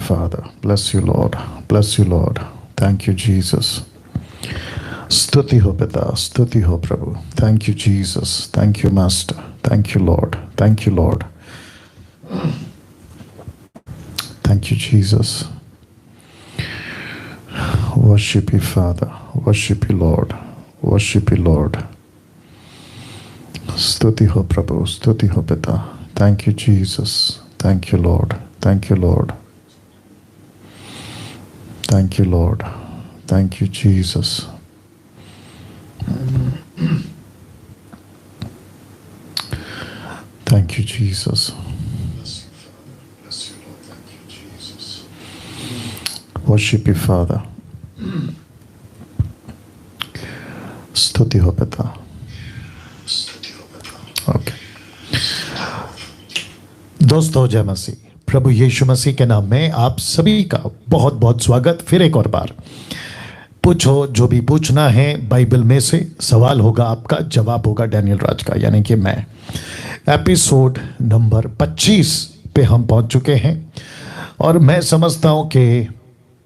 Father. Bless you, Lord. Bless you, Lord. Thank you, Jesus. Stuti ho Pita, Stuti ho Prabhu. Thank you, Jesus. Thank you, Master. Thank you, Lord. Thank you, Lord. Thank you, Jesus. Worship you, Father. Worship you, Lord. Worship you, Lord. Stuti ho Prabhu. Stuti ho Pita. Thank you, Jesus. Thank you, Lord. Thank you, Lord. Thank you, Lord. Thank you, Jesus. Thank you, Jesus. Bless you, Father. Bless you, Lord. Thank you, Jesus. Worship you, Father. Stuti ho Pita. Stuti ho Pita. Okay. दोस्तों, जय मसीह। प्रभु यीशु मसीह के नाम में आप सभी का बहुत बहुत स्वागत। फिर एक और बार पूछो जो भी पूछना है बाइबल में से। सवाल होगा आपका, जवाब होगा डैनियल राज का, यानी कि मैं। एपिसोड नंबर 25 पे हम पहुंच चुके हैं और मैं समझता हूं कि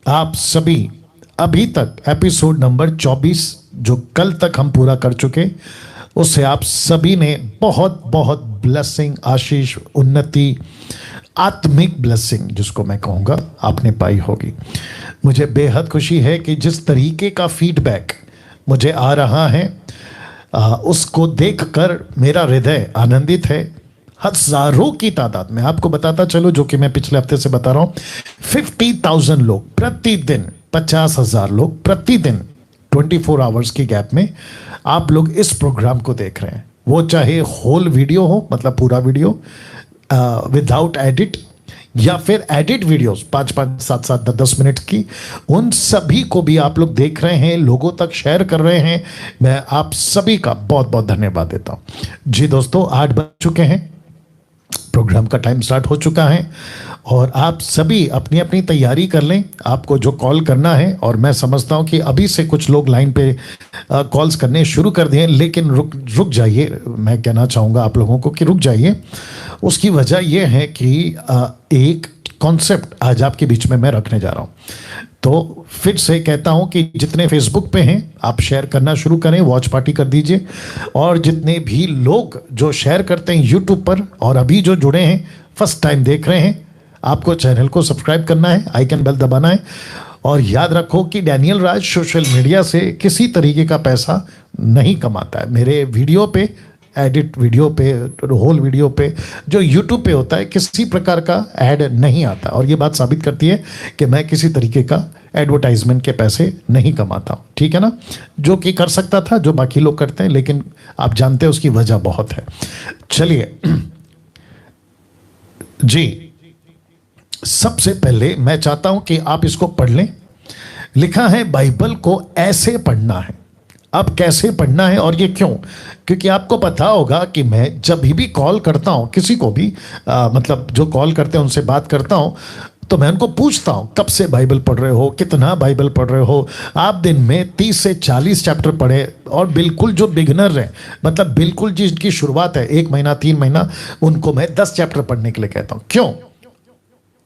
आप सभी अभी तक एपिसोड नंबर 24 जो कल तक हम पूरा कर चुके, उससे आप सभी ने बहुत बहुत ब्लेसिंग, आशीष, उन्नति, आत्मिक ब्लेसिंग जिसको मैं कहूँगा, आपने पाई होगी। मुझे बेहद खुशी है कि जिस तरीके का फीडबैक मुझे आ रहा है उसको देखकर मेरा हृदय आनंदित है। हजारों की तादाद में आपको बताता चलो, जो कि मैं पिछले हफ्ते से बता रहा हूँ, 50,000 लोग प्रतिदिन, 50,000 लोग प्रतिदिन 24 आवर्स की गैप में आप लोग इस प्रोग्राम को देख रहे हैं। वो चाहे होल वीडियो हो, मतलब पूरा वीडियो विदाउट एडिट, या फिर एडिट वीडियोस 5-5, 7-7, 10-10 मिनट की, उन सभी को भी आप लोग देख रहे हैं, लोगों तक शेयर कर रहे हैं। मैं आप सभी का बहुत बहुत धन्यवाद देता हूं। जी दोस्तों, 8 बज चुके हैं, प्रोग्राम का टाइम स्टार्ट हो चुका है और आप सभी अपनी अपनी तैयारी कर लें। आपको जो कॉल करना है, और मैं समझता हूं कि अभी से कुछ लोग लाइन पे कॉल्स करने शुरू कर दिए, लेकिन रुक जाइए। मैं कहना चाहूँगा आप लोगों को कि रुक जाइए। उसकी वजह यह है कि एक कॉन्सेप्ट आज आपके बीच में मैं रखने जा रहा हूँ। तो फिर से कहता हूं कि जितने फेसबुक पे हैं आप शेयर करना शुरू करें, वॉच पार्टी कर दीजिए। और जितने भी लोग जो शेयर करते हैं यूट्यूब पर और अभी जो जुड़े हैं, फर्स्ट टाइम देख रहे हैं, आपको चैनल को सब्सक्राइब करना है, आइकन बेल दबाना है। और याद रखो कि डैनियल राज सोशल मीडिया से किसी तरीके का पैसा नहीं कमाता है। मेरे वीडियो पे, एडिट वीडियो पे, होल वीडियो पे जो यूट्यूब पे होता है, किसी प्रकार का ऐड नहीं आता। और ये बात साबित करती है कि मैं किसी तरीके का एडवर्टाइजमेंट के पैसे नहीं कमाता हूँ, ठीक है ना। जो कि कर सकता था, जो बाकी लोग करते हैं, लेकिन आप जानते हैं उसकी वजह बहुत है। चलिए जी, सबसे पहले मैं चाहता हूं कि आप इसको पढ़ लें। लिखा है बाइबल को ऐसे पढ़ना है। अब कैसे पढ़ना है और ये क्यों? क्योंकि आपको पता होगा कि मैं जब भी कॉल करता हूं किसी को भी, मतलब जो कॉल करते हैं उनसे बात करता हूं, तो मैं उनको पूछता हूं कब से बाइबल पढ़ रहे हो, कितना बाइबल पढ़ रहे हो। आप दिन में 30 से 40 चैप्टर पढ़े। और बिल्कुल जो बिगनर हैं, मतलब बिल्कुल जिनकी शुरुआत है 1 महीना 3 महीना, उनको मैं 10 चैप्टर पढ़ने के लिए कहता हूं। क्यों?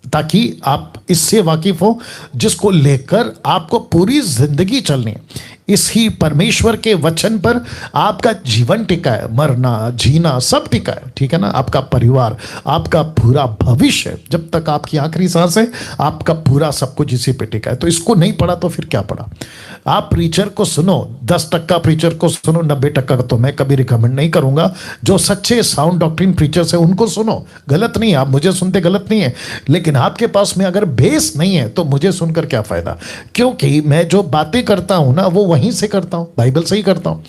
ताकि आप इससे वाकिफ हो जिसको लेकर आपको पूरी जिंदगी चलनी है। इसी परमेश्वर के वचन पर आपका जीवन टिका है, मरना जीना सब टिका है, ठीक है ना। आपका परिवार, आपका पूरा भविष्य, जब तक आपकी आखिरी सांस है, आपका पूरा सब कुछ इसी पे टिका है। तो इसको नहीं पढ़ा तो फिर क्या पढ़ा? आप प्रीचर को सुनो, 10% प्रीचर को सुनो, 90% तो मैं कभी रिकमेंड नहीं करूंगा। जो सच्चे साउंड डॉक्ट्रिन प्रीचर्स है उनको सुनो, गलत नहीं है, आप मुझे सुनते गलत नहीं है। लेकिन आपके पास में अगर बेस नहीं है तो मुझे सुनकर क्या फायदा? क्योंकि मैं जो बातें करता हूं ना, वो वहीं से करता हूं, बाइबल से ही करता हूं।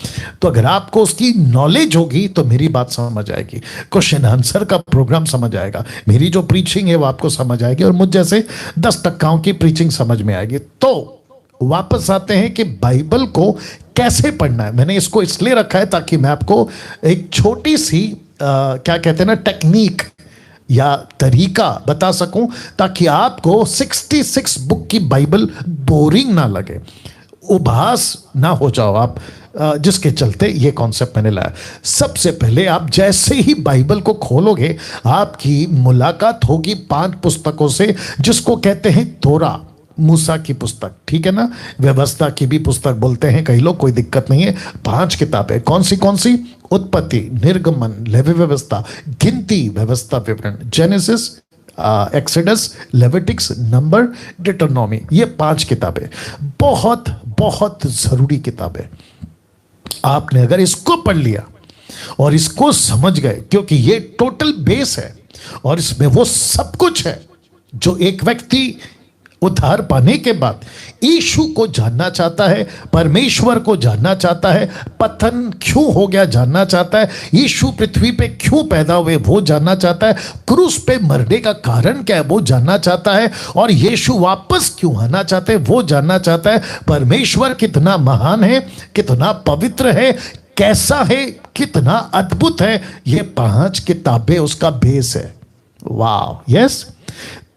तो अगर आपको उसकी नॉलेज होगी तो मेरी बात समझ आएगी, क्वेश्चन आंसर का प्रोग्राम समझ आएगा, मेरी जो प्रीचिंग है वो आपको समझ आएगी, और मुझ जैसे 10% की प्रीचिंग समझ में आएगी। तो वापस आते हैं कि बाइबल को कैसे पढ़ना है। मैंने इसको इसलिए रखा है ताकि मैं आपको एक छोटी सी क्या कहते हैं ना, टेक्निक या तरीका बता सकूं, ताकि आपको 66 बुक की बाइबल बोरिंग ना लगे, उबास ना हो जाओ आप। जिसके चलते ये कॉन्सेप्ट मैंने लाया। सबसे पहले आप जैसे ही बाइबल को खोलोगे, आपकी मुलाकात होगी 5 पुस्तकों से, जिसको कहते हैं तोरा, मूसा की पुस्तक, ठीक है ना, व्यवस्था की भी पुस्तक बोलते हैं कई लोग, कोई दिक्कत नहीं है। 5 किताबें कौन सी? उत्पत्ति, निर्गमन, लेवी व्यवस्था, गिनती, व्यवस्था विवरण, जेनेसिस, एक्सोडस, लेविटिक्स, नंबर, डिटरनॉमी। ये 5 किताबें बहुत बहुत जरूरी किताबें। आपने अगर इसको पढ़ लिया और इसको समझ गए, क्योंकि ये टोटल बेस है और इसमें वो सब कुछ है जो एक व्यक्ति उद्धार पाने के बाद यीशु को जानना चाहता है, परमेश्वर को जानना चाहता है, पतन क्यों हो गया जानना चाहता है, यीशु पृथ्वी पे क्यों पैदा हुए वो जानना चाहता है, क्रूस पे मरने का कारण क्या है वो जानना चाहता है, और यीशु वापस क्यों आना चाहते हैं वो जानना चाहता है। परमेश्वर कितना महान है, कितना पवित्र है, कैसा है, कितना अद्भुत है, ये 5 किताबें उसका बेस है। वाह, यस।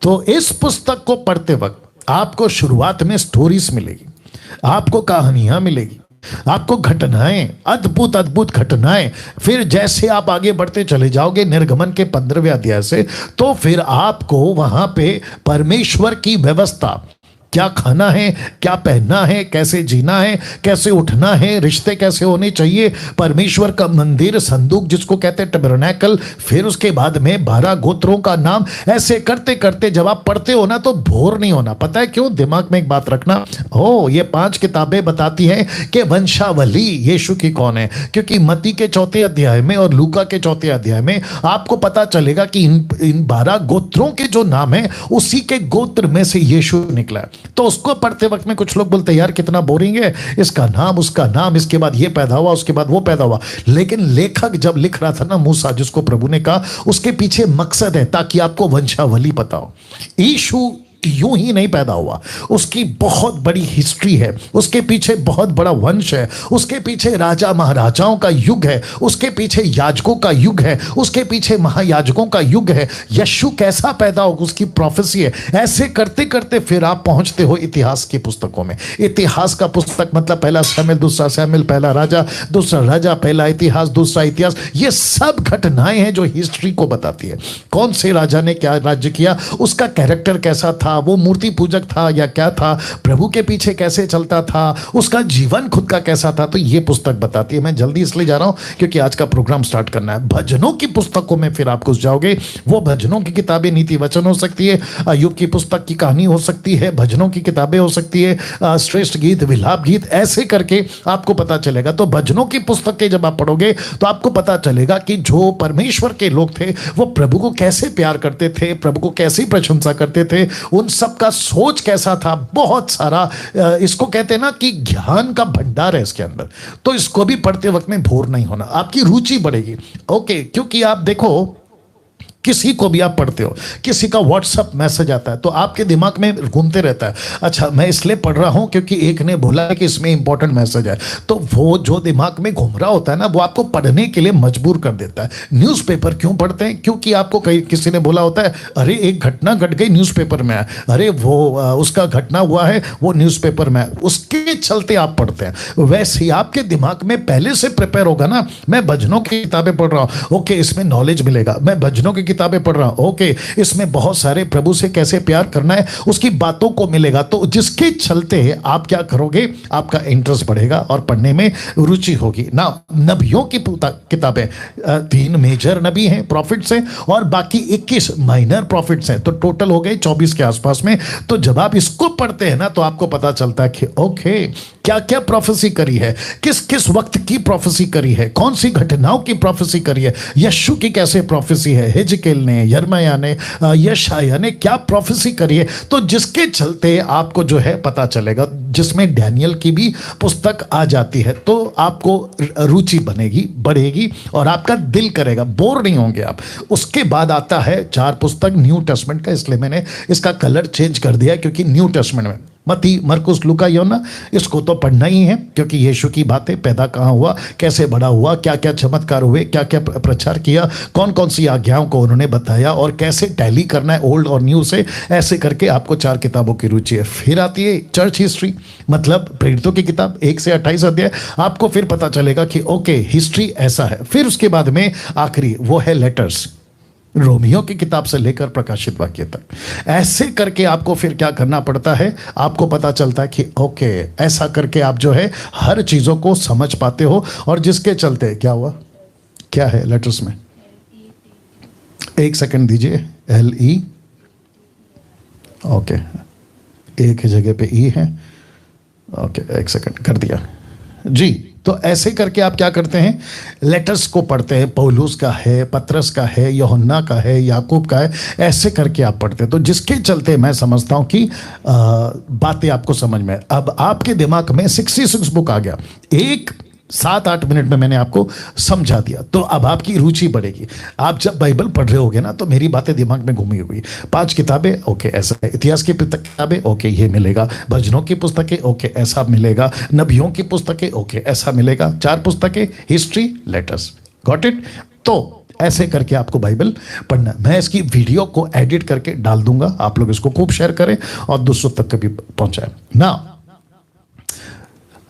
तो इस पुस्तक को पढ़ते वक्त आपको शुरुआत में स्टोरीज मिलेगी, आपको कहानियां मिलेगी, आपको घटनाएं, अद्भुत अद्भुत घटनाएं। फिर जैसे आप आगे बढ़ते चले जाओगे निर्गमन के 15वें अध्याय से, तो फिर आपको वहां पे परमेश्वर की व्यवस्था, क्या खाना है, क्या पहनना है, कैसे जीना है, कैसे उठना है, रिश्ते कैसे होने चाहिए, परमेश्वर का मंदिर, संदूक जिसको कहते हैं टैबरनेकल, फिर उसके बाद में 12 गोत्रों का नाम। ऐसे करते करते जब आप पढ़ते हो ना तो बोर नहीं होना। पता है क्यों? दिमाग में एक बात रखना, ये 5 किताबें बताती हैं कि वंशावली यीशु की कौन है, क्योंकि मत्ती के 4 अध्याय में और लूका के 4 अध्याय में आपको पता चलेगा कि इन 12 गोत्रों के जो नाम है उसी के गोत्र में से यीशु निकला। तो उसको पढ़ते वक्त में कुछ लोग बोलते हैं यार कितना बोरिंग है, इसका नाम उसका नाम, इसके बाद ये पैदा हुआ, उसके बाद वो पैदा हुआ। लेकिन लेखक जब लिख रहा था ना, मूसा जिसको प्रभु ने कहा, उसके पीछे मकसद है ताकि आपको वंशावली पता हो। यीशु यूं ही नहीं पैदा हुआ, उसकी बहुत बड़ी हिस्ट्री है, उसके पीछे बहुत बड़ा वंश है, उसके पीछे राजा महाराजाओं का युग है, उसके पीछे याजकों का युग है, उसके पीछे महायाजकों का युग है। यीशु कैसा पैदा होगा उसकी प्रोफेसी है। ऐसे करते करते फिर आप पहुंचते हो इतिहास की पुस्तकों में। इतिहास का पुस्तक मतलब पहला शमूएल, दूसरा शमूएल, पहला राजा, दूसरा राजा, पहला इतिहास, दूसरा इतिहास। ये सब घटनाएं हैं जो हिस्ट्री को बताती है। कौन से राजा ने क्या राज्य किया, उसका कैरेक्टर कैसा था, वो मूर्ति पूजक था या क्या था, प्रभु के पीछे कैसे चलता था, उसका जीवन खुद का कैसा था। तो ये पुस्तक बताती है। मैं जल्दी इसलिए जा रहा हूं क्योंकि आज का प्रोग्राम स्टार्ट करना है। भजनों की पुस्तकों में फिर आप घुस जाओगे। वो भजनों की किताबें नीति वचन हो सकती है, अय्यूब की पुस्तक की कहानी हो सकती है, भजनों की किताबें हो सकती है, श्रेष्ठ गीत, विलाप गीत, ऐसे करके आपको पता चलेगा। तो भजनों की पुस्तकें जब आप पढ़ोगे तो आपको पता चलेगा कि जो परमेश्वर के लोग थे वो प्रभु को कैसे प्यार करते थे, प्रभु को कैसी प्रशंसा करते थे, उन सबका सोच कैसा था। बहुत सारा इसको कहते हैं ना कि ज्ञान का भंडार है इसके अंदर। तो इसको भी पढ़ते वक्त में बोर नहीं होना, आपकी रुचि बढ़ेगी। ओके, क्योंकि आप देखो किसी को भी आप पढ़ते हो, किसी का व्हाट्सएप मैसेज आता है तो आपके दिमाग में घूमते रहता है, अच्छा मैं इसलिए पढ़ रहा हूं क्योंकि एक ने बोला है कि इसमें इंपॉर्टेंट मैसेज है। तो वो जो दिमाग में घूम रहा होता है ना, वो आपको पढ़ने के लिए मजबूर कर देता है। न्यूज़पेपर क्यों पढ़ते हैं? क्योंकि आपको किसी ने बोला होता है अरे एक घटना घट गई न्यूज़पेपर में है, अरे वो उसका घटना हुआ है वो न्यूज़पेपर में है, उसके चलते आप पढ़ते हैं। वैसे ही आपके दिमाग में पहले से प्रिपेयर होगा ना, मैं भजनों की किताबें पढ़ रहा हूं, ओके इसमें नॉलेज मिलेगा। मैं भजनों की किताबें पढ़ रहा हूं, ओके इसमें बहुत सारे प्रभु से कैसे प्यार करना है उसकी बातों को मिलेगा। तो जिसके चलते आप क्या करोगे, आपका इंटरेस्ट बढ़ेगा और पढ़ने में रुचि होगी ना। नबियों की किताबें, 3 मेजर नबी हैं, प्रॉफिट्स हैं, और बाकी 21 माइनर प्रॉफिट्स हैं, तो टोटल हो गए 24 के आसपास में। तो जब आप इसको पढ़ते हैं ना तो आपको पता चलता है कि ओके क्या क्या प्रोफेसी करी है, किस किस वक्त की प्रोफेसी करी है, कौन सी घटनाओं की प्रोफेसी करी है, यीशु की कैसे प्रोफेसी है, हिजकेल ने, यिर्मयाह ने, यशायाह ने क्या प्रोफेसी करी है। तो जिसके चलते आपको जो है पता चलेगा, जिसमें डैनियल की भी पुस्तक आ जाती है, तो आपको रुचि बनेगी, बढ़ेगी और आपका दिल करेगा, बोर नहीं होंगे आप। उसके बाद आता है 4 पुस्तक न्यू टेस्टमेंट का, इसलिए मैंने इसका कलर चेंज कर दिया क्योंकि न्यू टेस्टमेंट में मत्ती, मरकुस, लूका, यूहन्ना, इसको तो पढ़ना ही है, क्योंकि यीशु की बातें, पैदा कहाँ हुआ, कैसे बड़ा हुआ, क्या क्या चमत्कार हुए, क्या क्या प्रचार किया, कौन कौन सी आज्ञाओं को उन्होंने बताया और कैसे टैली करना है ओल्ड और न्यू से, ऐसे करके आपको 4 किताबों की रुचि है। फिर आती है चर्च हिस्ट्री, मतलब प्रेरितों की किताब 1 से 28 अध्याय, आपको फिर पता चलेगा कि ओके हिस्ट्री ऐसा है। फिर उसके बाद में आखिरी वो है लेटर्स, रोमियो की किताब से लेकर प्रकाशित वाक्य तक। ऐसे करके आपको फिर क्या करना पड़ता है, आपको पता चलता है कि ओके ऐसा करके आप जो है हर चीजों को समझ पाते हो। और जिसके चलते क्या हुआ, क्या है लेटर्स में, एक सेकंड दीजिए, LE, ओके एक ही जगह पे ई है, ओके एक सेकंड कर दिया जी। तो ऐसे करके आप क्या करते हैं, लेटर्स को पढ़ते हैं, पौलुस का है, पतरस का है, यूहन्ना का है, याकूब का है, ऐसे करके आप पढ़ते हैं। तो जिसके चलते मैं समझता हूं कि बातें आपको समझ में। अब आपके दिमाग में 66 बुक आ गया, एक 7-8 मिनट में मैंने आपको समझा दिया, तो अब आपकी रुचि बढ़ेगी। आप जब बाइबल पढ़ रहे होगे ना, तो मेरी बातें दिमाग में घूमी हुई, 5 किताबें ओके ऐसा है, इतिहास की किताबें ओके ये मिलेगा, भजनों की पुस्तकें ओके ऐसा मिलेगा, नबियों की पुस्तकें ओके ऐसा मिलेगा, 4 पुस्तकें, हिस्ट्री, लेटर्स, गॉट इट। तो ऐसे करके आपको बाइबल पढ़ना। मैं इसकी वीडियो को एडिट करके डाल दूंगा, आप लोग इसको खूब शेयर करें और दूसरों तक भी पहुंचाएं ना।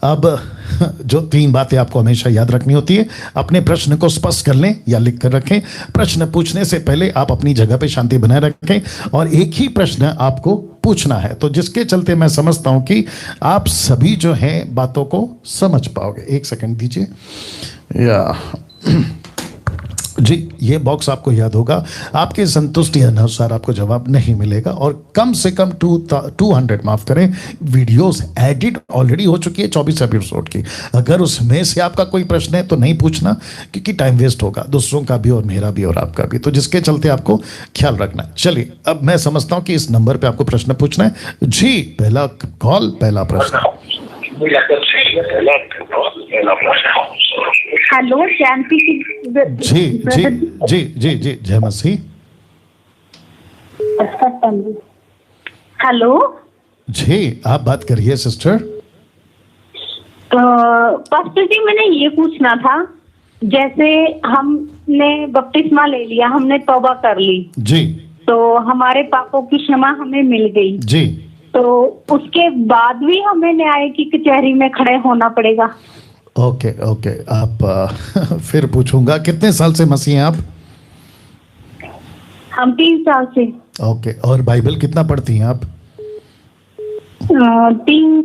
अब जो 3 बातें आपको हमेशा याद रखनी होती है, अपने प्रश्न को स्पष्ट कर लें या लिख कर रखें। प्रश्न पूछने से पहले आप अपनी जगह पे शांति बनाए रखें और एक ही प्रश्न आपको पूछना है, तो जिसके चलते मैं समझता हूं कि आप सभी जो हैं बातों को समझ पाओगे। एक सेकंड दीजिए या जी, ये बॉक्स आपको याद होगा, आपके संतुष्टि अनुसार आपको जवाब नहीं मिलेगा। और कम से कम 200 माफ करें वीडियोस एडिट ऑलरेडी हो चुकी है 24 एपिसोड की। अगर उसमें से आपका कोई प्रश्न है तो नहीं पूछना, क्योंकि टाइम वेस्ट होगा, दूसरों का भी और मेरा भी और आपका भी, तो जिसके चलते आपको ख्याल रखना है। चलिए, अब मैं समझता हूं कि इस नंबर पे आपको प्रश्न पूछना है जी। पहला कॉल, पहला प्रश्न। हेलो, शांति जी जी जी जी जी, जय मसीह। हेलो जी, आप बात करिए सिस्टर। पास्टर जी, मैंने ये पूछना था, जैसे हमने बपतिस्मा ले लिया, हमने तौबा कर ली जी, तो हमारे पापों की क्षमा हमें मिल गई जी, तो उसके बाद भी हमें न्याय की कचहरी में खड़े होना पड़ेगा? ओके ओके, आप फिर पूछूंगा, कितने साल से मसीह हैं आप? हम 3 साल से। ओके, और बाइबल कितना पढ़ती हैं आप? 3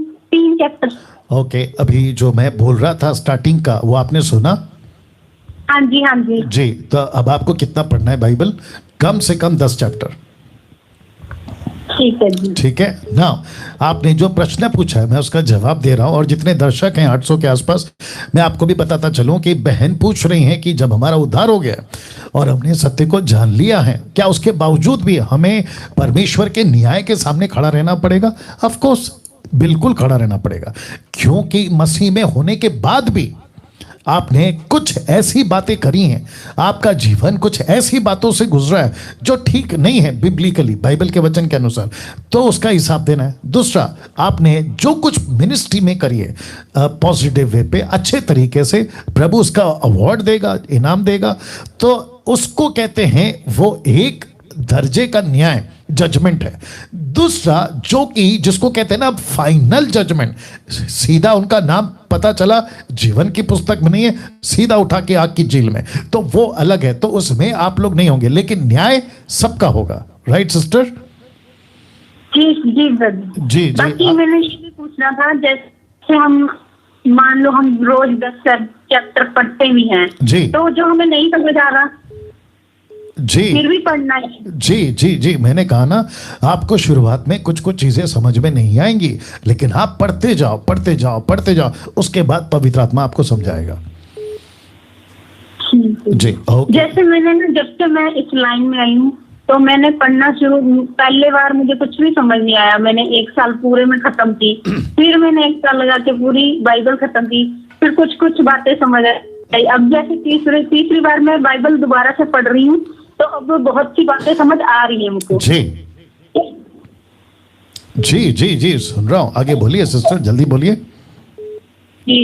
चैप्टर। ओके, अभी जो मैं बोल रहा था स्टार्टिंग का, वो आपने सुना? हाँ जी, हाँ जी जी। तो अब आपको कितना पढ़ना है बाइबल? कम से कम 10 चैप्टर। ठीक है जी। ठीक है ना। आपने जो प्रश्न पूछा है मैं उसका जवाब दे रहा हूं, और जितने दर्शक हैं 800 के आसपास, मैं आपको भी बताता चलूं कि बहन पूछ रही हैं कि जब हमारा उद्धार हो गया और हमने सत्य को जान लिया है, क्या उसके बावजूद भी हमें परमेश्वर के न्याय के सामने खड़ा रहना पड़ेगा? ऑफ कोर्स, बिल्कुल खड़ा रहना पड़ेगा, क्योंकि मसीह में होने के बाद भी आपने कुछ ऐसी बातें करी हैं, आपका जीवन कुछ ऐसी बातों से गुजरा है जो ठीक नहीं है बिब्लिकली, बाइबल के वचन के अनुसार, तो उसका हिसाब देना है। दूसरा, आपने जो कुछ मिनिस्ट्री में करी है पॉजिटिव वे पे, अच्छे तरीके से, प्रभु उसका अवार्ड देगा, इनाम देगा, तो उसको कहते हैं वो एक दर्जे का न्याय, जजमेंट है। दूसरा, जो कि जिसको कहते हैं ना फाइनल जजमेंट, सीधा उनका नाम पता चला जीवन की पुस्तक में नहीं है, सीधा उठा के आग की जेल में, तो वो अलग है, तो उसमें आप लोग नहीं होंगे, लेकिन न्याय सबका होगा। Right sister? जी जी जी। बाकी मैंने ये भी पूछना था, जैसे हम मान लो हम रोज 10 चैप्टर पढ़ते भी हैं जी, तो जो हमें नहीं समझ आ रहा जी, फिर भी पढ़ना है। जी जी जी, मैंने कहा ना, आपको शुरुआत में कुछ कुछ चीजें समझ में नहीं आएंगी, लेकिन आप पढ़ते जाओ पढ़ते जाओ पढ़ते जाओ, उसके बाद पवित्र आत्मा आपको समझाएगा। जी ओके। जैसे मैंने ना, जब से मैं इस लाइन में आई हूँ तो मैंने पढ़ना शुरू, पहले बार मुझे कुछ भी समझ नहीं आया, मैंने 1 साल पूरे में खत्म की, फिर मैंने 1 साल लगा के पूरी बाइबल खत्म की, फिर कुछ कुछ बातें समझ आई। अब जैसे तीसरी बार मैं बाइबल दोबारा से पढ़ रही हूँ, तो अब बहुत सी बातें समझ आ रही है मुझको। जी जी जी जी, सुन रहा हूँ, आगे बोलिए सिस्टर, जल्दी बोलिए। जी,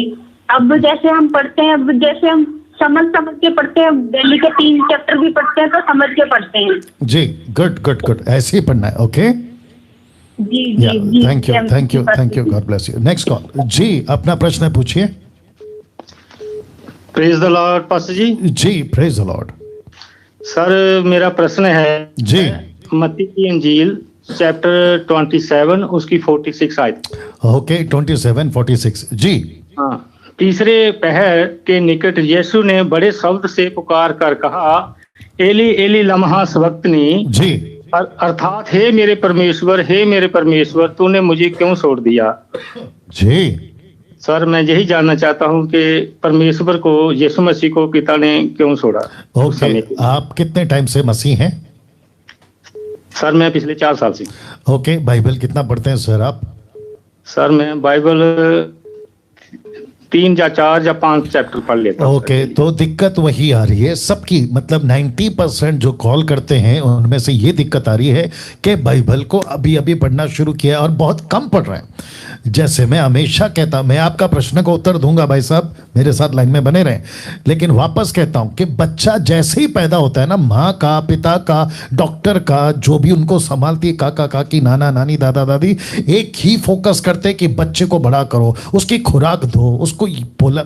अब जैसे हम पढ़ते हैं, अब जैसे हम समझ समझ के पढ़ते हैं, डेली के 3 चैप्टर भी पढ़ते हैं तो समझ के पढ़ते हैं। जी, गुड गुड गुड, ऐसे ही पढ़ना है। ओके, जी या जी जी, thank you thank you thank you, God bless you. Next call जी, अपना प्रश्न पूछिए। Praise the lord pastor ji. जी, प्रेज द लॉर्ड। सर मेरा प्रश्न है जी, मत्ती की इंजील चैप्टर 27 उसकी 46 आयत। ओके, 27:46 जी। हाँ, तीसरे पहर के निकट यीशु ने बड़े शब्द से पुकार कर कहा, एली एली लम्हा सबक्तनी, जी अर्थात हे मेरे परमेश्वर तूने मुझे क्यों छोड़ दिया। जी, सर मैं यही जानना चाहता हूँ कि परमेश्वर को, यीशु मसीह को पिता ने क्यों छोड़ा। उस ओके, समय पे। आप कितने टाइम से मसीह हैं? सर मैं पिछले 4 साल से। ओके, बाइबल कितना पढ़ते हैं सर आप? सर मैं बाइबल 3 या 4 या 5 चैप्टर पढ़ लेता हूँ। ओके, तो दिक्कत वही आ रही है सबकी, मतलब 90% जो कॉल करते हैं उनमें से ये दिक्कत आ रही है कि बाइबल को अभी अभी पढ़ना शुरू किया और बहुत कम पढ़ रहे हैं। जैसे मैं हमेशा कहता हूं, मैं आपका प्रश्न को उत्तर दूंगा भाई साहब, मेरे साथ लाइन में बने रहें, लेकिन वापस कहता हूं कि बच्चा जैसे ही पैदा होता है ना, माँ का, पिता का, डॉक्टर का, जो भी उनको संभालती है, काका काकी, नाना नानी, दादा दादी, एक ही फोकस करते हैं कि बच्चे को बड़ा करो, उसकी खुराक दो, उसको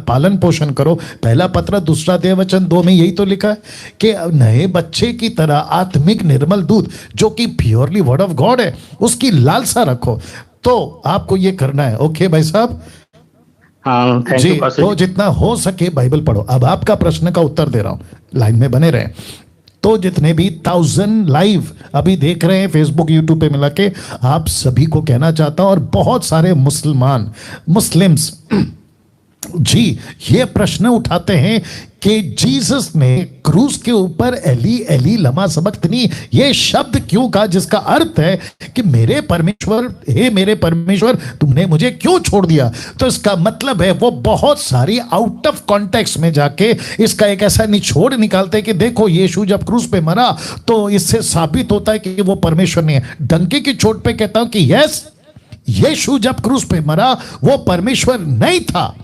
पालन पोषण करो। पहला पत्र 2 अध्याय वचन 2 में यही तो लिखा है कि नए बच्चे की तरह आत्मिक निर्मल दूध जो कि प्योरली वर्ड ऑफ गॉड है, उसकी लालसा रखो। तो आपको ये करना है। ओके भाई साहब, हाँ थैंक जी, यू पास्टर तो जी। जितना हो सके बाइबल पढ़ो। अब आपका प्रश्न का उत्तर दे रहा हूं, लाइन में बने रहें। तो जितने भी 1000 लाइव अभी देख रहे हैं फेसबुक यूट्यूब पे मिला के, आप सभी को कहना चाहता हूं, और बहुत सारे मुस्लिम्स जी ये प्रश्न उठाते हैं कि जीसस ने क्रूस के ऊपर एली एली लमा सबक्तनी ये शब्द क्यों कहा, जिसका अर्थ है कि मेरे परमेश्वर, हे मेरे परमेश्वर तुमने मुझे क्यों छोड़ दिया। तो इसका मतलब है वो बहुत सारी आउट ऑफ कॉन्टेक्स्ट में जाके इसका एक ऐसा निचोड़ निकालते हैं कि देखो यीशु जब क्रूस पे मरा तो इससे साबित होता है कि वो परमेश्वर नहीं है। डंके की चोट पे कहता हूं कि यस, यीशु जब क्रूस पे मरा वो परमेश्वर नहीं था,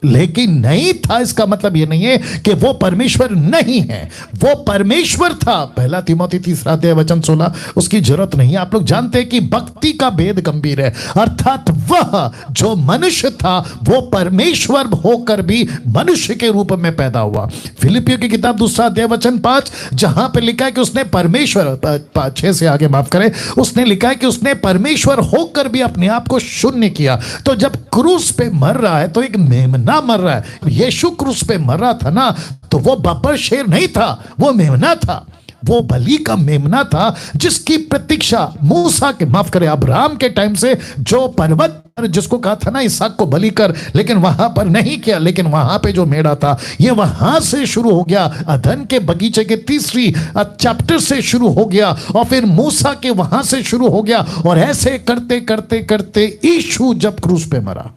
लेकिन नहीं था इसका मतलब यह नहीं है कि वो परमेश्वर नहीं है, वो परमेश्वर था। पहला तिमोथी 3 अध्याय वचन 16, उसकी जरूरत नहीं है। आप लोग जानते हैं कि भक्ति का भेद गंभीर है, अर्थात वह जो मनुष्य था वो परमेश्वर होकर भी मनुष्य के रूप में पैदा हुआ। फिलिपियों की किताब 2 अध्याय वचन 5, जहां पर लिखा है कि उसने परमेश्वर, 6 से आगे माफ करें, उसने लिखा है कि उसने परमेश्वर होकर भी अपने आप को शून्य किया। तो जब क्रूस पे मर रहा है तो एक मेमना मर रहा है। यीशु क्रूस पे मर रहा था ना, तो वो बब्बर शेर नहीं था, वो मेमना था, वो बलि का मेमना था, जिसकी प्रतीक्षा मूसा के, माफ करें, अब्राहम के टाइम से जो पर्वत पर जिसको कहा था ना इसहाक को बलि कर, लेकिन वहां पर नहीं किया, लेकिन वहां पे जो मेढ़ा था ये वहां से शुरू हो गया, अदन के बगीचे के 3 चैप्टर से शुरू हो गया, और फिर मूसा के वहां से शुरू हो गया, और ऐसे करते करते करते यीशु जब क्रूस पे मरा,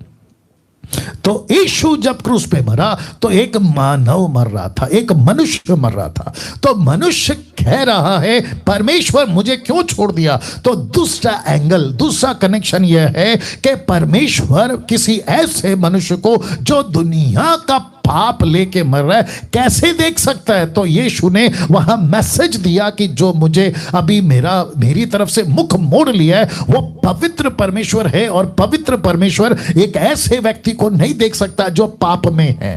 तो यीशु जब क्रूस पे मरा तो एक मानव मर रहा था, एक मनुष्य मर रहा था। तो मनुष्य कह रहा है परमेश्वर मुझे क्यों छोड़ दिया। तो दूसरा एंगल, दूसरा कनेक्शन यह है कि परमेश्वर किसी ऐसे मनुष्य को जो दुनिया का पाप लेके मर रहा है कैसे देख सकता है। तो यीशु ने वहां मैसेज दिया कि जो मुझे अभी मेरी तरफ से मुख मोड़ लिया है वो पवित्र परमेश्वर है, और पवित्र परमेश्वर एक ऐसे व्यक्ति को नहीं देख सकता जो पाप में है।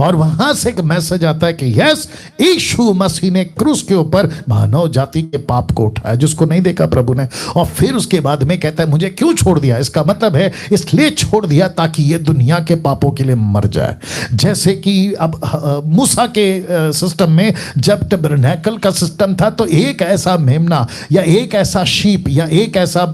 और वहां से एक मैसेज आता है कि यस, यीशु मसीह ने क्रूस के ऊपर मानव जाति के पाप को उठाया जिसको नहीं देखा प्रभु ने। और फिर उसके बाद में कहता है मुझे क्यों छोड़ दिया, इसका मतलब है इसलिए छोड़ दिया ताकि ये दुनिया के पापों के लिए मर जाए। जैसे कि अब मूसा के सिस्टम में जब टबरनैकल का सिस्टम था तो एक ऐसा मेमना या एक ऐसा शीप या एक ऐसा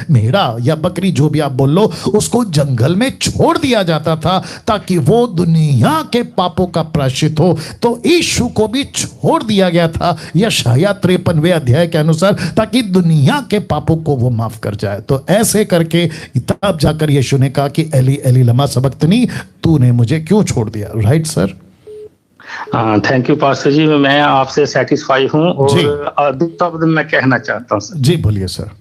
मेढ़ा या बकरी जो भी आप बोल लो, उसको जंगल में छोड़ दिया जाता था ताकि वो दुनिया के पापों का प्रायश्चित हो। तो यीशु को भी छोड़ दिया गया था यशायाह 53वें अध्याय के अनुसार, ताकि दुनिया के पापों को वो माफ कर जाए। तो ऐसे करके तब जाकर यीशु ने कहा कि एली एली लमा सबक्तनी, तूने मुझे क्यों छोड़ दिया। Right sir? Thank you pastor ji, मैं आपसे सेटिस्फाई हूँ। और दो शब्द मैं कहना चाहता हूँ। जी बोलिए सर।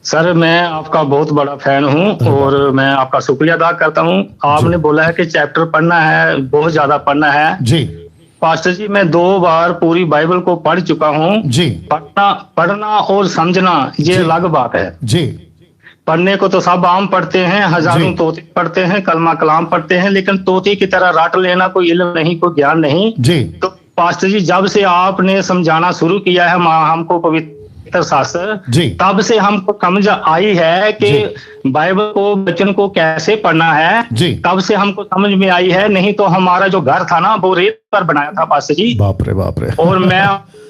सर मैं आपका बहुत बड़ा फैन हूँ और मैं आपका शुक्रिया अदा करता हूँ। आपने बोला है कि चैप्टर पढ़ना है, बहुत ज्यादा पढ़ना है जी पास्टर जी। मैं 2 बार पूरी बाइबल को पढ़ चुका हूँ जी पढ़ना और समझना ये जी। अलग बात है। जी पढ़ने को तो सब आम पढ़ते हैं, हजारों जी। तोते पढ़ते हैं, कलमा कलाम पढ़ते हैं, लेकिन तोते की तरह रट लेना कोई इल्म नहीं, कोई ज्ञान नहीं। जी तो पास्टर जी जब से आपने समझाना शुरू किया है हमको पवित्र शास्त्र, जी तब से हमको समझ आई है कि बाइबल को वचन को कैसे पढ़ना है। जी। तब से हमको समझ में आई है, नहीं तो हमारा जो घर था ना वो रेत पर बनाया था पास्टर जी। बाप रे बाप रे। और मैं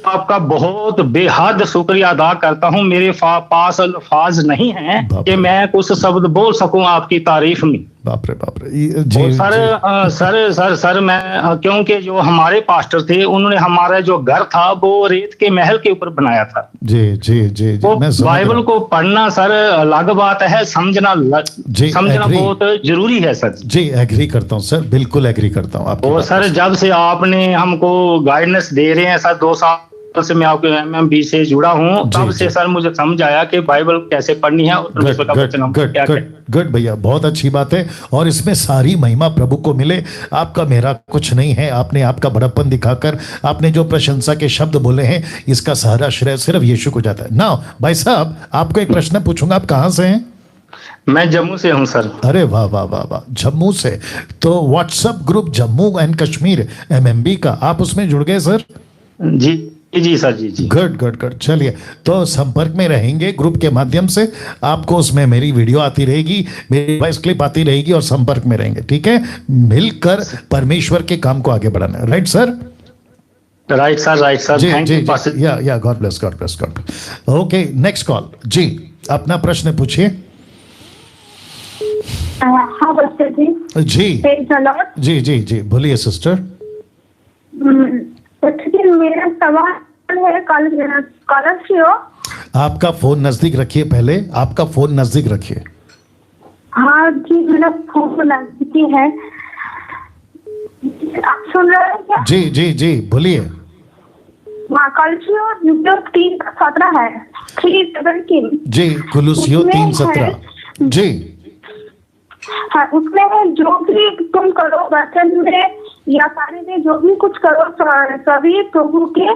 आपका बहुत बेहद शुक्रिया अदा करता हूं। मेरे पास अल्फाज नहीं है कि मैं कुछ शब्द बोल सकूं आपकी तारीफ में। बाप रे जी और सर मैं क्योंकि जो हमारे पास्टर थे उन्होंने हमारा जो घर था वो रेत के महल के ऊपर बनाया था। जी जी जी जी। वो मैं समझ बाइबल रहा को पढ़ना सर अलग बात है, समझना जी, समझना agree। बहुत जरूरी है सर। जी एग्री करता हूँ सर, बिल्कुल एग्री करता हूँ आपकी और बात सर से। जब से आपने हमको गाइडेंस दे रहे हैं सर, 2 साल से मैं आपके MMB से जुड़ा हूँ, तब से सर मुझे समझ आया कि बाइबल कैसे पढ़नी है और परमेश्वर का वचन हमको क्या कहना है। गुड भैया, बहुत अच्छी बात है। और इसमें सारी महिमा प्रभु को मिले, आपका मेरा कुछ नहीं है। आपने आपका बड़प्पन दिखाकर आपने जो प्रशंसा के शब्द बोले हैं, इसका सारा श्रेय सिर्फ यीशु को जाता है। नाउ भाई साहब, आपको एक प्रश्न पूछूंगा, आप कहाँ से हैं? मैं जम्मू से हूँ सर। अरे वाह वाह वाह वाह, जम्मू से। तो WhatsApp group Jammu and Kashmir MMB का आप उसमें जुड़ गए सर? जी जी सर, जी जी। Good good good. चलिए, तो संपर्क में रहेंगे ग्रुप के माध्यम से। आपको उसमें मेरी वीडियो आती रहेगी, मेरी वॉइस क्लिप आती रहेगी, और संपर्क में रहेंगे, ठीक है? मिलकर परमेश्वर के काम को आगे बढ़ाना है। Right sir? Right sir. जी थैंक जी यू जी। Pastor. Yeah God bless God bless God bless. Okay, next call जी, अपना प्रश्न पूछिए। हाँ पास्टर जी। जी Praise the Lord। जी जी जी, बोलिए सिस्टर। मेरा सवाल है, स्कॉलरशिप हो। आपका फोन नजदीक रखिए, पहले आपका फोन नजदीक रखिए। हाँ जी, मेरा फोन नजदीकी है। आप सुन रहे हैं क्या? जी जी जी, बोलिए। हाँ, स्कॉलरशिप जो 3:17 है, 3:17। जी, कुलुसियो 3:17। जी हाँ, उसमें जो भी तुम करो वचन में या कार्य में, जो भी कुछ करो सभी प्रभु के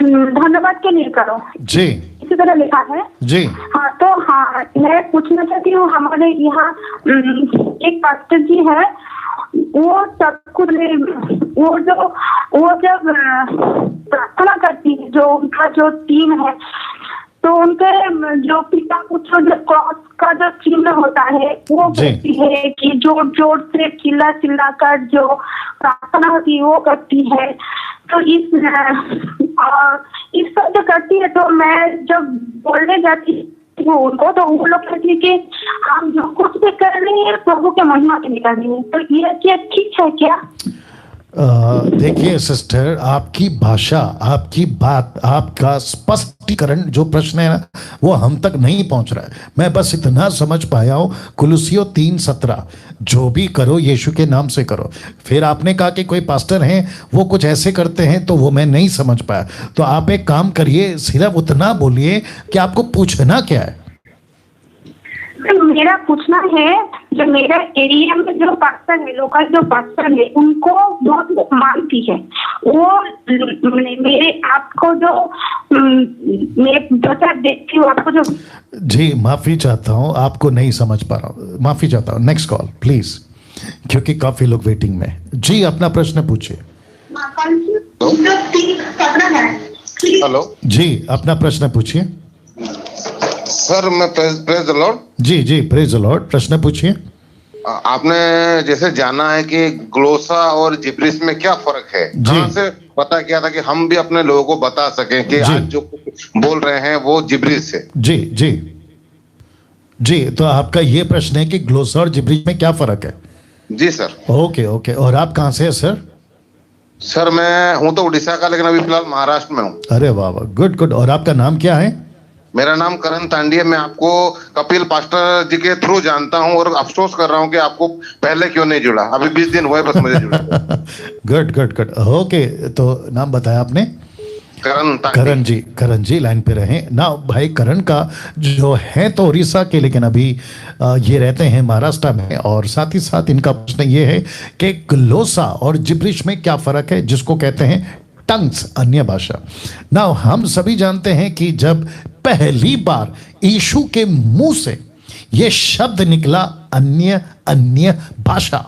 धन्यवाद के लिए करो, जी इसी तरह लिखा है। जी हाँ, तो हाँ, मैं पूछना चाहती हूँ, हमारे यहाँ एक पास्टर जी है, वो सब कुछ वो जब प्रार्थना करती है, जो उनका जो टीम है, तो उनके जो पिता पुत्र जो क्रॉस का जो चिन्ह होता है, वो कहती है कि जोर जोर से चिल्ला चिल्ला कर जो प्रार्थना होती है वो करती है। तो इस सब जो करती है, तो मैं जब बोलने जाती हूँ उनको, तो वो लोग कहती है कि हम जो कुछ भी कर रहे हैं प्रभु के महिमा के लिए कर रहे हैं। तो ये क्या ठीक है क्या? देखिए सिस्टर, आपकी भाषा, आपकी बात, आपका स्पष्टीकरण जो प्रश्न है ना, वो हम तक नहीं पहुंच रहा है। मैं बस इतना समझ पाया हूं, कुलुसियो 3:17, जो भी करो यीशु के नाम से करो। फिर आपने कहा कि कोई पास्टर हैं वो कुछ ऐसे करते हैं, तो वो मैं नहीं समझ पाया। तो आप एक काम करिए, सिर्फ उतना बोलिए कि आपको पूछना क्या है। मेरा पूछना है, जो मेरा एरिया में जो पास्टर है, लोकल जो पास्टर है, उनको बहुत मानती है। वो मेरे आपको जो मैं प्रचार देखती हूँ, आपको जो। जी माफी चाहता हूँ, आपको नहीं समझ पा रहा हूँ, माफी चाहता हूँ। नेक्स्ट कॉल प्लीज, क्योंकि काफी लोग वेटिंग में। जी, अपना प्रश्न पूछिए। हेलो जी, अपना प्रश्न पूछिए। सर, मैं प्रेज द लॉर्ड। जी जी, प्रेज द लॉर्ड, प्रश्न पूछिए। आपने जैसे जाना है कि ग्लोसा और जिब्रिस में क्या फर्क है, कहाँ से पता किया था कि हम भी अपने लोगों को बता सकें कि आज जो बोल रहे हैं वो जिब्रिस है? जी जी जी, तो आपका ये प्रश्न है कि ग्लोसा और जिब्रिस में क्या फर्क है? जी सर। ओके ओके, और आप कहाँ से है सर? सर, मैं हूँ तो उड़ीसा का, लेकिन अभी फिलहाल महाराष्ट्र में हूँ। अरे वाह वाह, गुड गुड। और आपका नाम क्या है? मेरा नाम करण तांडी है। मैं आपको कपिल पास्टर जी के थ्रू जानता हूं और अफसोस कर रहा हूं कि आपको पहले क्यों नहीं जुड़ा। अभी 20 दिन हुए बस मुझे जुड़ा। Good good good. ओके, तो नाम बताया आपने? करण जी लाइन पे रहें ना भाई। करण का जो है तो उड़ीसा के, लेकिन अभी ये रहते हैं महाराष्ट्र में। और साथ ही साथ इनका प्रश्न ये है कि ग्लोसा और जिब्रिश में क्या फर्क है, जिसको कहते हैं टंग्स, अन्य भाषा। ना हम सभी जानते हैं कि जब पहली बार यीशु के मुंह से ये शब्द निकला अन्य भाषा,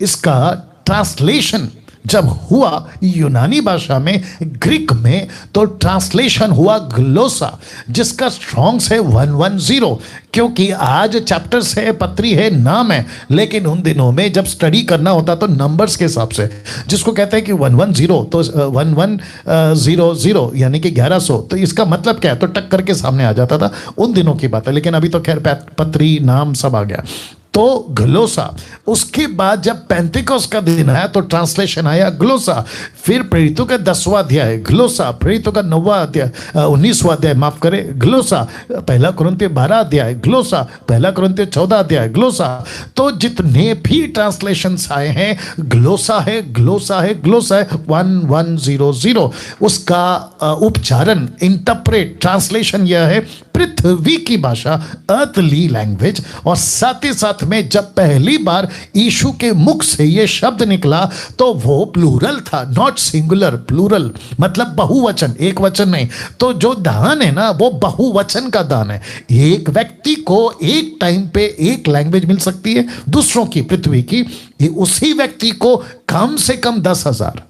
इसका ट्रांसलेशन जब हुआ यूनानी भाषा में, ग्रीक में, तो ट्रांसलेशन हुआ ग्लोसा, जिसका स्ट्रॉन्ग्स है 110। क्योंकि आज चैप्टर्स है, पत्री है, नाम है, लेकिन उन दिनों में जब स्टडी करना होता तो नंबर्स के हिसाब से, जिसको कहते हैं कि 110 तो 1100 यानी कि 1100, तो इसका मतलब क्या है, तो टक करके सामने आ जाता था। उन दिनों की बात है, लेकिन अभी तो खैर पत्री, नाम सब आ गया। तो ग्लोसा, उसके बाद जब पेंटिकोस का दिन आया तो ट्रांसलेशन आया ग्लोसा। फिर प्रेरितों का 10वां अध्याय ग्लोसा, प्रेरितों का 9वां अध्याय 19वां अध्याय माफ करे ग्लोसा, पहला कुरिन्थियों 12 अध्याय ग्लोसा, पहला कुरिन्थियों 14 अध्याय ग्लोसा। तो जितने भी ट्रांसलेशंस आए हैं ग्लोसा है, ग्लोसा है, ग्लोसा है 1100। उसका उच्चारण, इंटरप्रेट, ट्रांसलेशन यह है पृथ्वी की भाषा, अर्थली लैंग्वेज। और साथ ही साथ में जब पहली बार यीशु के मुख से यह शब्द निकला तो वो प्लूरल था, नॉट सिंगुलर, प्लूरल मतलब बहुवचन, एक वचन नहीं। तो जो दान है ना वो बहुवचन का दान है। एक व्यक्ति को एक टाइम पे एक लैंग्वेज मिल सकती है दूसरों की, पृथ्वी की, उसी व्यक्ति को कम से कम 10,000।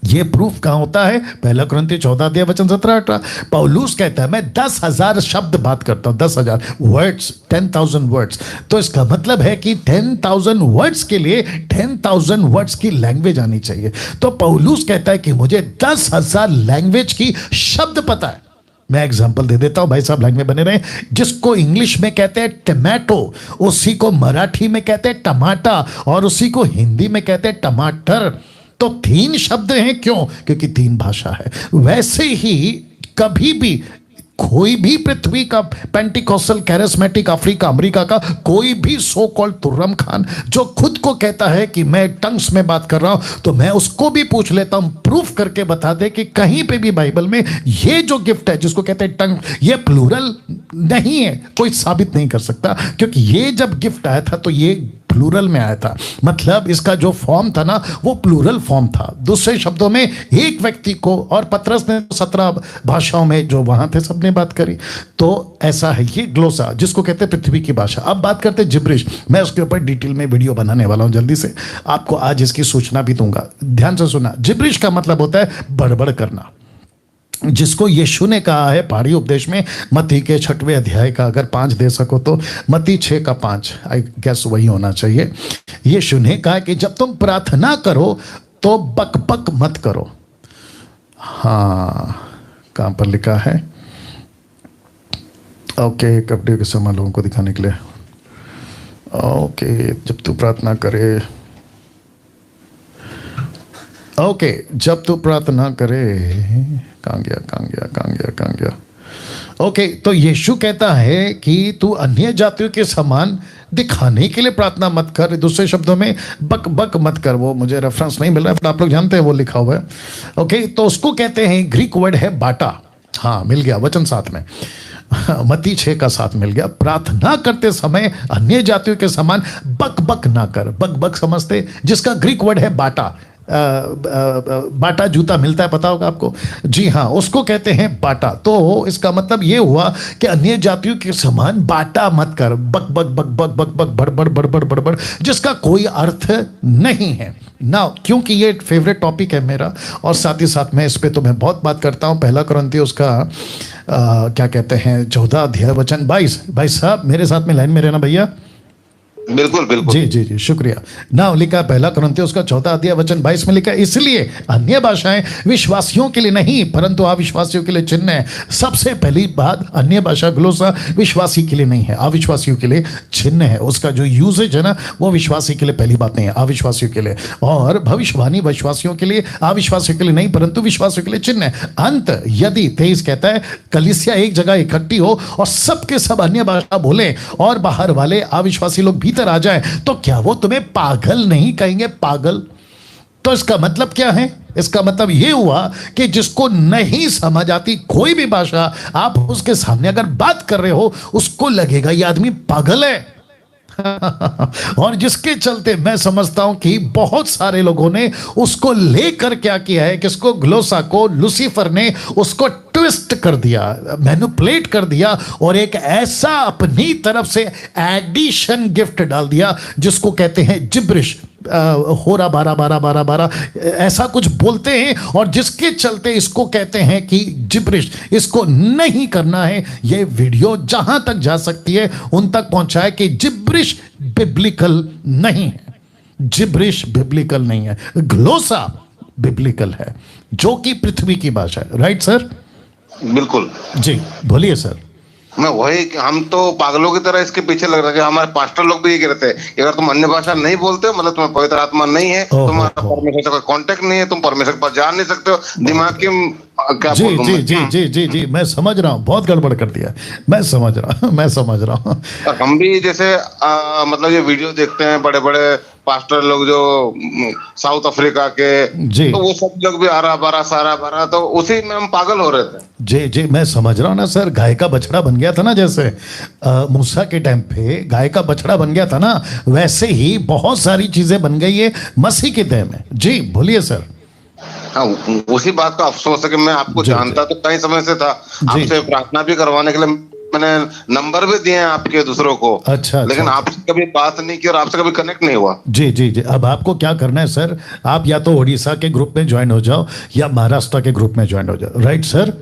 ये प्रूफ कहां होता है, पहला कुरिन्थियों 14 अध्याय वचन 17-18। पौलुस कहता है मैं 10,000 शब्द बात करता हूं, 10,000 वर्ड्स, 10,000 वर्ड्स। तो इसका मतलब है कि 10,000 वर्ड्स के लिए 10,000 वर्ड्स की लैंग्वेज आनी चाहिए। तो पौलुस कहता है कि मुझे 10,000 लैंग्वेज की शब्द पता है। मैं एग्जांपल दे देता हूं, भाई साहब लाइन में बने रहे। जिसको इंग्लिश में कहते हैं टमाटो, उसी को मराठी में कहते हैं टमाटा, और उसी को हिंदी में कहते हैं टमाटर। तो 3 शब्द हैं, क्यों? क्योंकि 3 भाषा है। वैसे ही कभी भी कोई भी पृथ्वी का पेंटिकोस्टल, कैरिस्मेटिक, अफ्रीका, अमेरिका का कोई भी सो कॉल्ड तुर्रम खान जो खुद को कहता है कि मैं टंग्स में बात कर रहा हूं, तो मैं उसको भी पूछ लेता हूं, प्रूफ करके बता दे कि कहीं पे भी बाइबल में ये जो गिफ्ट है जिसको कहते हैं टंग, ये प्लूरल नहीं है। कोई साबित नहीं कर सकता, क्योंकि ये जब गिफ्ट आया था तो ये प्लूरल में आया था। मतलब इसका जो फॉर्म था ना वो प्लूरल फॉर्म था। दूसरे शब्दों में एक व्यक्ति को, और पतरस ने 17 भाषाओं में जो वहां थे सबने बात करी। तो ऐसा है ये ग्लोसा, जिसको कहते हैं पृथ्वी की भाषा। अब बात करते हैं जिब्रिश। मैं उसके ऊपर डिटेल में वीडियो बनाने वाला हूं जल्दी से, आपको आज इसकी सूचना भी दूंगा। ध्यान से सुना, जिब्रिश का मतलब होता है बड़बड़ करना, जिसको यीशु ने कहा है पहाड़ी उपदेश में, मत्ती के 6वें अध्याय का अगर 5 दे सको तो मत्ती 6 का 5, आई गेस वही होना चाहिए। यीशु ने कहा कि जब तुम प्रार्थना करो तो बक बक मत करो। हाँ, कहां पर लिखा है? ओके, कपड़े के सामान लोगों को दिखाने के लिए। ओके, जब तू प्रार्थना करे, ओके, जब तू प्रार्थना करे, कहां गया? ओके, तो यीशु कहता है कि तू अन्य जातियों के समान दिखाने के लिए प्रार्थना मत कर। दूसरे शब्दों में बक बक मत कर। वो मुझे रेफरेंस नहीं मिल रहा है, आप लोग जानते हैं वो लिखा हुआ है। ओके, तो उसको कहते हैं, ग्रीक वर्ड है बाटा। हाँ, मिल गया वचन साथ में, मत्ती 6 का 7 मिल गया। प्रार्थना करते समय अन्य जातियों के समान बक बक ना कर। बक बक समझते, जिसका ग्रीक वर्ड है बाटा। बाटा जूता मिलता है, पता होगा आपको। जी हाँ, उसको कहते हैं बाटा। तो इसका मतलब ये हुआ कि अन्य जातियों के समान बाटा मत कर, बक बक बक बक बक बक बड़बड़ बड़बड़ बड़बड़, जिसका कोई अर्थ नहीं है ना। क्योंकि ये फेवरेट टॉपिक है मेरा, और साथ ही साथ मैं इस पे तो मैं बहुत बात करता हूँ। पहला कुरिन्थियों उसका क्या कहते हैं 14 अध्याय वचन 22। भाई साहब मेरे साथ में लाइन में रहना भैया। बिल्कुल बिल्कुल, जी जी जी, शुक्रिया। नाउ लिखा पहला कुरिन्थियों उसका 14 अध्याय वचन 22 में लिखा, इसलिए अन्य भाषाएं विश्वासियों के लिए नहीं परंतु अविश्वासियों के लिए चिन्ह है। सबसे पहली बात, अन्य भाषा ग्लोसा विश्वासी के लिए नहीं है, अविश्वासियों के लिए चिन्ह है। उसका जो यूजेज है ना वो विश्वासी के लिए पहली बात नहीं है, अविश्वासियों के लिए। और भविष्यवाणी विश्वासियों के लिए, अविश्वासियों के लिए नहीं परंतु विश्वासियों के लिए चिन्ह है। अंत यदि 23 कहता है कलीसिया एक जगह इकट्ठी हो और सबके सब अन्य भाषा बोले और बाहर वाले अविश्वासी लोग भीतर आ जाए, तो क्या वो तुम्हें पागल नहीं कहेंगे? पागल, तो इसका मतलब क्या है? इसका मतलब ये हुआ कि जिसको नहीं समझ आती कोई भी भाषा, आप उसके सामने अगर बात कर रहे हो उसको लगेगा ये आदमी पागल है। और जिसके चलते मैं समझता हूं कि बहुत सारे लोगों ने उसको लेकर क्या किया है, किसको, ग्लोसा को, लूसीफर ने उसको ट्विस्ट कर दिया, मैनिपुलेट कर दिया और एक ऐसा अपनी तरफ से एडिशन गिफ्ट डाल दिया जिसको कहते हैं जिब्रिश, होरा बारा बारा बारा बारा, ऐसा कुछ बोलते हैं। और जिसके चलते इसको कहते हैं कि जिब्रिश, इसको नहीं करना है। ये वीडियो जहां तक जा सकती है उन तक पहुंचाए कि जिब्रिश बिब्लिकल नहीं है, जिब्रिश बिब्लिकल नहीं है, ग्लोसा बिब्लिकल है, जो कि पृथ्वी की भाषा है। Right sir? बिल्कुल जी बोलिए सर। मैं वही, हम तो पागलों की तरह इसके पीछे लग रहे हैं। हमारे पास्टर लोग भी ये कहते हैं कि अगर तुम अन्य भाषा नहीं बोलते हो मतलब तुम्हें पवित्र आत्मा नहीं है, तुम्हारा परमेश्वर से कोई कांटेक्ट नहीं है, तुम परमेश्वर के पास जा नहीं सकते हो। दिमाग की क्या जी जी जी जी जी जी मैं समझ रहा हूँ, बहुत गड़बड़ कर दिया, मैं समझ रहा हूँ। और हम भी जैसे मतलब ये वीडियो देखते हैं, बड़े बड़े पास्टर लोग जो साउथ अफ्रीका के, तो वो सब लोग भी आरा बारा सारा बारा, तो उसी में हम पागल हो रहे थे। जी जी मैं समझ रहा हूँ ना सर। गाय का बछड़ा बन गया था ना, जैसे मूसा के टाइम पे गाय का बछड़ा बन गया था ना, वैसे ही बहुत सारी चीजें बन गई है मसीह के देह में। जी बोलिए सर। हाँ, उसी बात का अफसोस है कि मैं आपको जानता तो कई समय से था, आपसे प्रार्थना भी करवाने के लिए मैंने नंबर भी दिए हैं आपके दूसरों को। अच्छा, लेकिन आपसे कभी बात नहीं की और आपसे कभी कनेक्ट नहीं हुआ। जी जी जी अब आपको क्या करना है सर, आप या तो उड़ीसा के ग्रुप में ज्वाइन हो जाओ या महाराष्ट्र के ग्रुप में ज्वाइन हो जाओ। Right sir?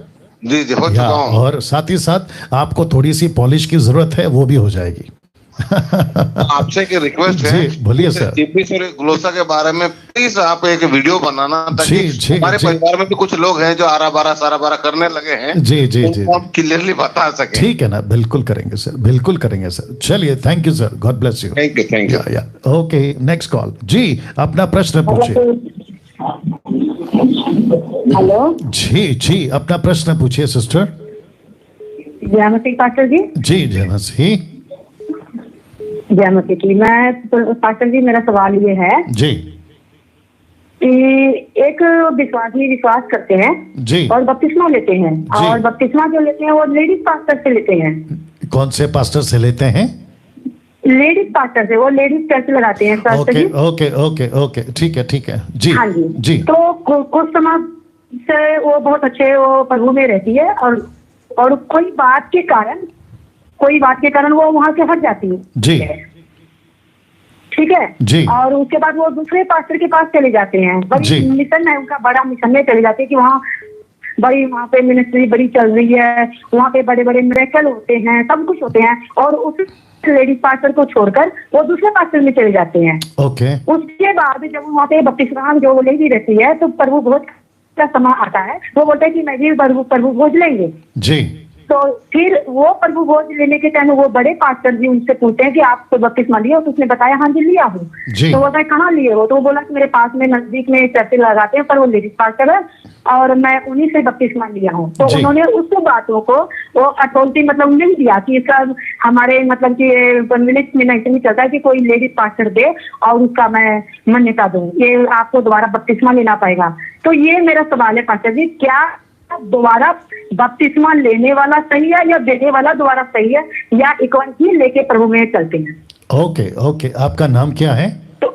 जी जी हो चुका हूं। और साथ ही साथ आपको थोड़ी सी पॉलिश की जरूरत है, वो भी हो जाएगी। आपसे एक रिक्वेस्ट है, जी बोलिए सर। जिब्रिश और ग्लोसा के बारे में प्लीज आप एक वीडियो बनाना, ताकि हमारे परिवार में भी कुछ लोग हैं जो आरा बारा सारा बारा करने लगे हैं। जी जी जी आप क्लियरली बता सके। ठीक है ना, बिल्कुल करेंगे सर, बिल्कुल करेंगे सर। चलिए, thank you sir, God bless you. Thank you. Okay, next call. जी अपना प्रश्न पूछिए। हेलो जी जी अपना प्रश्न पूछिए सिस्टर। जय मसीह पास्टर जी। जी जय मसीह। जय मसीह की। मैं पास्टर जी, मेरा सवाल ये है जी कि एक विश्वासी विश्वास करते हैं जी और बपतिस्मा लेते हैं, और बपतिस्मा जो लेते हैं वो लेडीज पास्टर से लेते हैं। कौन से पास्टर से लेते हैं? लेडीज पास्टर से, वो लेडीज चर्च लगाते हैं पास्टर जी। ओके ओके ओके ठीक है जी। हाँ जी जी। तो कुछ समय से वो बहुत अच्छे वो प्रभु में रहती है, और कोई बात के कारण वो वहां से हट जाती है। जी ठीक है जी। और उसके बाद वो दूसरे पास्टर के पास चले जाते हैं। बड़ी मिशन है उनका, बड़ा मिशन में चले जाते हैं कि वहाँ पे मिनिस्ट्री बड़ी चल रही है, वहाँ पे बड़े बड़े मिरेकल होते हैं, सब कुछ होते हैं, और उस लेडीज पास्टर को छोड़कर वो दूसरे पास्टर में चले जाते हैं। ओके। उसके बाद जब वहाँ पे बपतिस्मा जो लेडी रहती है, तो प्रभु भोज का समय आता है, वो बोलते हैं कि मैं भी प्रभु भोज लेंगे। जी। तो फिर वो प्रभु भोज लेने के टाइम वो बड़े पास्टर जी उनसे पूछते हैं कि आप तो बपतिस्मा लिया हो? तो उसने बताया हाँ जी लिया हूँ। तो वो कहाँ लिए हो? तो वो बोला कि मेरे पास में नजदीक में चर्च लगाते हैं, पर वो लेडीज पास्टर है और मैं उन्हीं से बपतिस्मा लिया हूँ। तो उन्होंने उस बातों को वो अथॉरिटी मतलब नहीं दिया कि इसका हमारे मतलब कि कन्विनेंस में नहीं चलता है कि कोई लेडीज पास्टर दे और उसका मैं मान्यता दूं, ये आपको दोबारा बपतिस्मा लेना पड़ेगा। तो ये मेरा सवाल है पास्टर जी, क्या दोबारा बपतिस्मा लेने वाला सही है या देने वाला दोबारा सही है, या एक बार ही लेके प्रभु में चलते हैं? ओके ओके आपका नाम क्या है? तो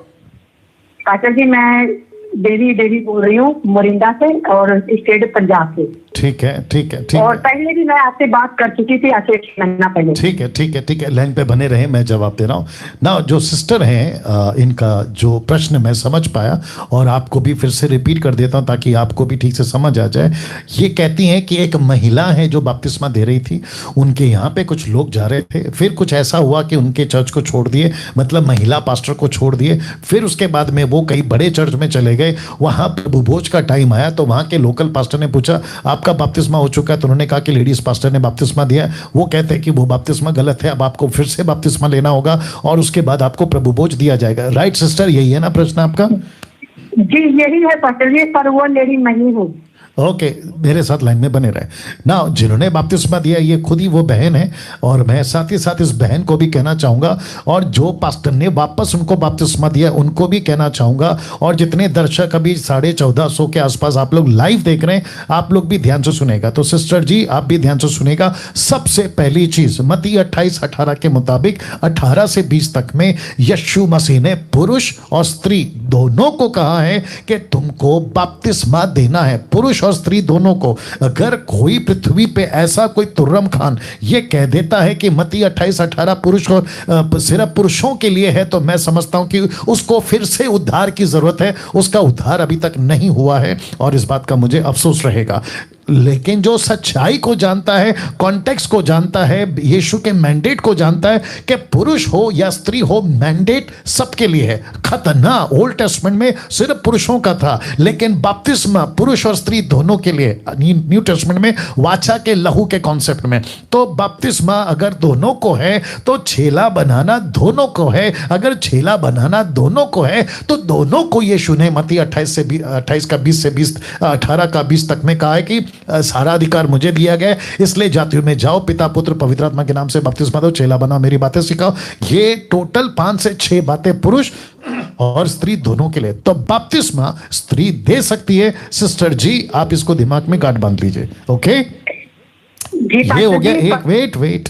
पास्टर जी मैं देवी बोल रही हूँ मोरिंदा से, और स्टेट पंजाब से। ठीक है और पहले भी मैं आपसे बात कर चुकी थी आज से 1 महीना पहले। ठीक है लाइन पे बने रहे, मैं जवाब दे रहा हूँ ना। जो सिस्टर हैं इनका जो प्रश्न मैं समझ पाया, और आपको भी फिर से रिपीट कर देता हूँ ताकि आपको भी ठीक से समझ आ जाए। ये कहती हैं कि एक महिला है जो बपतिस्मा दे रही थी, उनके यहाँ पे कुछ लोग जा रहे थे, फिर कुछ ऐसा हुआ कि उनके चर्च को छोड़ दिए, मतलब महिला पास्टर को छोड़ दिए। फिर उसके बाद में वो कई बड़े चर्च में चले गए, वहाँ प्रभु भोज का टाइम आया तो वहाँ के लोकल पास्टर ने पूछा आपका बपतिस्मा हो चुका है? तो उन्होंने कहा कि लेडीज पास्टर ने बपतिस्मा दिया। वो कहते हैं कि वो बपतिस्मा गलत है, अब आपको फिर से बपतिस्मा लेना होगा और उसके बाद आपको प्रभु भोज दिया जाएगा। राइट सिस्टर, यही है ना प्रश्न आपका? जी यही है पास्टर जी, पर वो लेडी नहीं हूँ। ओके, मेरे साथ लाइन में बने रहे ना। जिन्होंने बपतिस्मा दिया ये खुद ही वो बहन है, और मैं साथ ही साथ इस बहन को भी कहना चाहूँगा, और जो पास्टर ने वापस उनको बपतिस्मा दिया उनको भी कहना चाहूँगा, और जितने दर्शक अभी 1450 के आसपास आप लोग लाइव देख रहे हैं, आप लोग भी ध्यान से सुनेगा। तो सिस्टर जी आप भी ध्यान से सुनेगा। सबसे पहली चीज मत्ती 28:18 के मुताबिक 18 से 20 तक में यीशु मसीह ने पुरुष और स्त्री दोनों को कहा है कि तुमको बपतिस्मा देना है, पुरुष और स्त्री दोनों को। अगर कोई पृथ्वी पे ऐसा कोई तुर्रम खान ये कह देता है कि मत्ती 28:18 पुरुष और सिर्फ पुरुषों के लिए है, तो मैं समझता हूं कि उसको फिर से उद्धार की जरूरत है। उसका उद्धार अभी तक नहीं हुआ है और इस बात का मुझे अफसोस रहेगा। लेकिन जो सच्चाई को जानता है, कॉन्टेक्स्ट को जानता है, यीशु के मैंडेट को जानता है कि पुरुष हो या स्त्री हो, मैंडेट सबके लिए है। खतना ओल्ड टेस्टमेंट में सिर्फ पुरुषों का था, लेकिन बपतिस्मा पुरुष और स्त्री दोनों के लिए न्यू टेस्टमेंट में वाचा के लहू के कॉन्सेप्ट में। तो बपतिस्मा अगर दोनों को है तो छेला बनाना दोनों को है। अगर छेला बनाना दोनों को है तो दोनों को यीशु ने मत्ती 28 का 20 से 20 18 का 20 तक में कहा है कि सारा अधिकार मुझे दिया गया है, इसलिए जातियों में जाओ, पिता पुत्र पवित्र आत्मा के नाम से बपतिस्मा दो, चेला बनाओ, मेरी बातें सिखाओ। ये टोटल 5 से 6 बातें पुरुष और स्त्री दोनों के लिए। तो बपतिस्मा स्त्री दे सकती है। सिस्टर जी आप इसको दिमाग में गांठ बांध लीजिए। ओके, ये हो गया एक। वेट,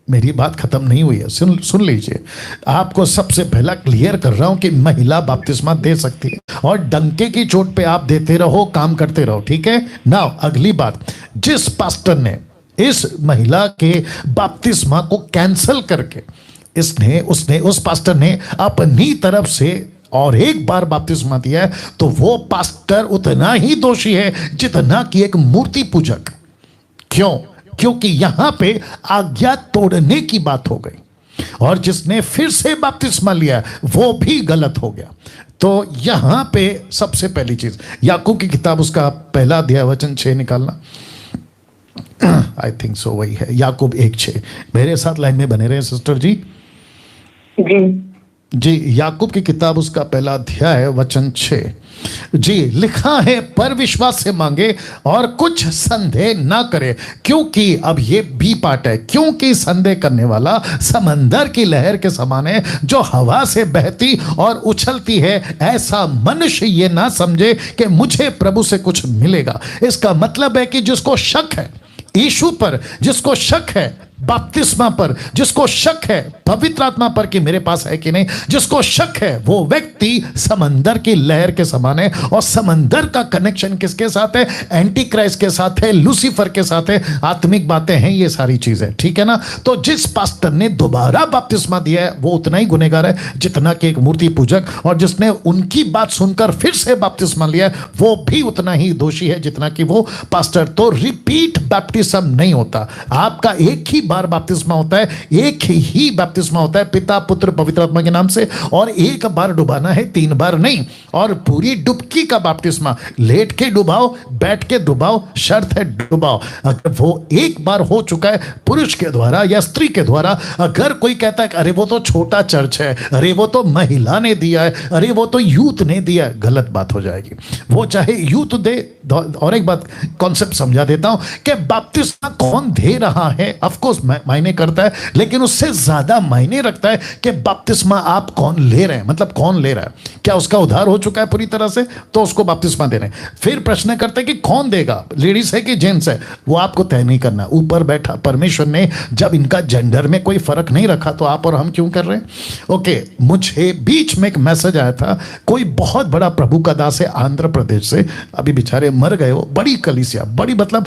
मेरी बात खत्म नहीं हुई है, सुन लीजिए। आपको सबसे पहला क्लियर कर रहा हूं कि महिला बपतिस्मा दे सकती है, और डंके की चोट पे आप देते रहो, काम करते रहो, ठीक है ना। अगली बात, जिस पास्टर ने इस महिला के बपतिस्मा को कैंसिल करके उसने उस पास्टर ने अपनी तरफ से और एक बार बपतिस्मा दिया है, तो वो पास्टर उतना ही दोषी है जितना कि एक मूर्ति पूजक। क्यों? क्योंकि यहां पे आज्ञा तोड़ने की बात हो गई, और जिसने फिर से बपतिस्मा लिया वो भी गलत हो गया। तो यहां पे सबसे पहली चीज, याकूब की किताब उसका पहला अध्याय वचन 6 निकालना। आई थिंक सो वही है, याकूब 1:6। मेरे साथ लाइन में बने रहे सिस्टर जी। जी, याकूब की किताब उसका पहला अध्याय वचन 6 जी, लिखा है पर विश्वास से मांगे और कुछ संदेह ना करे। क्योंकि अब ये बी पार्ट है, क्योंकि संदेह करने वाला समंदर की लहर के समान है जो हवा से बहती और उछलती है। ऐसा मनुष्य ये ना समझे कि मुझे प्रभु से कुछ मिलेगा। इसका मतलब है कि जिसको शक है यीशु पर, जिसको शक है बपतिस्मा पर, जिसको शक है पवित्र आत्मा पर कि मेरे पास है कि नहीं, जिसको शक है वो व्यक्ति समंदर की लहर के समान है। और समंदर का कनेक्शन किसके साथ है? एंटी क्राइस्ट के साथ है, लूसीफर के साथ है। आत्मिक बातें हैं ये सारी चीजें, ठीक है ना। तो जिस पास्टर ने दोबारा बपतिस्मा दिया है वो उतना ही गुनहगार है जितना कि एक मूर्ति पूजक, और जिसने उनकी बात सुनकर फिर से बपतिस्मा लिया वो भी उतना ही दोषी है जितना कि वो पास्टर। तो रिपीट बैप्टिज्म नहीं होता, आपका एक ही बार बपतिस्मा होता है, एक ही बपतिस्मा होता है पिता पुत्र पवित्र आत्मा के नाम से, और एक बार डुबाना है, 3 बार नहीं। और पूरी डुबकी का बपतिस्मा, लेट के डुबाओ, बैठ के डुबाओ, शर्त है डुबाओ। अगर वो एक बार हो चुका है पुरुष के द्वारा या स्त्री के द्वारा, अगर कोई कहता है अरे वो तो छोटा चर्च है, अरे वो तो महिला ने दिया है, अरे वो तो यूथ ने दिया है, गलत बात हो जाएगी। वो चाहे यूथ दे। और एक बात कॉन्सेप्ट समझा देता हूं कि बपतिस्मा कौन दे रहा है, ऑफ कोर्स मायने करता है, लेकिन उससे ज्यादा मायने रखता है कि बपतिस्मा आप कौन ले रहे हैं। मतलब कौन ले रहा है, क्या उसका उद्धार हो चुका है पूरी तरह से, तो उसको बपतिस्मा दे रहे हैं। फिर प्रश्न करते हैं कि कौन देगा, लेडीज है कि जेंट्स है, वो आपको तय नहीं करना। ऊपर बैठा परमेश्वर ने जब इनका जेंडर में कोई फर्क नहीं रखा तो आप और हम क्यों कर रहे हैं। ओके, मुझे बीच में एक मैसेज आया था, कोई बहुत बड़ा प्रभु का दास है आंध्र प्रदेश से, अभी बेचारे मर गए, वो बड़ी कलीसिया, बड़ी मतलब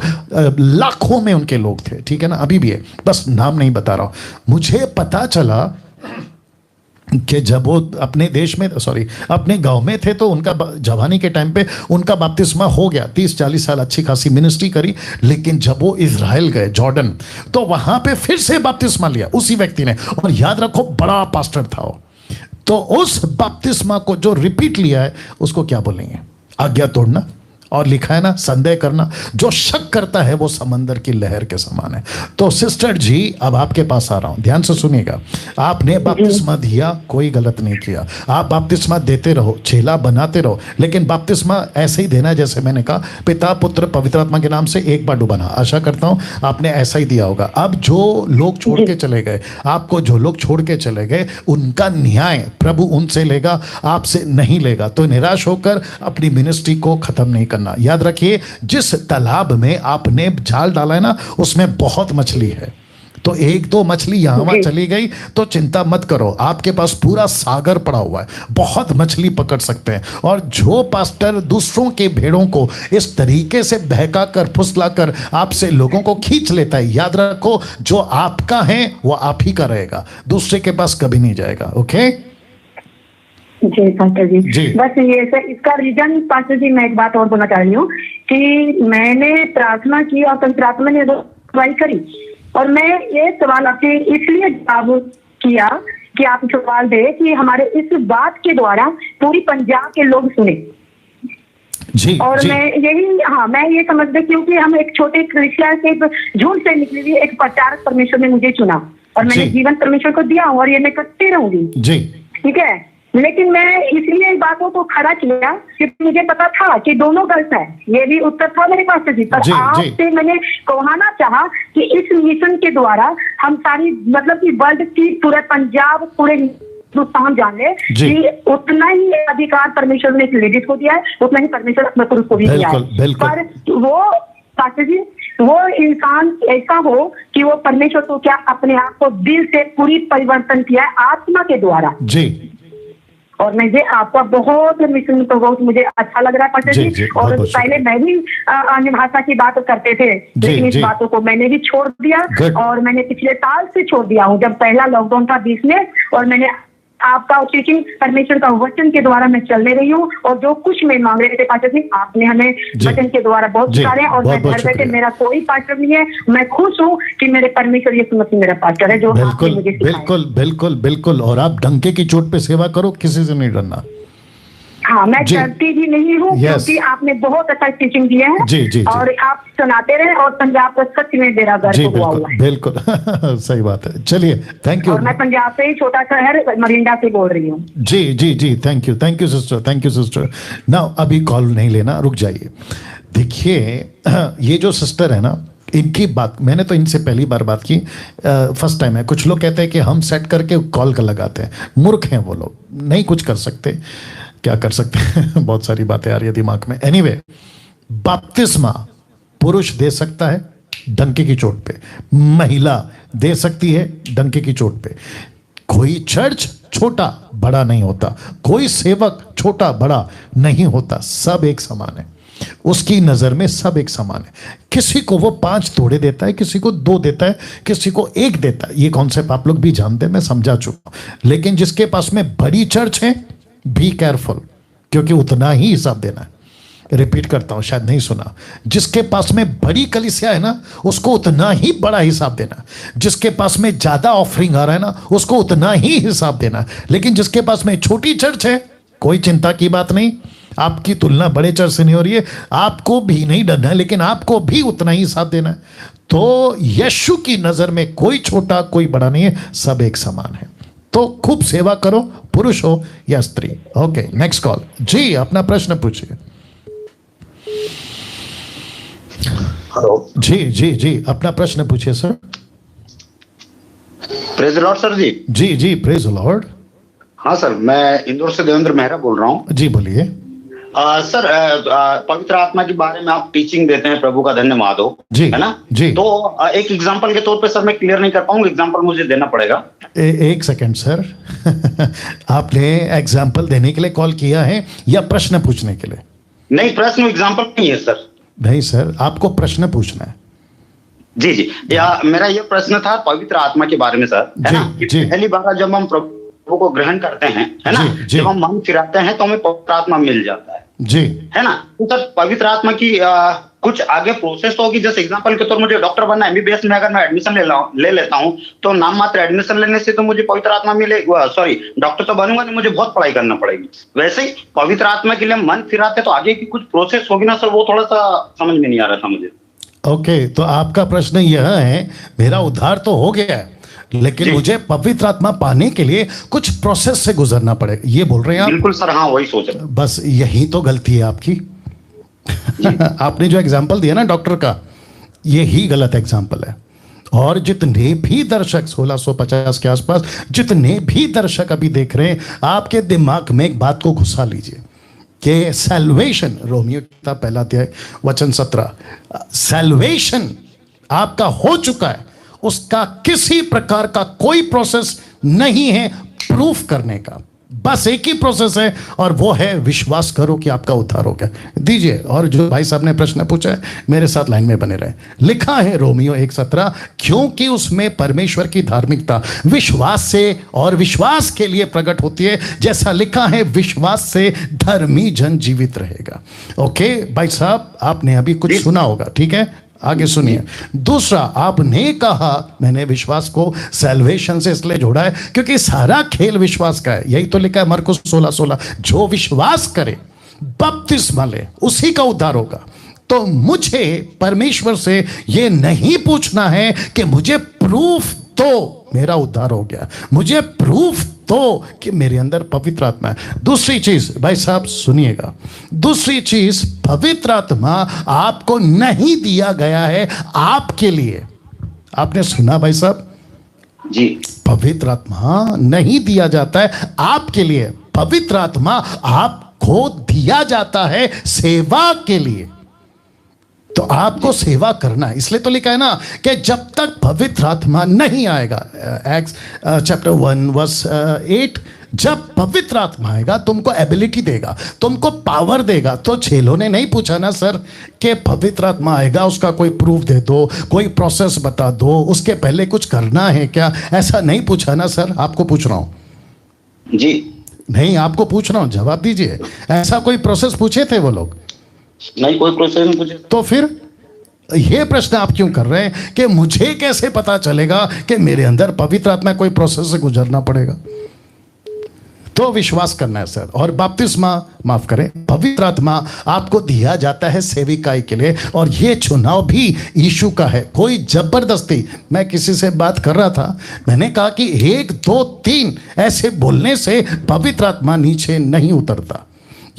लाखों में उनके लोग थे, ठीक है ना, अभी भी है, बस नाम नहीं बता रहा हूं। मुझे पता चला कि जब वो अपने देश में अपने गांव में थे तो उनका जवानी के टाइम पे उनका बपतिस्मा हो गया, 30-40 साल अच्छी खासी मिनिस्ट्री करी। लेकिन जब वो इजराइल गए जॉर्डन, तो वहां पे फिर से बपतिस्मा लिया उसी व्यक्ति ने, और याद रखो बड़ा पास्टर था वो। तो उस बपतिस्मा को जो रिपीट लिया है उसको क्या बोलेंगे? आज्ञा तोड़ना। और लिखा है ना, संदेह करना, जो शक करता है वो समंदर की लहर के समान है। तो सिस्टर जी, अब आपके पास आ रहा हूं, ध्यान से सुनिएगा। आपने बपतिस्मा दिया, कोई गलत नहीं किया। आप बपतिस्मा देते रहो, चेला बनाते रहो, लेकिन बपतिस्मा ऐसे ही देना जैसे मैंने कहा, पिता पुत्र पवित्र आत्मा के नाम से एक बार डुबाना। आशा करता हूं आपने ऐसा ही दिया होगा। अब जो लोग छोड़ के चले गए, आपको जो लोग छोड़ के चले गए, उनका न्याय प्रभु उनसे लेगा, आपसे नहीं लेगा। तो निराश होकर अपनी मिनिस्ट्री को खत्म नहीं करना। याद रखिए, जिस तालाब में आपने जाल डाला है ना, उसमें बहुत मछली है। तो एक दो मछली यहां वहां चली गई तो चिंता मत करो, आपके पास पूरा सागर पड़ा हुआ है, बहुत मछली पकड़ सकते हैं। और जो पास्टर दूसरों के भेड़ों को इस तरीके से बहका कर फुसला कर आपसे लोगों को खींच लेता है, याद रखो, जो आपका है वो आप ही का रहेगा, दूसरे के पास कभी नहीं जाएगा। ओके जी पास्टर जी, बस ये सर, इसका रीजन पास्टर जी मैं एक बात और बोलना चाह रही हूँ कि मैंने प्रार्थना की और पवित्र आत्मा ने अगुवाई करी, और मैं ये सवाल आपसे इसलिए जवाब किया कि आप सवाल दे कि हमारे इस बात के द्वारा पूरी पंजाब के लोग सुने। जी, और जी। मैं ये समझती, क्योंकि हम एक छोटे क्रिश्चियन से झूठ से निकली हुई एक प्रचारक परमेश्वर ने मुझे चुना, और मैंने जीवन परमेश्वर को दिया और ये मैं करती रहूंगी। जी, ठीक है, लेकिन मैं इसलिए बातों को खड़ा किया क्योंकि मुझे पता था कि दोनों गलत है। ये भी उत्तर था मेरे पास जी, पर आपसे मैंने कहना चाहा कि इस मिशन के द्वारा हम सारी, मतलब कि वर्ल्ड की, पूरे पंजाब, पूरे हिंदुस्तान जान ले कि उतना ही अधिकार परमेश्वर ने लेडीज को दिया है, उतना ही परमेश्वर अपने पुरुष को भी दिया है। पर वो पास्टर जी, वो इंसान ऐसा हो कि वो परमेश्वर को क्या अपने आप को दिल से पूरी परिवर्तन किया है आत्मा के द्वारा। जी, और मुझे आपका बहुत मिशन तो बहुत मुझे अच्छा लग रहा है पास्टर जी। और पहले मैं भी अन्य भाषा की बात करते थे, लेकिन इस बातों को मैंने भी छोड़ दिया, और मैंने पिछले साल से छोड़ दिया हूँ, जब पहला लॉकडाउन था 20 में, और मैंने आपका टीचिंग परमेश्वर का वचन के द्वारा मैं चलने रही हूँ। और जो कुछ मैं मांग रहे थे पास्टर जी, आपने हमें वचन के द्वारा बहुत सिखाया, और मैं घर बैठे, मेरा कोई पास्टर नहीं है, मैं खुश हूँ कि मेरे परमेश्वर यीशु मसीह मेरा पास्टर है, जो बिल्कुल बिल्कुल बिल्कुल बिल्कुल। और आप डंके की चोट पे सेवा करो, किसी से नहीं डरना। हाँ, मैं डरती भी नहीं हूँ, क्योंकि आपने बहुत अच्छा टीचिंग दिया है। जी, और आप सुनाते रहे, और पंजाब को सच में मेरा गर्व हुआ हुआ है। बिल्कुल सही बात है। चलिए, थैंक यू। और मैं पंजाब से ही छोटा शहर मरिंडा से बोल रही हूँ। जी जी जी, thank you sister, thank you sister. ना अभी कॉल नहीं लेना, रुक जाइए। देखिए, ये जो सिस्टर है ना, इनकी बात मैंने तो इनसे पहली बार बात की, फर्स्ट टाइम है। कुछ लोग कहते हैं कि हम सेट करके कॉल कर लगाते हैं, मूर्ख हैं वो लोग, नहीं कुछ कर सकते। क्या कर सकते हैं बहुत सारी बातें आ रही है दिमाग में। एनीवे, बपतिस्मा पुरुष दे सकता है डंके की चोट पे, महिला दे सकती है डंके की चोट पे। कोई चर्च छोटा बड़ा नहीं होता, कोई सेवक छोटा बड़ा नहीं होता, सब एक समान है। उसकी नजर में सब एक समान है। किसी को वो 5 तोड़े देता है, किसी को 2 देता है, किसी को 1 देता है। ये कॉन्सेप्ट आप लोग भी जानते हैं, मैं समझा चुका हूं। लेकिन जिसके पास में बड़ी चर्च है, बी केयरफुल, क्योंकि उतना ही हिसाब देना है। रिपीट करता हूं, शायद नहीं सुना। जिसके पास में बड़ी कलीसिया है ना, उसको उतना ही बड़ा हिसाब देना है। जिसके पास में ज्यादा ऑफरिंग आ रहा है ना, उसको उतना ही हिसाब देना है। लेकिन जिसके पास में छोटी चर्च है, कोई चिंता की बात नहीं। आपकी तुलना बड़े चर्च से नहीं हो रही है, आपको भी नहीं डरना है, लेकिन आपको भी उतना ही हिसाब देना है। तो यीशु की नजर में कोई छोटा कोई बड़ा नहीं है, सब एक समान है। तो खूब सेवा करो, पुरुष हो या स्त्री। Okay, next call. जी, अपना प्रश्न पूछिए। हेलो। जी जी जी, अपना प्रश्न पूछिए sir. Praise the lord sir जी। जी जी, प्रेज द लॉर्ड। हाँ सर, मैं इंदौर से देवेंद्र मेहरा बोल रहा हूँ। जी बोलिए। सर, पवित्र आत्मा के बारे में आप टीचिंग देते हैं, प्रभु का धन्यवाद हो, जी, है ना जी। तो एक एग्जांपल के तौर पे सर मैं क्लियर नहीं कर पाऊंगा, एग्जांपल मुझे देना पड़ेगा। एक सेकंड सर आपने एग्जांपल देने के लिए कॉल किया है या प्रश्न पूछने के लिए? नहीं, प्रश्न एग्जांपल नहीं है सर। नहीं सर, आपको प्रश्न पूछना है। जी जी, मेरा ये प्रश्न था पवित्र आत्मा के बारे में सर, है ना। पहली बार जब हम प्रभु को ग्रहण करते हैं, है ना, जब हम मन फिराते हैं तो हमें पवित्र आत्मा मिल जाता है, जी, है ना। तो सर, पवित्र आत्मा की कुछ आगे प्रोसेस होगी। जैसे एग्जांपल के तौर मुझे डॉक्टर बनना है, एमबीबीएस में अगर मैं एडमिशन ले लेता हूं तो नाम मात्र एडमिशन लेने से तो मुझे पवित्र आत्मा मिले, सॉरी डॉक्टर तो बनूंगा नहीं, मुझे बहुत पढ़ाई करना पड़ेगी। वैसे ही पवित्र आत्मा के लिए मन फिराते तो आगे की कुछ प्रोसेस होगी ना सर, वो थोड़ा सा समझ में नहीं आ रहा था मुझे। ओके, तो आपका प्रश्न यह है, मेरा उद्धार तो हो गया है लेकिन मुझे पवित्र आत्मा पाने के लिए कुछ प्रोसेस से गुजरना पड़ेगा, ये बोल रहे हैं आप? बिल्कुल सर, हाँ वही सोच रहे। बस यही तो गलती है आपकी। आपने जो एग्जाम्पल दिया ना डॉक्टर का, यही गलत एग्जाम्पल है। और जितने भी दर्शक 1650 के आसपास जितने भी दर्शक अभी देख रहे हैं, आपके दिमाग में एक बात को घुसा लीजिए कि सैल्वेशन, रोमियो किताब पहला अध्याय वचन 17, सैल्वेशन आपका हो चुका है, उसका किसी प्रकार का कोई प्रोसेस नहीं है प्रूफ करने का, बस एक ही प्रोसेस है और वो है विश्वास करो कि आपका उद्धार हो गया। दीजिए, और जो भाई साहब ने प्रश्न पूछा है मेरे साथ लाइन में बने रहे। लिखा है रोमियो 1:17, क्योंकि उसमें परमेश्वर की धार्मिकता विश्वास से और विश्वास के लिए प्रकट होती है, जैसा लिखा है विश्वास से धर्मी जन जीवित रहेगा। ओके भाई साहब, आपने अभी कुछ सुना होगा, ठीक है, आगे सुनिए। दूसरा, आपने कहा, मैंने विश्वास को सैल्वेशन से इसलिए जोड़ा है क्योंकि सारा खेल विश्वास का है। यही तो लिखा है मरकुस 16:16, जो विश्वास करे बपतिस्मा ले उसी का उद्धार होगा। तो मुझे परमेश्वर से यह नहीं पूछना है कि मुझे प्रूफ तो मेरा उद्धार हो गया, मुझे प्रूफ तो कि मेरे अंदर पवित्र आत्मा है। दूसरी चीज भाई साहब सुनिएगा, दूसरी चीज, पवित्र आत्मा आपको नहीं दिया गया है आपके लिए। आपने सुना भाई साहब जी? पवित्र आत्मा नहीं दिया जाता है आपके लिए, पवित्र आत्मा आपको दिया जाता है सेवा के लिए। तो आपको सेवा करना है, इसलिए तो लिखा है ना कि जब तक पवित्र आत्मा नहीं आएगा, एक्ट्स चैप्टर 1:8, जब पवित्र आत्मा आएगा तुमको एबिलिटी देगा, तुमको पावर देगा। तो चेलों ने नहीं पूछा ना सर कि पवित्र आत्मा आएगा उसका कोई प्रूफ दे दो, कोई प्रोसेस बता दो, उसके पहले कुछ करना है क्या, ऐसा नहीं पूछा ना सर। आपको पूछ रहा हूं जी, नहीं आपको पूछ रहा हूं, जवाब दीजिए। ऐसा कोई प्रोसेस पूछे थे वो लोग? नहीं, कोई प्रोसेस नहीं पूछे। तो फिर यह प्रश्न आप क्यों कर रहे हैं कि मुझे कैसे पता चलेगा कि मेरे अंदर पवित्र आत्मा कोई प्रोसेस से गुजरना पड़ेगा? तो विश्वास करना है सर। और बपतिस्मा, माफ करें, पवित्र आत्मा आपको दिया जाता है सेविकाई के लिए, और यह चुनाव भी यीशु का है, कोई जबरदस्ती। मैं किसी से बात कर रहा था, मैंने कहा कि 1 2 3 ऐसे बोलने से पवित्र आत्मा नीचे नहीं उतरता,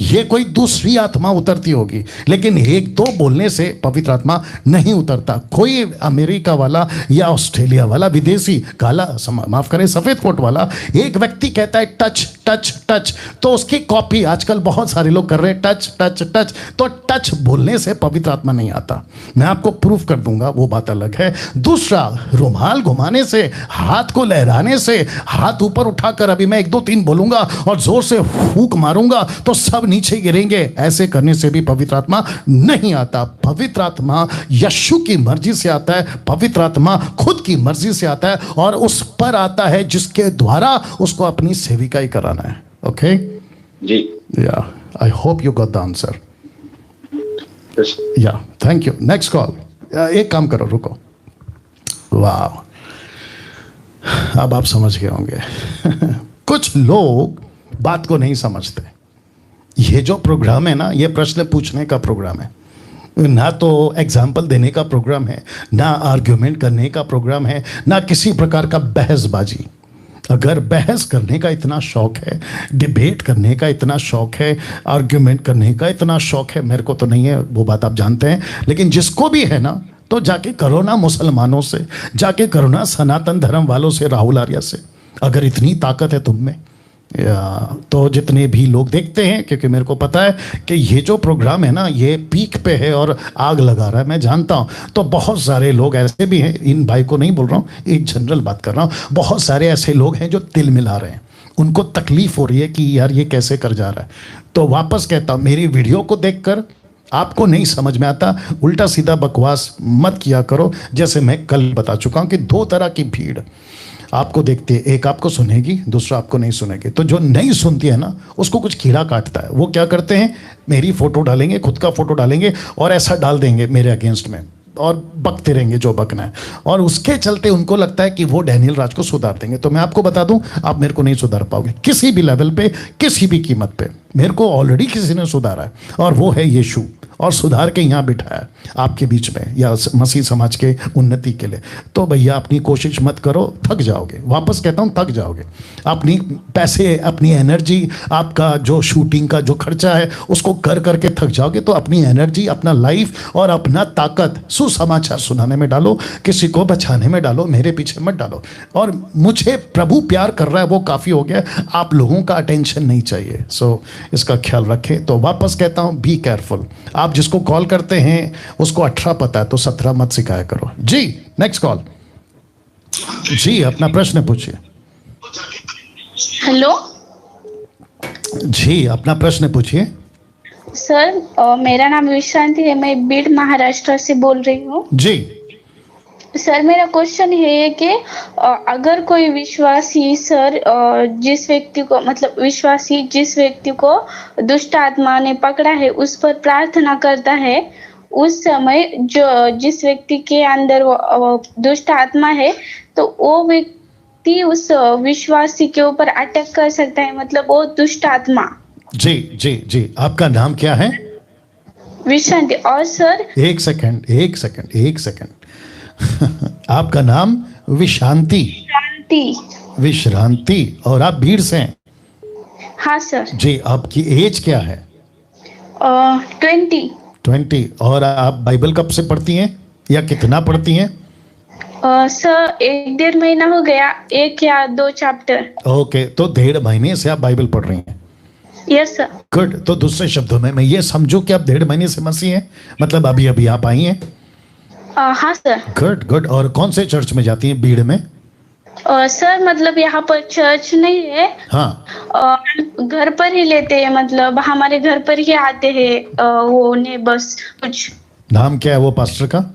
ये कोई दूसरी आत्मा उतरती होगी, लेकिन 1 2 बोलने से पवित्र आत्मा नहीं उतरता। कोई अमेरिका वाला या ऑस्ट्रेलिया वाला विदेशी, काला, माफ करें, सफेद कोट वाला एक व्यक्ति कहता है टच टच टच, तो उसकी कॉपी आजकल बहुत सारे लोग कर रहे हैं, टच टच टच। तो टच बोलने से पवित्र आत्मा नहीं आता, मैं आपको प्रूफ कर दूंगा, वो बात अलग है। दूसरा, रुमाल घुमाने से, हाथ को लहराने से, हाथ ऊपर उठाकर अभी मैं 1 2 3 बोलूंगा और जोर से फूंक मारूंगा तो सब नीचे गिरेंगे, ऐसे करने से भी पवित्र आत्मा नहीं आता। पवित्र आत्मा यीशु की मर्जी से आता है, पवित्र आत्मा खुद की मर्जी से आता है और उस पर आता है जिसके द्वारा उसको अपनी सेविकाई कराना है। ओके जी, या I hope you got the answer. या थैंक यू। Next call. एक काम करो, रुको, वाह, अब आप समझ गए होंगे। कुछ लोग बात को नहीं समझते। ये जो प्रोग्राम है ना, ये प्रश्न पूछने का प्रोग्राम है, ना तो एग्जाम्पल देने का प्रोग्राम है, ना आर्ग्यूमेंट करने का प्रोग्राम है, ना किसी प्रकार का बहसबाजी। अगर बहस करने का इतना शौक है, डिबेट करने का इतना शौक है, आर्ग्यूमेंट करने का इतना शौक है, मेरे को तो नहीं है, वो बात आप जानते हैं, लेकिन जिसको भी है ना, तो जाके करो ना मुसलमानों से, जाके करो ना सनातन धर्म वालों से, राहुल आर्या से, अगर इतनी ताकत है तुम में। तो जितने भी लोग देखते हैं, क्योंकि मेरे को पता है कि ये जो प्रोग्राम है ना, ये पीक पे है और आग लगा रहा है, मैं जानता हूँ। तो बहुत सारे लोग ऐसे भी हैं, इन भाई को नहीं बोल रहा हूँ, एक जनरल बात कर रहा हूँ, बहुत सारे ऐसे लोग हैं जो तिल मिला रहे हैं, उनको तकलीफ हो रही है कि यार ये कैसे कर जा रहा है। तो वापस कहता हूँ, मेरी वीडियो को देखकर आपको नहीं समझ में आता, उल्टा सीधा बकवास मत किया करो। जैसे मैं कल बता चुका हूँ कि 2 तरह की भीड़, आपको देखती है, एक आपको सुनेगी, दूसरा आपको नहीं सुनेगी। तो जो नहीं सुनती है ना, उसको कुछ कीड़ा काटता है। वो क्या करते हैं, मेरी फोटो डालेंगे, खुद का फोटो डालेंगे और ऐसा डाल देंगे मेरे अगेंस्ट में, और बकते रहेंगे जो बकना है, और उसके चलते उनको लगता है कि वो डैनियल राज को सुधार देंगे। तो मैं आपको बता दूं, आप मेरे को नहीं सुधार पाओगे किसी भी लेवल पे, किसी भी कीमत पे। मेरे को ऑलरेडी किसी ने सुधारा है, और वो है यीशु, और सुधार के यहाँ बिठाया आपके बीच में, या मसीह समाज के उन्नति के लिए। तो भैया अपनी कोशिश मत करो, थक जाओगे। वापस कहता हूँ, थक जाओगे। अपनी पैसे, अपनी एनर्जी, आपका जो शूटिंग का जो खर्चा है, उसको कर करके थक जाओगे। तो अपनी एनर्जी, अपना लाइफ और अपना ताकत सुसमाचार सुनाने में डालो, किसी को बचाने में डालो, मेरे पीछे मत डालो। और मुझे प्रभु प्यार कर रहा है, वो काफ़ी हो गया। आप लोगों का अटेंशन नहीं चाहिए। सो इसका ख्याल रखें। तो वापस कहता हूँ, बी केयरफुल। आप जिसको कॉल करते हैं उसको 18 पता है, तो 17 मत सिखाया करो। जी नेक्स्ट कॉल। जी अपना प्रश्न पूछिए। हेलो जी अपना प्रश्न पूछिए। सर, मेरा नाम विशांति है, मैं बीड महाराष्ट्र से बोल रही हूँ। जी सर, मेरा क्वेश्चन ये है कि अगर कोई विश्वासी सर जिस व्यक्ति को मतलब विश्वासी जिस व्यक्ति को दुष्ट आत्मा ने पकड़ा है उस पर प्रार्थना करता है, उस समय जो जिस व्यक्ति के अंदर वो दुष्ट आत्मा है, तो वो व्यक्ति उस विश्वासी के ऊपर अटैक कर सकता है, मतलब वो दुष्ट आत्मा। जी जी जी आपका नाम क्या है? विशांति। और सर एक सेकंड आपका नाम विशांति? विश्रांति। और आप भीड़ से हैं? हाँ सर। जी आपकी एज क्या है? 20। और आप बाइबल कब से पढ़ती हैं या कितना पढ़ती हैं? सर 1-1.5 महीना हो गया, 1 या 2 चैप्टर। ओके, तो 1.5 महीने से आप बाइबल पढ़ रही हैं? Yes sir. गुड। तो दूसरे शब्दों में मैं ये समझूं कि आप 1.5 महीने से मसीह हैं, मतलब अभी अभी आप आई हैं? हाँ सर। गुड। और कौन से चर्च में जाती हैं भीड़ में? सर मतलब यहाँ पर चर्च नहीं है। हाँ। घर पर ही लेते हैं, मतलब हमारे घर पर ही आते हैं वो ने बस कुछ। नाम क्या है वो पास्टर का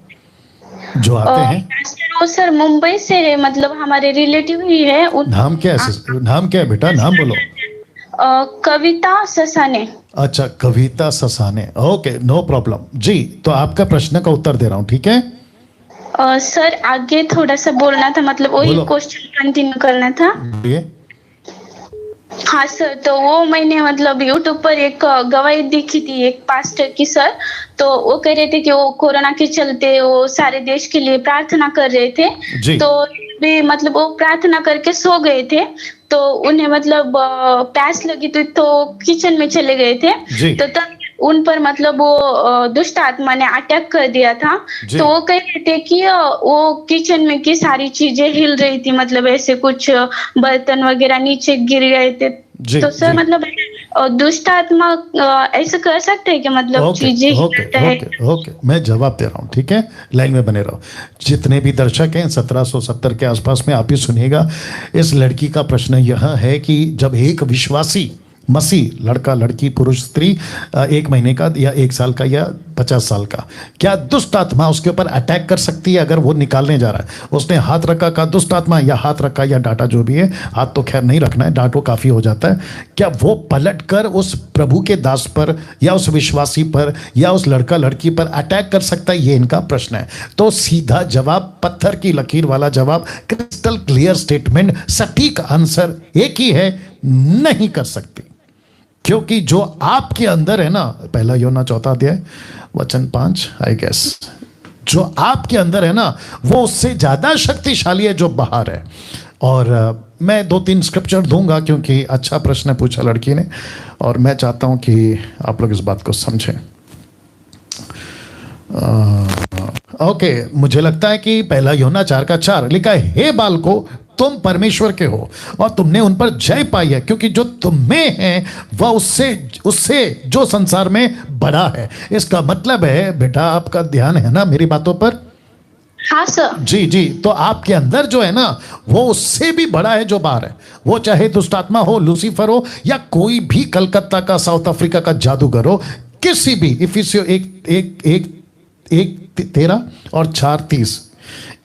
जो आते हैं? पास्टर वो सर मुंबई से है, मतलब हमारे रिलेटिव ही है। नाम क्या है बेटा, नाम बोलो। कविता ससाने। अच्छा, Kavita Sasane. Okay, no problem. जी तो आपका प्रश्न का उत्तर दे रहा हूँ, ठीक है? सर आगे थोड़ा सा बोलना था, मतलब वही क्वेश्चन कंटिन्यू करना था। हाँ सर, तो वो मैंने मतलब यूट्यूब पर एक गवाही देखी थी एक पास्टर की सर, तो वो कह रहे थे कि वो कोरोना के चलते वो सारे देश के लिए प्रार्थना कर रहे थे। तो भी मतलब वो प्रार्थना करके सो गए थे, तो उन्हें मतलब प्यास लगी थी तो किचन में चले गए थे, तो तब उन पर मतलब वो दुष्ट आत्मा ने अटैक कर दिया था। तो वो कह रहे थे कि वो किचन में की सारी चीजें हिल रही थी, मतलब ऐसे कुछ बर्तन वगैरह नीचे गिर गए थे। तो सर मतलब दुष्ट आत्मा ऐसा कर सकते हैं कि मतलब चीजें ओके, मैं जवाब दे रहा हूँ, ठीक है? लाइन में बने रहो। जितने भी दर्शक हैं 1770 के आसपास में, आप ही सुनिएगा। इस लड़की का प्रश्न यह है कि जब एक विश्वासी मसीह, लड़का लड़की पुरुष स्त्री, 1 महीने का या 1 साल का या 50 साल का, क्या दुष्ट आत्मा उसके ऊपर अटैक कर सकती है अगर वो निकालने जा रहा है? उसने हाथ रखा का दुष्ट आत्मा, या हाथ रखा या डांटा, जो भी है, हाथ तो खैर नहीं रखना है, डांटो काफी हो जाता है। क्या वो पलट कर उस प्रभु के दास पर या उस विश्वासी पर या उस लड़का लड़की पर अटैक कर सकता है? ये इनका प्रश्न है। तो सीधा जवाब, पत्थर की लकीर वाला जवाब, क्रिस्टल क्लियर स्टेटमेंट, सटीक आंसर एक ही है, नहीं कर सकती। क्योंकि जो आपके अंदर है ना, 1 यूहन्ना 4 अध्याय वचन 5 आई गेस, जो आपके अंदर है ना वो उससे ज्यादा शक्तिशाली है जो बाहर है। और मैं 2-3 स्क्रिप्चर दूंगा क्योंकि अच्छा प्रश्न पूछा लड़की ने, और मैं चाहता हूं कि आप लोग इस बात को समझें। ओके, मुझे लगता है कि 1 यूहन्ना 4:4 लिखा है, हे बालको तुम परमेश्वर के हो और तुमने उन पर जय पाई है, क्योंकि जो तुम में है वह उससे जो संसार में बड़ा है। इसका मतलब है बेटा, आपका ध्यान है ना मेरी बातों पर? हाँ सर। जी तो आपके अंदर जो है ना वो उससे भी बड़ा है जो बाहर है। वो चाहे दुष्ट आत्मा हो, लूसीफर हो, या कोई भी कलकत्ता का, साउथ अफ्रीका का जादूगर हो, किसी भी। इफिसियों 1:13 और 4:30,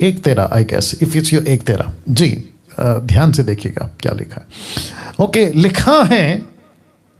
1:13 आई गेस, इफिसियों 1:13। जी ध्यान से देखिएगा क्या लिखा है। ओके, लिखा है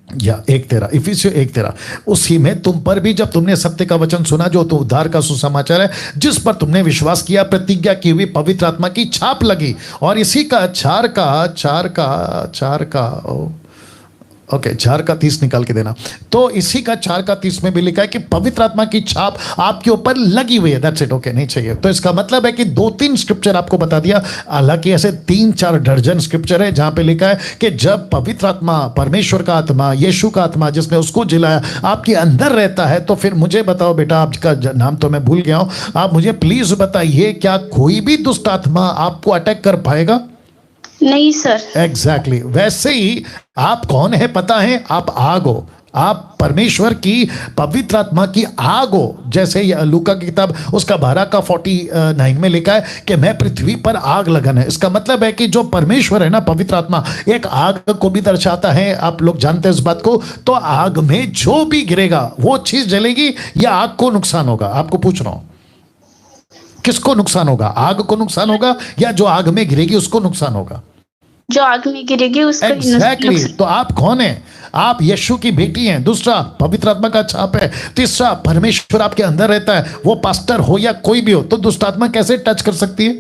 या 1:13, इफिसियों 1:13, उसी में तुम पर भी जब तुमने सत्य का वचन सुना जो तो उद्धार का सुसमाचार है, जिस पर तुमने विश्वास किया, प्रतिज्ञा की हुई पवित्र आत्मा की छाप लगी। और इसी का 4:30 निकाल के देना। तो इसी का 4:30 में भी लिखा है कि पवित्र आत्मा की छाप आपके ऊपर लगी हुई है। That's it. ओके, नहीं चाहिए। तो इसका मतलब है कि 2-3 स्क्रिप्चर आपको बता दिया, हालांकि ऐसे 3-4 दर्जन स्क्रिप्चर है जहां पे लिखा है कि जब पवित्र आत्मा, परमेश्वर का आत्मा, यीशु का आत्मा जिसने उसको जिलाया आपके अंदर रहता है। तो फिर मुझे बताओ बेटा, आपका नाम तो मैं भूल गया हूं, आप मुझे प्लीज बताइए, क्या कोई भी दुष्ट आत्मा आपको अटैक कर पाएगा? नहीं सर। एग्जैक्टली वैसे ही आप कौन है पता है? आप आग हो, आप परमेश्वर की पवित्र आत्मा की आग हो। जैसे लूका की किताब उसका 12:49 में लिखा है कि मैं पृथ्वी पर आग लगन है। इसका मतलब है कि जो परमेश्वर है ना, पवित्र आत्मा एक आग को भी दर्शाता है। आप लोग जानते हैं इस बात को। तो आग में जो भी गिरेगा वो चीज जलेगी या आग को नुकसान होगा? आपको पूछ रहा हूं, किसको नुकसान होगा? आग को नुकसान होगा या जो आग में गिरेगी उसको नुकसान होगा? जो आग में गिरेगी उसको। एग्जैक्टली। तो आप कौन है? आप यीशु की बेटी हैं। दूसरा, पवित्र आत्मा का छाप है। तीसरा, परमेश्वर आपके अंदर रहता है। वो पास्टर हो या कोई भी हो, तो दुष्ट आत्मा कैसे टच कर सकती है?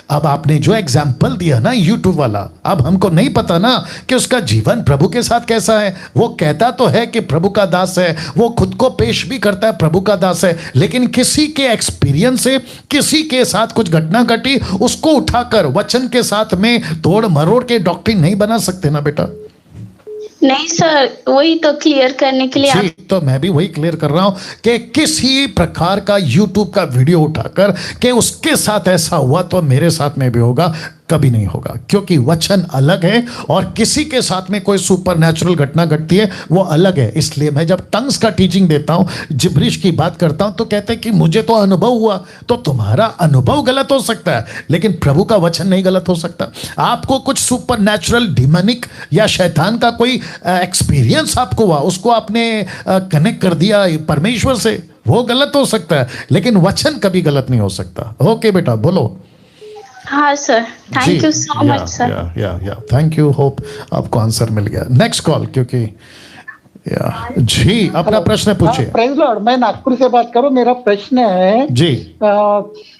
अब आपने जो एग्जाम्पल दिया ना यूट्यूब वाला, अब हमको नहीं पता ना कि उसका जीवन प्रभु के साथ कैसा है। वो कहता तो है कि प्रभु का दास है, वो खुद को पेश भी करता है प्रभु का दास है, लेकिन किसी के एक्सपीरियंस से किसी के साथ कुछ घटना घटी, उसको उठाकर वचन के साथ में तोड़ मरोड़ के डॉक्ट्रिन नहीं बना सकते ना बेटा। नहीं सर, वही तो क्लियर करने के लिए जी, तो मैं भी वही क्लियर कर रहा हूं कि किसी प्रकार का यूट्यूब का वीडियो उठाकर कि उसके साथ ऐसा हुआ तो मेरे साथ में भी होगा, कभी नहीं होगा। क्योंकि वचन अलग है और किसी के साथ में कोई सुपर नेचुरल घटना घटती है वो अलग है। इसलिए मैं जब टंग्स का टीचिंग देता हूं, जिब्रिश की बात करता हूं, तो कहते हैं कि मुझे तो अनुभव हुआ। तो तुम्हारा अनुभव गलत हो सकता है, लेकिन प्रभु का वचन नहीं गलत हो सकता। आपको कुछ सुपर नेचुरल डिमोनिक या शैतान का कोई एक्सपीरियंस आपको हुआ, उसको आपने कनेक्ट कर दिया परमेश्वर से, वो गलत हो सकता है, लेकिन वचन कभी गलत नहीं हो सकता। ओके बेटा, बोलो। हाँ sir, thank you so much sir. या थैंक यू। होप आपको आंसर मिल गया। नेक्स्ट कॉल, क्योंकि जी अपना प्रश्न पूछिए। प्रेज लॉर्ड, मैं नागपुर से बात करूं। मेरा प्रश्न है जी,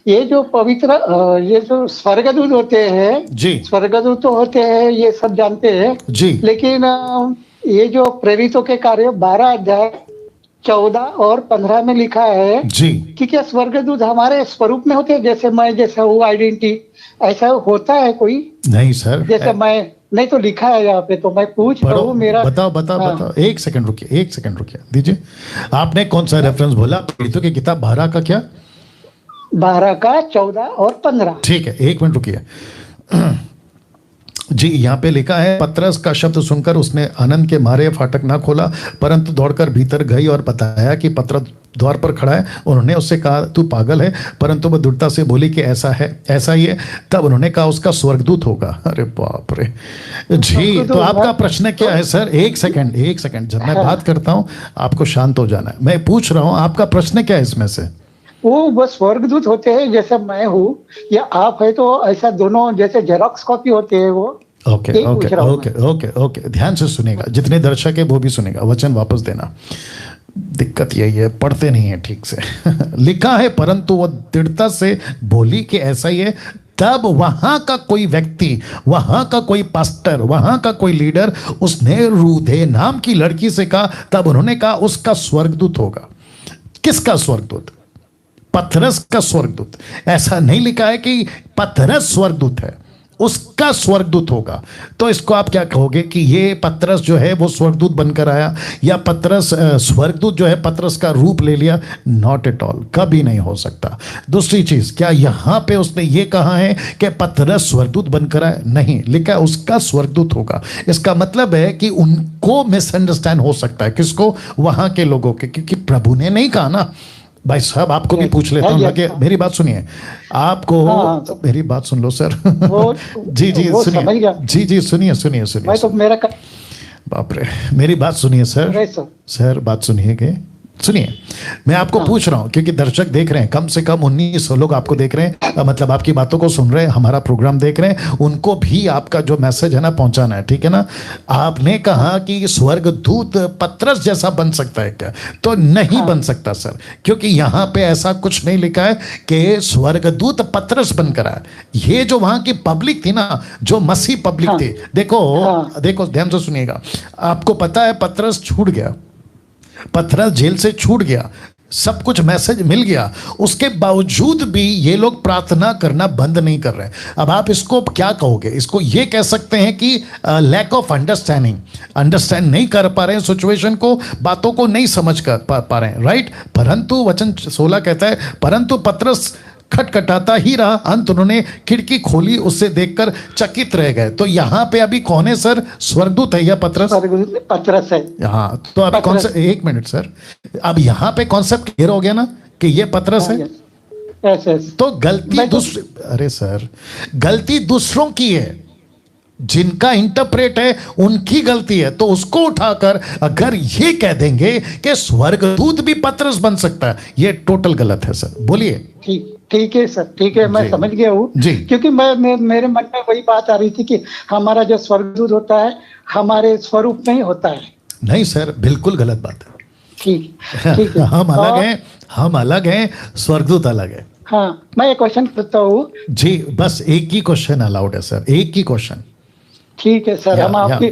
ये जो पवित्र ये जो स्वर्गदूत होते हैं जी, स्वर्गदूत तो होते हैं, ये सब जानते हैं जी, लेकिन ये जो प्रेरितों के कार्य 12:14 और 15 में लिखा है जी कि क्या स्वर्गदूत हमारे स्वरूप में होते हैं? जैसे मैं जैसा हूँ आइडेंटिटी, ऐसा होता है कोई? नहीं सर, जैसे मैं नहीं तो लिखा है यहाँ पे, तो मैं पूछ रहा हूँ। मेरा बताओ। एक सेकंड रुकिए दीजिए। आपने कौन सा रेफरेंस बोला? प्रेरितों की किताब 12 का क्या? 12:14 और 15। ठीक है, 1 मिनट रुकिए जी। यहाँ पे लिखा है, पतरस का शब्द सुनकर उसने आनंद के मारे फाटक ना खोला, परंतु दौड़कर भीतर गई और बताया कि पतरस द्वार पर खड़ा है। उन्होंने उससे कहा, तू पागल है? परंतु वह दृढ़ता से बोली कि ऐसा ही है। तब उन्होंने कहा, उसका स्वर्गदूत होगा। अरे बाप रे जी। तो आपका प्रश्न क्या है सर? एक सेकंड, जब मैं बात करता हूँ आपको शांत हो जाना है। मैं पूछ रहा हूँ आपका प्रश्न क्या है इसमें से? वो स्वर्गदूत होते हैं जैसे मैं हूँ या आप है, तो ऐसा दोनों जैसे जेरॉक्स कॉपी होते हैं वो। ओके, ध्यान से सुनेगा, जितने दर्शक है वो भी सुनेगा। वचन वापस देना। दिक्कत यही है, पढ़ते नहीं है ठीक से लिखा है, परंतु वो दृढ़ता से बोली कि ऐसा ही है। तब वहां का कोई व्यक्ति, वहां का कोई पास्टर, वहां का कोई लीडर, उसने रूधे नाम की लड़की से कहा, तब उन्होंने कहा उसका स्वर्गदूत होगा। किसका स्वर्गदूत? पतरस का स्वर्गदूत। ऐसा नहीं लिखा है कि पतरस स्वर्गदूत है, उसका स्वर्गदूत होगा। तो इसको आप क्या कहोगे कि ये पतरस जो है वो स्वर्गदूत बनकर आया, या पतरस स्वर्गदूत जो है पतरस का रूप ले लिया? नॉट एट ऑल, कभी नहीं हो सकता। दूसरी चीज, क्या यहां पे उसने ये कहा है कि पतरस स्वर्गदूत बनकर आया? नहीं, लिखा है उसका स्वर्गदूत होगा। इसका मतलब है कि उनको मिसअंडरस्टैंड हो सकता है। किसको? वहां के लोगों के, क्योंकि प्रभु ने नहीं कहा ना। भाई साहब, आपको भी पूछ लेता हूँ, लगे मेरी बात सुनिए। आपको मेरी बात सुन लो सर जी सुनिए, जी सुनिए। तो मेरा बाप रे, मेरी बात सुनिए सर, बात सुनिए। सुनिए, मैं आपको पूछ रहा हूं क्योंकि दर्शक देख रहे हैं, कम से कम 1900 लोग आपको देख रहे हैं, मतलब आपकी बातों को सुन रहे हैं, हमारा प्रोग्राम देख रहे हैं, उनको भी आपका जो मैसेज है ना पहुंचाना है, ठीक है ना। आपने कहा कि स्वर्गदूत पतरस जैसा बन सकता है क्या? तो नहीं बन सकता सर, क्योंकि यहां पे ऐसा कुछ नहीं लिखा है कि स्वर्गदूत पतरस बनकर आया। ये जो वहां की पब्लिक थी ना, जो मसीह पब्लिक थी, देखो ध्यान से सुनिएगा, आपको पता है पतरस छूट गया, पतरस जेल से छूट गया, सब कुछ मैसेज मिल गया, उसके बावजूद भी ये लोग प्रार्थना करना बंद नहीं कर रहे हैं। अब आप इसको क्या कहोगे? इसको ये कह सकते हैं कि लैक ऑफ अंडरस्टैंडिंग, अंडरस्टैंड नहीं कर पा रहे हैं सिचुएशन को, बातों को नहीं समझ कर पा रहे हैं, राइट। परंतु वचन 16 कहता है, परंतु पतरस खटखटाता ही रहा, अंत उन्होंने खिड़की खोली, उससे देखकर चकित रह गए। तो यहाँ पे अभी कौन है सर? स्वर्गदूत है या पतरस? पतरस है। हाँ, तो अभी कौन सा, एक मिनट सर, अब यहाँ पे कॉन्सेप्ट क्लियर हो गया ना कि ये पतरस है। तो गलती अरे सर, गलती दूसरों की है, जिनका इंटरप्रेट है उनकी गलती है। तो उसको उठाकर अगर ये कह देंगे कि स्वर्गदूत भी पतरस बन सकता है, ये टोटल गलत है सर। बोलिए। ठीक है सर, ठीक है, मैं समझ गया हूँ, क्योंकि मेरे मन में वही बात आ रही थी कि हमारा जो स्वर्गदूत होता है हमारे स्वरूप में ही होता है। नहीं सर, बिल्कुल गलत बात है। ठीक है हम अलग हैं, स्वर्गदूत अलग है। हाँ, मैं एक क्वेश्चन करता हूँ जी, बस एक ही क्वेश्चन अलाउड है सर, एक ही क्वेश्चन। ठीक है सर, हम आपकी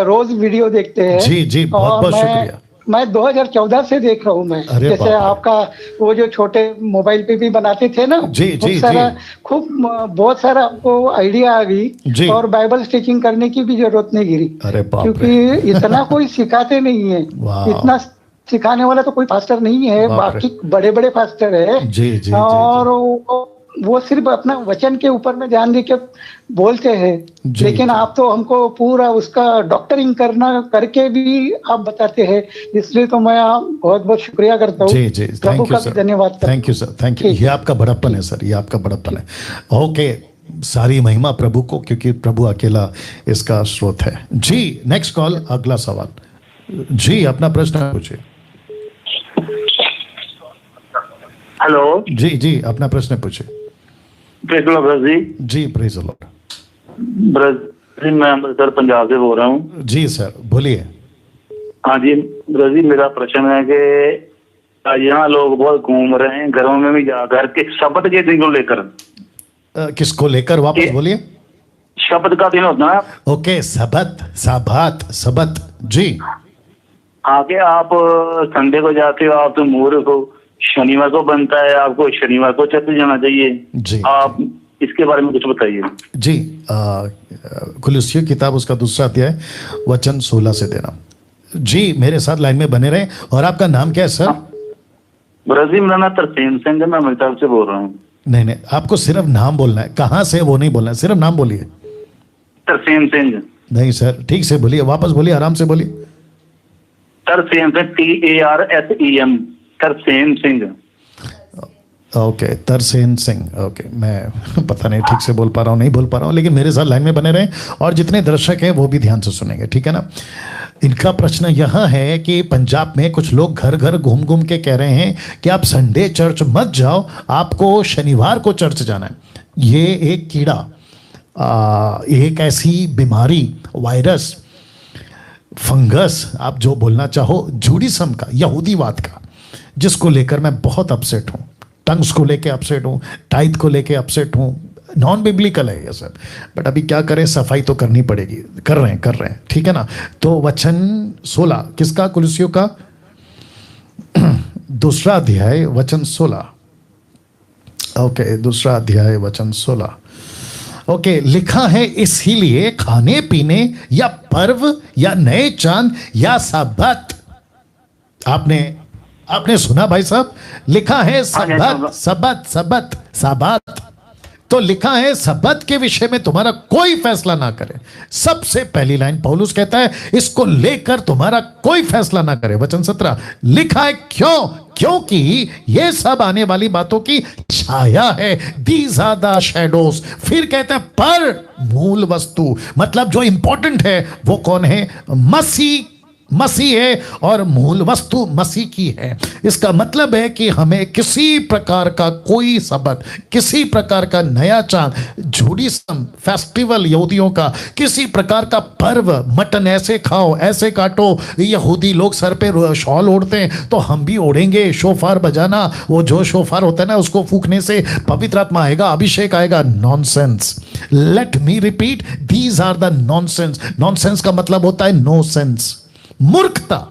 रोज वीडियो देखते हैं। जी, बहुत बहुत शुक्रिया। मैं 2014 से देख रहा हूँ मैं, जैसे आपका वो जो छोटे मोबाइल पे भी बनाते थे ना, खूब बहुत सारा आपको आइडिया आ गई, और बाइबल स्टिचिंग करने की भी जरूरत नहीं गिरी, क्योंकि इतना कोई सिखाते नहीं है, इतना सिखाने वाला तो कोई फास्टर नहीं है, बाकी बड़े बड़े फास्टर है, और वो सिर्फ अपना वचन के ऊपर में ध्यान देके बोलते हैं, लेकिन आप तो हमको पूरा उसका डॉक्टरिंग करके भी आप बताते हैं, इसलिए तो मैं बहुत बहुत शुक्रिया करता हूँ। जी, प्रभु का धन्यवाद। Thank you sir, thank you. ये आपका बड़प्पन है सर, ये आपका बड़प्पन है। ओके, सारी महिमा प्रभु को, क्योंकि प्रभु अकेला इसका स्रोत है। जी, नेक्स्ट कॉल, अगला सवाल। जी, अपना प्रश्न पूछिए। हेलो। जी, अपना प्रश्न पूछिए। प्रेज द लॉर्ड जी, प्रेज द लॉर्ड। ब्रदर, मैं अमृतसर पंजाब से बोल रहा हूँ। जी सर, बोलिए। हाँ जी ब्रदर जी, मेरा प्रश्न है कि यहाँ लोग बहुत घूम रहे हैं घरों में भी जाकर के शब्द के दिन को लेकर। किसको लेकर? वापस बोलिए। शब्द का दिन होता है। ओके, सबत। जी हाँ, के आप संडे को जाते हो, आप तो मूर्ख हो, शनिवार को बनता है, आपको शनिवार को चर्च जाना चाहिए। जी, आप इसके बारे में कुछ बताइए। जी, कुलुस्सियों किताब उसका 2 अध्याय वचन 16 से देना। जी, मेरे साथ लाइन में बने रहे। और आपका नाम क्या है सर? ब्रजी, मेरा नाम तरसेम सिंह है, मैं अमृतसर से बोल रहा हूँ। नहीं, आपको सिर्फ नाम बोलना है, कहाँ से वो नहीं बोलना है, सिर्फ नाम बोलिए। तरसेम सिंह। नहीं सर, ठीक से बोलिए, वापस बोलिए, आराम से बोलिए। Tarsem Singh, TARSEM, Tarsem Singh. Okay, Tarsem Singh. Okay, मैं पता नहीं ठीक से बोल पा रहा हूँ, नहीं बोल पा रहा हूँ, लेकिन मेरे साथ लाइन में बने रहें, और जितने दर्शक हैं वो भी ध्यान से सुनेंगे, ठीक है ना। इनका प्रश्न यह है कि पंजाब में कुछ लोग घर घर घूम घूम के कह रहे हैं कि आप संडे चर्च मत जाओ, आपको शनिवार को चर्च जाना है। ये एक कीड़ा, एक ऐसी बीमारी, वायरस, फंगस, आप जो बोलना चाहो, जूडिज्म का, यहूदीवाद का, जिसको लेकर मैं बहुत अपसेट हूँ। टंग्स को लेके अपसेट हूँ, टाइथ को लेके अपसेट हूँ, नॉन बिब्लिकल है ये सब, बट अभी क्या करें, सफाई तो करनी पड़ेगी, कर रहे हैं, ठीक है ना। तो वचन 16 किसका? कुलुस्सियों का 2 अध्याय वचन 16। ओके, 2 अध्याय वचन 16। ओके, लिखा है, इसीलिए खाने पीने या पर्व या नए चांद या सब्बत। आपने सुना भाई साहब? लिखा है सब्बत। तो लिखा है सब्बत के विषय में तुम्हारा कोई फैसला ना करे। सबसे पहली लाइन पौलुस कहता है, इसको लेकर तुम्हारा कोई फैसला ना करे। वचन 17 लिखा है, क्योंकि ये सब आने वाली बातों की छाया है। These are the shadows. फिर कहते हैं, पर मूल वस्तु, मतलब जो इंपॉर्टेंट है वो कौन है? मसीह मसीह है और मूल वस्तु मसीह की है। इसका मतलब है कि हमें किसी प्रकार का कोई सबक, किसी प्रकार का नया चांद, जूडिज्म फेस्टिवल यहूदियों का, किसी प्रकार का पर्व, मटन ऐसे खाओ ऐसे काटो, यहूदी लोग सर पे शॉल ओढ़ते हैं तो हम भी ओढ़ेंगे, शोफार बजाना, वो जो शोफार होता है ना उसको फूकने से पवित्र आत्मा आएगा, अभिषेक आएगा। Nonsense. Let me repeat, these are the nonsense. Nonsense का मतलब होता है नो सेंस, मूर्खता।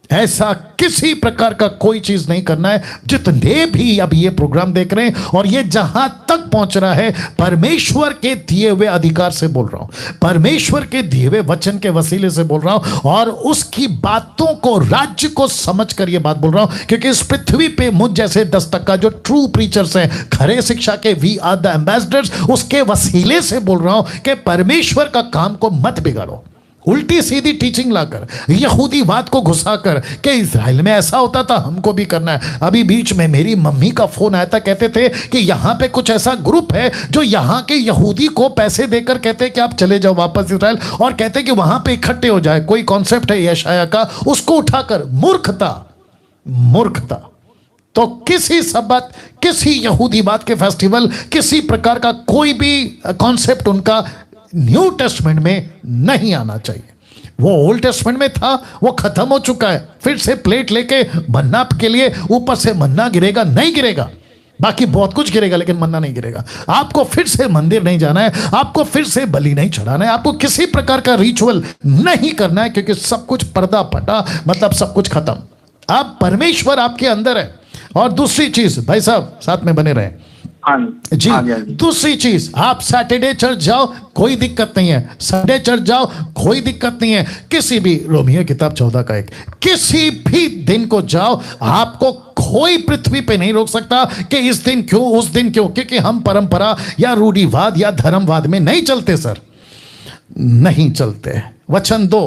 ऐसा किसी प्रकार का कोई चीज नहीं करना है। जितने भी अब ये प्रोग्राम देख रहे हैं और ये जहां तक पहुंच रहा है, परमेश्वर के दिए हुए अधिकार से बोल रहा हूं, परमेश्वर के दिए हुए वचन के वसीले से बोल रहा हूं और उसकी बातों को, राज्य को समझ कर ये बात बोल रहा हूं, क्योंकि इस पृथ्वी पे मुझ जैसे 10% जो ट्रू प्रीचर्स हैं, खरे शिक्षा के, वी आर द एम्बेसडर्स, उसके वसीले से बोल रहा हूं कि परमेश्वर का काम को मत बिगाड़ो। उल्टी सीधी टीचिंग लाकर, यहूदीवाद को घुसाकर कि इजराइल में ऐसा होता था हमको भी करना है। अभी बीच में मेरी मम्मी का फोन आया था, कहते थे कि यहाँ पे कुछ ऐसा ग्रुप है जो यहाँ के यहूदी को पैसे देकर कहते हैं कि आप चले जाओ वापस इजराइल, और कहते हैं कि वहां पे इकट्ठे हो जाए। कोई कॉन्सेप्ट है यशाया का, उसको उठाकर, मूर्खता, मूर्खता। तो किसी सबत, किसी यहूदीवाद के फेस्टिवल, किसी प्रकार का कोई भी कॉन्सेप्ट उनका न्यू टेस्टमेंट में नहीं आना चाहिए। वो ओल्ड टेस्टमेंट में था, वो खत्म हो चुका है। फिर से प्लेट लेके मन्ना के लिए ऊपर से मन्ना गिरेगा? नहीं गिरेगा। बाकी बहुत कुछ गिरेगा लेकिन मन्ना नहीं गिरेगा। आपको फिर से मंदिर नहीं जाना है, आपको फिर से बलि नहीं चढ़ाना है, आपको किसी प्रकार का रिचुअल नहीं करना है, क्योंकि सब कुछ पर्दा फटा, मतलब सब कुछ खत्म। आप, परमेश्वर आपके अंदर है। और दूसरी चीज, भाई साहब साथ में बने रहे जी, दूसरी चीज, आप सैटरडे चर्च जाओ कोई दिक्कत नहीं है, संडे चर्च जाओ कोई दिक्कत नहीं है, किसी भी, रोमियो किताब 14 का 1, किसी भी दिन को जाओ, आपको कोई पृथ्वी पे नहीं रोक सकता कि इस दिन क्यों, उस दिन क्यों, क्योंकि हम परंपरा या रूढ़िवाद या धर्मवाद में नहीं चलते सर, नहीं चलते। वचन 2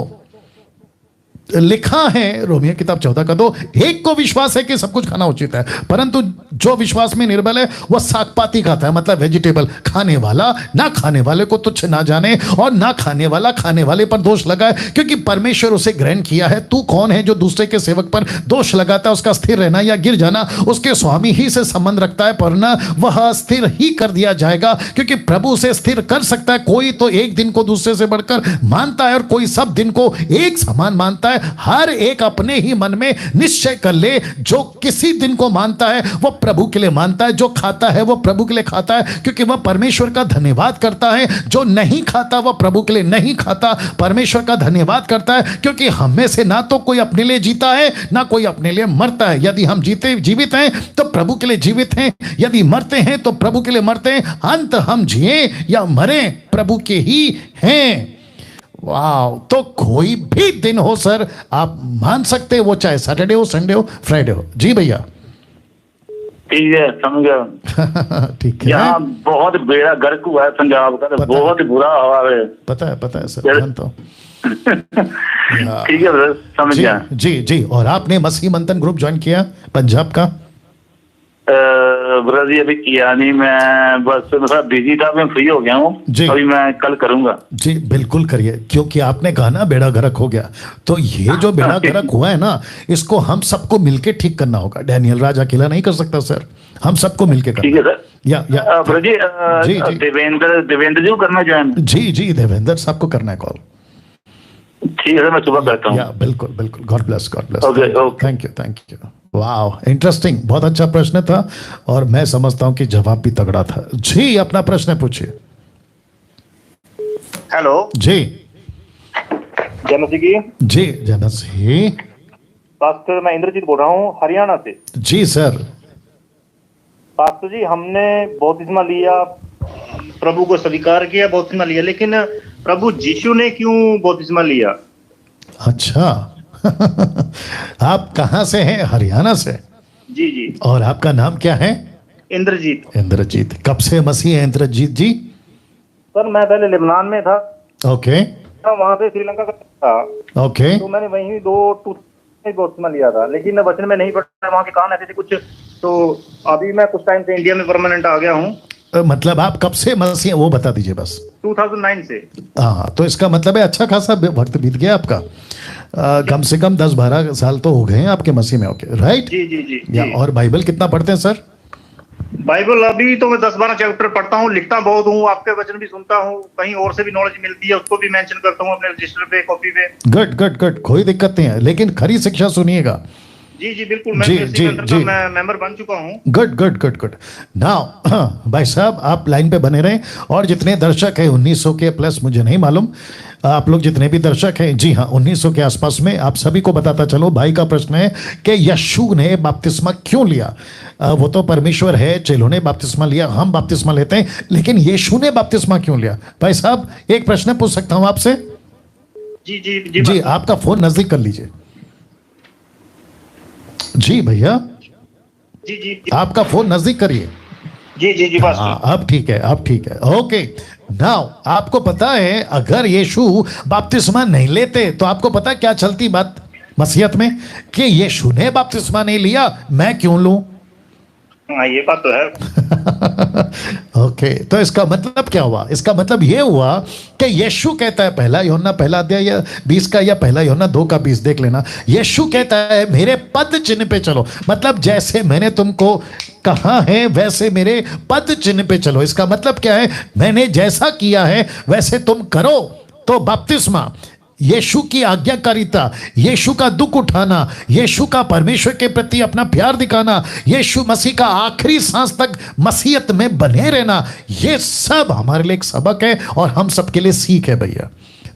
लिखा है, रोमियो किताब 14 का 2, एक को विश्वास है कि सब कुछ खाना उचित है, परंतु जो विश्वास में निर्बल है वह सागपाती खाता है, मतलब वेजिटेबल। खाने वाला ना खाने वाले को तुच्छ ना जाने, और ना खाने वाला खाने वाले पर दोष लगाए, क्योंकि परमेश्वर उसे ग्रहण किया है। तू कौन है जो दूसरे के सेवक पर दोष लगाता है? उसका स्थिर रहना या गिर जाना उसके स्वामी ही से संबंध रखता है, पर ना वह स्थिर ही कर दिया जाएगा, क्योंकि प्रभु उसे स्थिर कर सकता है। कोई तो एक दिन को दूसरे से बढ़कर मानता है और कोई सब दिन को एक समान मानता है। हर एक अपने ही मन में निश्चय कर ले, जो किसी दिन को मानता है वो प्रभु के लिए मानता है, जो खाता है वो प्रभु के लिए खाता है, क्योंकि वह परमेश्वर का धन्यवाद करता है। जो नहीं खाता वह प्रभु के लिए नहीं खाता, परमेश्वर का धन्यवाद करता है, क्योंकि हम में से ना तो कोई अपने लिए जीता है ना कोई अपने लिए मरता है। यदि हम जीवित हैं तो प्रभु के लिए जीवित हैं, यदि मरते हैं तो प्रभु के लिए मरते हैं। अंत हम जिए या मरे प्रभु के ही हैं। वाह! तो कोई भी दिन हो सर, आप मान सकते हैं, वो चाहे सैटरडे हो, संडे हो, फ्राइडे हो। जी भैया, ठीक है, समझ गया। ठीक है। यहाँ बहुत बेड़ा गर्क हुआ है पंजाब का, तो बहुत बुरा हुआ है। पता है सर, जानता हूँ। ठीक है सर, समझ गया। जी जी। और आपने मसीह मंथन ग्रुप ज्वाइन किया पंजाब का? ब्रजी अभी किया नहीं, मैं बस थोड़ा बिजी था, मैं फ्री हो गया हूँ, अभी मैं कल करूंगा। जी बिल्कुल करिए, क्योंकि आपने कहा ना बेड़ा गर्क हो गया, तो ये जो बेड़ा गर्क हुआ है ना, इसको हम सबको मिलके ठीक करना होगा। डैनियल राज अकेला नहीं कर सकता सर, हम सबको मिलके करना। ठीक है सर। या ब्रजी, देवेंद्र जी को करना ज्वाइन? जी देवेंद्र साहब को करना है कॉल। ठीक है, मैं सुबह करता हूँ। बिल्कुल बिल्कुल। God bless, God bless. Thank you. वाह, इंटरेस्टिंग, बहुत अच्छा प्रश्न था और मैं समझता हूं कि जवाब भी तगड़ा था। जी, अपना प्रश्न पूछिए। हेलो जी। जय मसीह की। जी जय मसीह। पास्टर मैं इंद्रजीत बोल रहा हूँ हरियाणा से। जी सर। पास्टर जी, हमने बपतिस्मा लिया, प्रभु को स्वीकार किया, बपतिस्मा लिया, लेकिन प्रभु यीशु ने क्यों बपतिस्मा लिया? अच्छा। आप कहाँ से हैं? हरियाणा से? जी। और आपका नाम क्या है? इंद्रजीत। इंद्रजीत। कब से मसीह है इंद्रजीत जी? सर मैं पहले लेबनान में था। ओके। वहाँ पे श्रीलंका का था। ओके। तो मैंने वहीं 2 बपतिस्मा लिया था, लेकिन वचन में नहीं पढ़ा, वहाँ के काम ऐसे थे कुछ, तो अभी मैं कुछ टाइम से इंडिया में परमानेंट आ गया हूँ। मतलब आप कब से मसीह, वो बता दीजिए बस। 2009 से। हाँ, तो इसका मतलब है अच्छा खासा वक्त बीत गया आपका। कम से कम 10-12 साल तो हो गए हैं आपके मसीह में होके, राइट? जी जी जी, या जी। और बाइबल कितना पढ़ते हैं सर? बाइबल अभी तो मैं 10-12 चैप्टर पढ़ता हूँ, लिखता बहुत हूँ, आपके वचन भी सुनता हूँ, कहीं और से भी नॉलेज मिलती है उसको भी मेंशन करता हूँ अपने रजिस्टर पे, कॉपी पे। गुड गुड गुड, कोई दिक्कत नहीं है, लेकिन खरी शिक्षा सुनिएगा। जी जी बिल्कुल, मैं मैं मेंबर बन चुका हूँ। Good good good good. Now भाई साहब आप लाइन पे बने रहें, और जितने दर्शक हैं 1900 के प्लस, मुझे नहीं मालूम आप लोग जितने भी दर्शक हैं, जी हाँ 1900 के आसपास में, आप सभी को बताता चलो भाई का प्रश्न है कि यीशु ने बपतिस्मा क्यों लिया? वो तो परमेश्वर है, चेलों ने बपतिस्मा लिया, हम बपतिस्मा लेते हैं, लेकिन यीशु ने बपतिस्मा क्यों लिया? भाई साहब एक प्रश्न पूछ सकता हूं आपसे? जी जी जी, जी आपका फोन नजदीक कर लीजिए। जी भैया, जी जी, आपका फोन नजदीक करिए। जी जी जी, अब ठीक है, अब ठीक है, ओके। नाउ आपको पता है अगर यीशु बपतिस्मा नहीं लेते तो आपको पता है क्या चलती बात मसीहत में, कि यीशु ने बपतिस्मा नहीं लिया, मैं क्यों लूं? हाँ ये बात तो है। ओके, तो इसका मतलब क्या हुआ? इसका मतलब ये हुआ कि यीशु कहता है, पहला यूहन्ना पहला अध्याय या 20 का, या पहला यूहन्ना 2 का 20 देख लेना, यीशु कहता है मेरे पद चिन्ह पे चलो, मतलब जैसे मैंने तुमको कहा है वैसे मेरे पद चिन्ह पे चलो। इसका मतलब क्या है? मैंने जैसा किया है वैसे तुम करो। तो बपतिस्मा, यीशु की आज्ञाकारिता, यीशु का दुख उठाना, यीशु का परमेश्वर के प्रति अपना प्यार दिखाना, यीशु मसीह का आखिरी सांस तक मसीहत में बने रहना, ये सब हमारे लिए एक सबक है और हम सबके लिए सीख है भैया।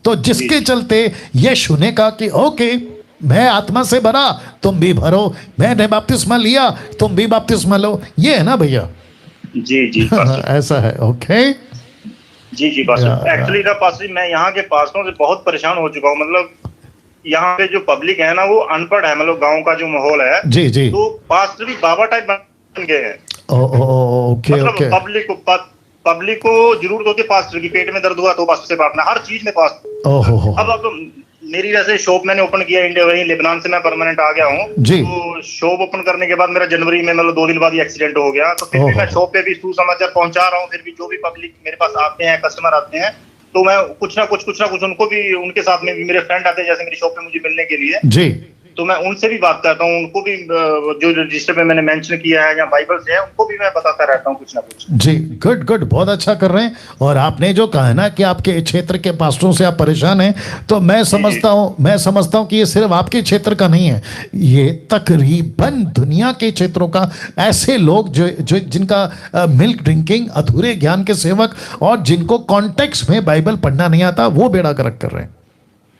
तो जिसके चलते यीशु ने कहा कि ओके मैं आत्मा से भरा, तुम भी भरो, मैंने बपतिस्मा लिया, तुम भी बपतिस्मा लो, ये है ना भैया? जी जी ऐसा है, ओके। जी जी पास्टर, एक्चुअली ना पास्टर मैं यहाँ के पास्टरों से बहुत परेशान हो चुका हूँ। मतलब यहाँ पे जो पब्लिक है ना वो अनपढ़ है, मतलब गांव का जो माहौल है, जी जी, तो पास्टर भी बाबा टाइप बन गए हैं। ओके मतलब ओके, पब्लिक को जरूरत होती है पास्टर की, पेट में दर्द हुआ तो पास्टर से बांटना, हर चीज में पास्टर। अब मेरी वैसे शॉप मैंने ओपन किया इंडिया, वही लेबनान से मैं परमानेंट आ गया हूँ। तो शॉप ओपन करने के बाद मेरा जनवरी में मतलब 2 दिन बाद ही एक्सीडेंट हो गया। तो फिर भी मैं शॉप पे भी सुसमाचार पहुंचा रहा हूँ। फिर भी जो भी पब्लिक मेरे पास आते हैं, कस्टमर आते हैं, तो मैं कुछ ना कुछ उनको भी, उनके साथ में भी मेरे फ्रेंड आते हैं जैसे मेरी शॉप पे मुझे मिलने के लिए जी, तो मैं उनसे भी बात करता हूँ। उनको भी जो रजिस्टर पे मैंने मेंशन किया है या बाइबल से है, उनको भी मैं बताता रहता हूँ कुछ ना कुछ। जी गुड गुड, बहुत अच्छा कर रहे हैं। और आपने जो कहा ना कि आपके क्षेत्र के पास्टरों से आप परेशान हैं, तो मैं समझता हूँ कि ये सिर्फ आपके क्षेत्र का नहीं है, ये तकरीबन दुनिया के क्षेत्रों का, ऐसे लोग जो जिनका मिल्क ड्रिंकिंग, अधूरे ज्ञान के सेवक, और जिनको कॉन्टेक्स्ट में बाइबल पढ़ना नहीं आता, वो बेड़ा गर्क कर रहे हैं।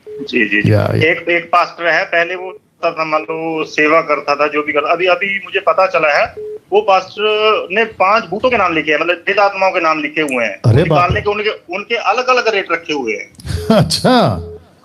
जी जी, एक पास्टर है, पहले वो मान लो सेवा करता था, जो भी करता, अभी मुझे पता चला है वो पास्टर ने 5 भूतों के नाम लिखे हैं, मतलब प्रेत आत्माओं के नाम लिखे हुए हैं, निकालने के उनके अलग अलग रेट रखे हुए हैं। अच्छा,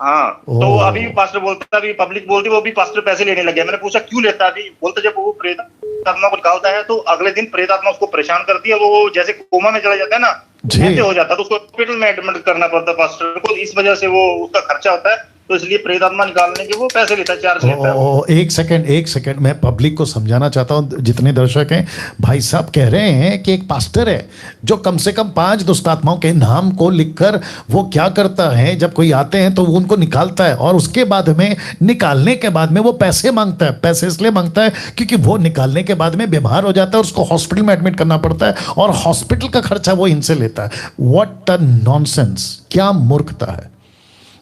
हाँ। तो अभी पास्टर बोलता है, अभी पब्लिक बोलती है वो भी पास्टर पैसे लेने लगे। मैंने पूछा क्यों लेता है? अभी बोलते जब वो प्रेत आत्मा को निकालता है तो अगले दिन प्रेत आत्मा उसको परेशान करती है, वो जैसे कोमा में चला जाता है ना, ऐसे हो जाता है, तो उसको हॉस्पिटल में एडमिट करना पड़ता है पास्टर को। इस वजह से वो उसका खर्चा होता है, तो इसलिए प्रेत आत्मा निकालने के वो पैसे लेता है, चार्ज लेता है। एक सेकंड मैं पब्लिक को समझाना चाहता हूं, जितने दर्शक हैं। भाई साहब कह रहे हैं कि एक पास्टर है जो कम से कम 5 दुष्ट आत्माओं के नाम को लिखकर वो क्या करता है, जब कोई आते हैं तो वो उनको निकालता है, और उसके बाद में निकालने के बाद में वो पैसे मांगता है। पैसे इसलिए मांगता है क्योंकि वो निकालने के बाद में बीमार हो जाता है और उसको हॉस्पिटल में एडमिट करना पड़ता है, और हॉस्पिटल का खर्चा वो इनसे लेता है। व्हाट अ नॉनसेंस, क्या मूर्खता है,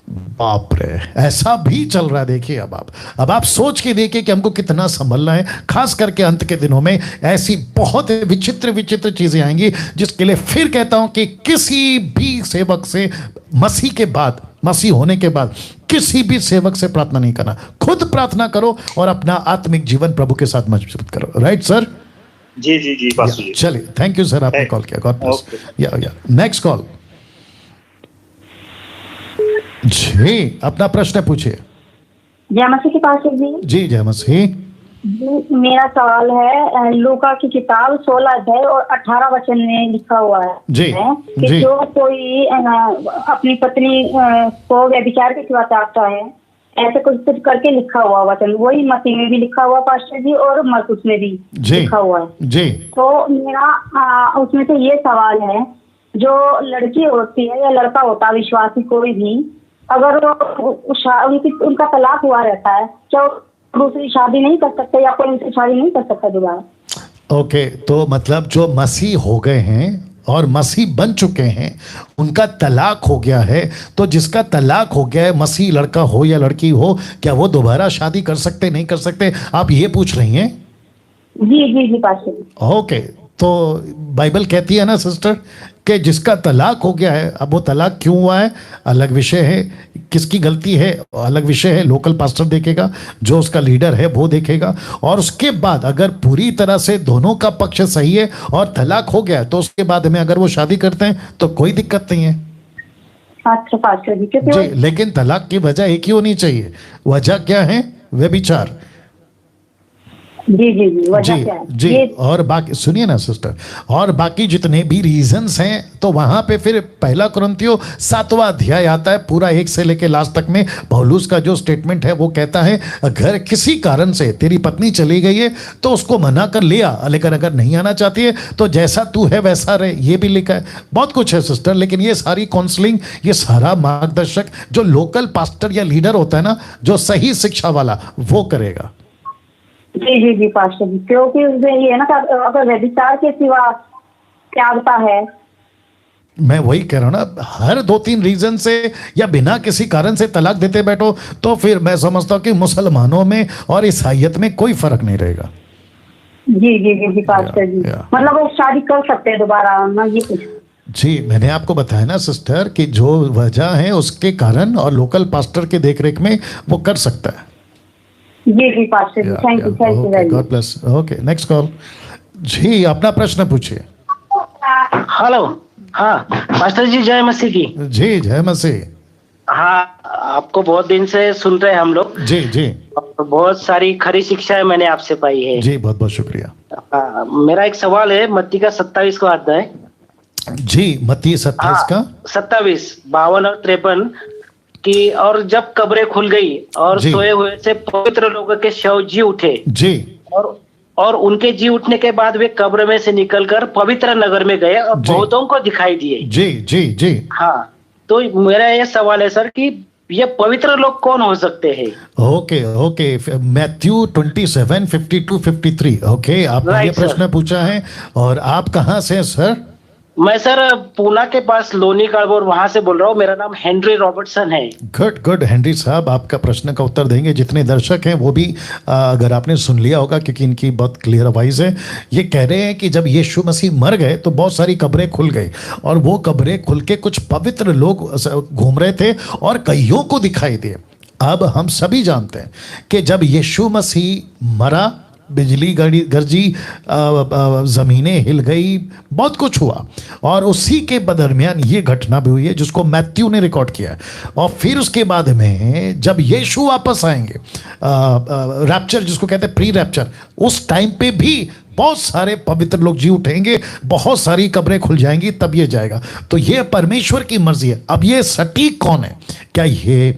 बाप रे, ऐसा भी चल रहा है। देखिए अब आप सोच के देखिए कि हमको कितना संभलना है, खास करके अंत के दिनों में ऐसी बहुत विचित्र चीजें आएंगी, जिसके लिए फिर कहता हूं कि किसी भी सेवक से मसीह के बाद, मसीह होने के बाद किसी भी सेवक से प्रार्थना नहीं करना, खुद प्रार्थना करो और अपना आत्मिक जीवन प्रभु के साथ मजबूत करो। Right sir? जी जी जी, चलिए, थैंक यू सर, आपने कॉल किया, गॉड ब्लेस। या नेक्स्ट कॉल जी, अपना प्रश्न पूछिए। जय मसीह के पास जी, जय मसीह। मेरा सवाल है, लूका की किताब 16 अध्याय और 18 वचन में लिखा हुआ है जी, कि जी, जो कोई अपनी पत्नी को व्यभिचार के सिवा चाहता है, ऐसे कुछ करके लिखा हुआ वचन, वही मसीह में भी लिखा हुआ पास्टर जी, और मरकुस में भी लिखा हुआ है जी। तो मेरा उसमें से ये सवाल है, जो लड़की होती है या लड़का होता है विश्वासी कोई भी, अगर उनका तलाक हुआ रहता है, क्या दूसरी शादी नहीं कर सकते या कोई उनसे शादी नहीं कर सकता दोबारा? ओके, तो मतलब जो मसीह हो गए हैं और मसीह बन चुके हैं, उनका तलाक हो गया है, तो जिसका तलाक हो गया है, मसीह लड़का हो या लड़की हो, क्या वो दोबारा शादी कर सकते नहीं कर सकते, आप ये पूछ रही हैं? जी जी जी पास्टर। ओके, तो बाइबल कहती है ना सिस्टर कि जिसका तलाक हो गया है, अब वो तलाक क्यों हुआ है अलग विषय है, किसकी गलती है अलग विषय है, लोकल पास्टर देखेगा, जो उसका लीडर है वो देखेगा, और उसके बाद अगर पूरी तरह से दोनों का पक्ष सही है और तलाक हो गया है, तो उसके बाद में अगर वो शादी करते हैं तो कोई दिक्कत नहीं है। अच्छा पास्टर जी, लेकिन तलाक की वजह एक ही होनी चाहिए। वजह क्या है? व्यभिचार। जी जी जी वजह क्या है? जी, और बाकी सुनिए ना सिस्टर, और बाकी जितने भी रीजंस हैं, तो वहां पे फिर पहला कुरिन्थियों 7वां अध्याय आता है, पूरा 1 से लेके लास्ट तक में पौलुस का जो स्टेटमेंट है वो कहता है अगर किसी कारण से तेरी पत्नी चली गई है तो उसको मना कर ले आ, लेकिन अगर नहीं आना चाहती है तो जैसा तू है वैसा रहे, ये भी लिखा है। बहुत कुछ है सिस्टर, लेकिन ये सारी काउंसलिंग, ये सारा मार्गदर्शक जो लोकल पास्टर या लीडर होता है ना, जो सही शिक्षा वाला, वो करेगा। जी जी जी पास्टर जी, क्योंकि उसमें ये है ना, अगर व्यभिचार के सिवा त्यागता है, मैं वही कह रहा हूं ना, हर 2-3 रीजन से या बिना किसी कारण से तलाक देते बैठो तो फिर मैं समझता हूं कि मुसलमानों में और ईसाइयत में कोई फर्क नहीं रहेगा। जी जी जी जी पास्टर जी, मतलब वो शादी कर सकते हैं दोबारा ना, ये कुछ? जी, मैंने आपको बताया ना सिस्टर कि जो वजह है उसके कारण और लोकल पास्टर के देखरेख में वो कर सकता है। जी जी pastor ji, thank you very much, God bless. Okay, next call. जी, अपना प्रश्न पूछिए। हेलो, हाँ पास्टर जी, जय मसीह की। जी, जय मसीह। हाँ, आपको बहुत दिन से सुन रहे हैं हम लोग। जी जी, बहुत सारी खरी शिक्षाएं मैंने आपसे पाई है। जी, बहुत बहुत शुक्रिया। मेरा एक सवाल है, मत्ती का 27 को आता है। जी, मत्ती 27 का 27, 52 और 53 की, और जब कब्रें खुल गई और सोए हुए से पवित्र लोगों के शव जी उठे जी, और उनके जी उठने के बाद वे कब्र में से निकलकर पवित्र नगर में गए और बहुतों को दिखाई दिए। जी जी जी, हाँ, तो मेरा ये सवाल है सर कि ये पवित्र लोग कौन हो सकते हैं? Okay okay, Matthew 27, 52, 53। ओके, आपने ये प्रश्न पूछा है, और आप कहाँ से हैं सर? मैं सर पूना के पास लोनी कड़बोर वहां से बोल रहा हूँ। मेरा नाम हेनरी रॉबर्टसन है। गुड गुड, हेनरी साहब आपका प्रश्न का उत्तर देंगे। जितने दर्शक हैं वो भी अगर आपने सुन लिया होगा, क्योंकि इनकी बहुत क्लियर वॉइस है, ये कह रहे हैं कि जब यीशु मसीह मर गए तो बहुत सारी कब्रें खुल गई, और वो कब्रें खुल के कुछ पवित्र लोग घूम रहे थे और कईयों को दिखाई दिए। अब हम सभी जानते हैं कि जब यीशु मसीह मरा, बिजली गरजी, ज़मीनें हिल गई, बहुत कुछ हुआ, और उसी के दरमियान ये घटना भी हुई है जिसको मैथ्यू ने रिकॉर्ड किया है। और फिर उसके बाद में जब यीशु वापस आएंगे, रैप्चर जिसको कहते हैं, प्री रैप्चर, उस टाइम पे भी बहुत सारे पवित्र लोग जी उठेंगे, बहुत सारी कब्रें खुल जाएंगी, तब ये जाएगा। तो ये परमेश्वर की मर्जी है। अब ये सटीक कौन है? क्या ये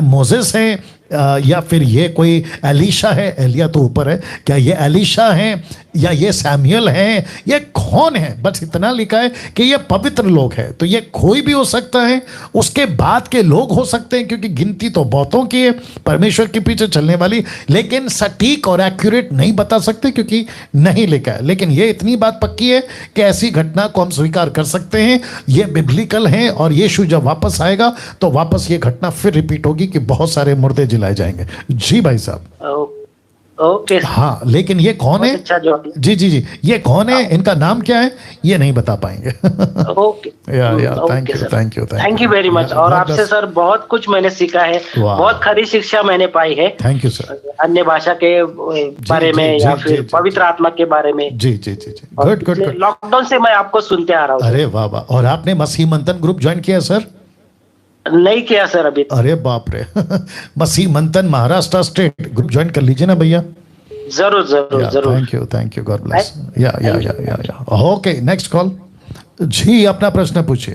मोसेस है, या फिर ये कोई एलीशा है? एलिया तो ऊपर है, क्या ये एलीशा है या ये सैमुअल है, ये कौन है? बस इतना लिखा है कि ये पवित्र लोग हैं। तो ये कोई भी हो सकता है, उसके बाद के लोग हो सकते हैं, क्योंकि गिनती तो बहुतों की है परमेश्वर के पीछे चलने वाली, लेकिन सटीक और एक्यूरेट नहीं बता सकते क्योंकि नहीं लिखा है। लेकिन ये इतनी बात पक्की है कि ऐसी घटना को हम स्वीकार कर सकते हैं, ये बिब्लिकल है, और यीशु जब वापस आएगा तो वापस ये घटना फिर रिपीट होगी कि बहुत सारे मुर्दे जिलाए जाएंगे। जी भाई साहब, ओके। हाँ, लेकिन ये कौन है? अच्छा, जी जी जी, ये कौन है, इनका नाम क्या है, ये नहीं बता पाएंगे। Okay, thank you very much. और आपसे सर बहुत कुछ मैंने सीखा है, बहुत खरी शिक्षा मैंने पाई है। Thank you sir. अन्य भाषा के बारे में या फिर पवित्र आत्मा के बारे में। जी जी जी जी, गुड गुड। लॉकडाउन से मैं आपको सुनते आ रहा हूँ। अरे वाह वाह। और आपने मसीह मंथन ग्रुप ज्वाइन किया सर? नहीं किया सर अभी। अरे बाप रे। मसीह मंथन महाराष्ट्र स्टेट ग्रुप ज्वाइन कर लीजिए ना भैया। जरूर जरूर जरूर। Thank you, God bless. या ओके, नेक्स्ट कॉल। जी, अपना प्रश्न पूछिए।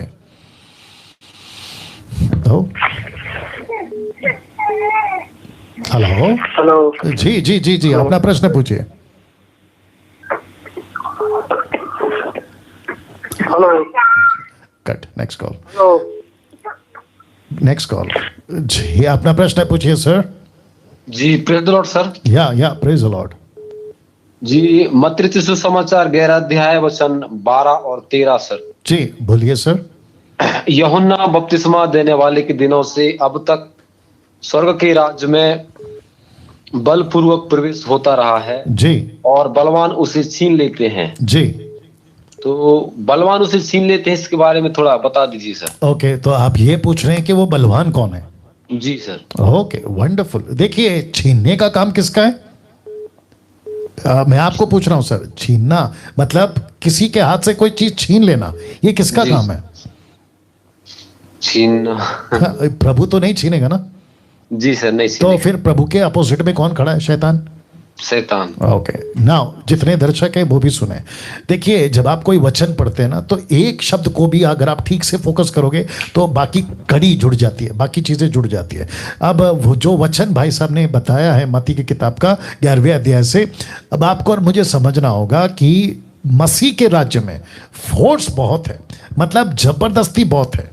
Hello hello. जी जी जी जी, अपना प्रश्न पूछिए। Hello. Cut, next call. Hello. Next call. जी अपना प्रश्न पूछिए सर। जी praise the lord sir. Yeah praise the lord. जी मत्ती सुसमाचार 11 अध्याय वचन 12 और 13 सर। जी बोलिए सर। यूहन्ना बपतिस्मा देने वाले के दिनों से अब तक स्वर्ग के राज्य में बलपूर्वक प्रवेश होता रहा है जी, और बलवान उसे छीन लेते हैं जी। तो बलवान उसे छीन लेते हैं, इसके बारे में थोड़ा बता दीजिए सर। ओके, तो आप ये पूछ रहे हैं कि वो बलवान कौन है? जी सर। Okay wonderful. देखिए छीनने का काम किसका है? मैं आपको पूछ रहा हूं सर, छीनना मतलब किसी के हाथ से कोई चीज छीन लेना, ये किसका काम है? छीनना प्रभु तो नहीं छीनेगा ना? जी सर नहीं छीनेगा। तो फिर प्रभु के अपोजिट में कौन खड़ा है? शैतान। ओके नाउ जितने दर्शक है वो भी सुने। देखिए जब आप कोई वचन पढ़ते हैं ना, तो एक शब्द को भी अगर आप ठीक से फोकस करोगे तो बाकी कड़ी जुड़ जाती है, बाकी चीजें जुड़ जाती है। अब वो जो वचन भाई साहब ने बताया है मत्ती की किताब का 11वें अध्याय से, अब आपको और मुझे समझना होगा कि मसीह के राज्य में फोर्स बहुत है, मतलब जबरदस्ती बहुत है।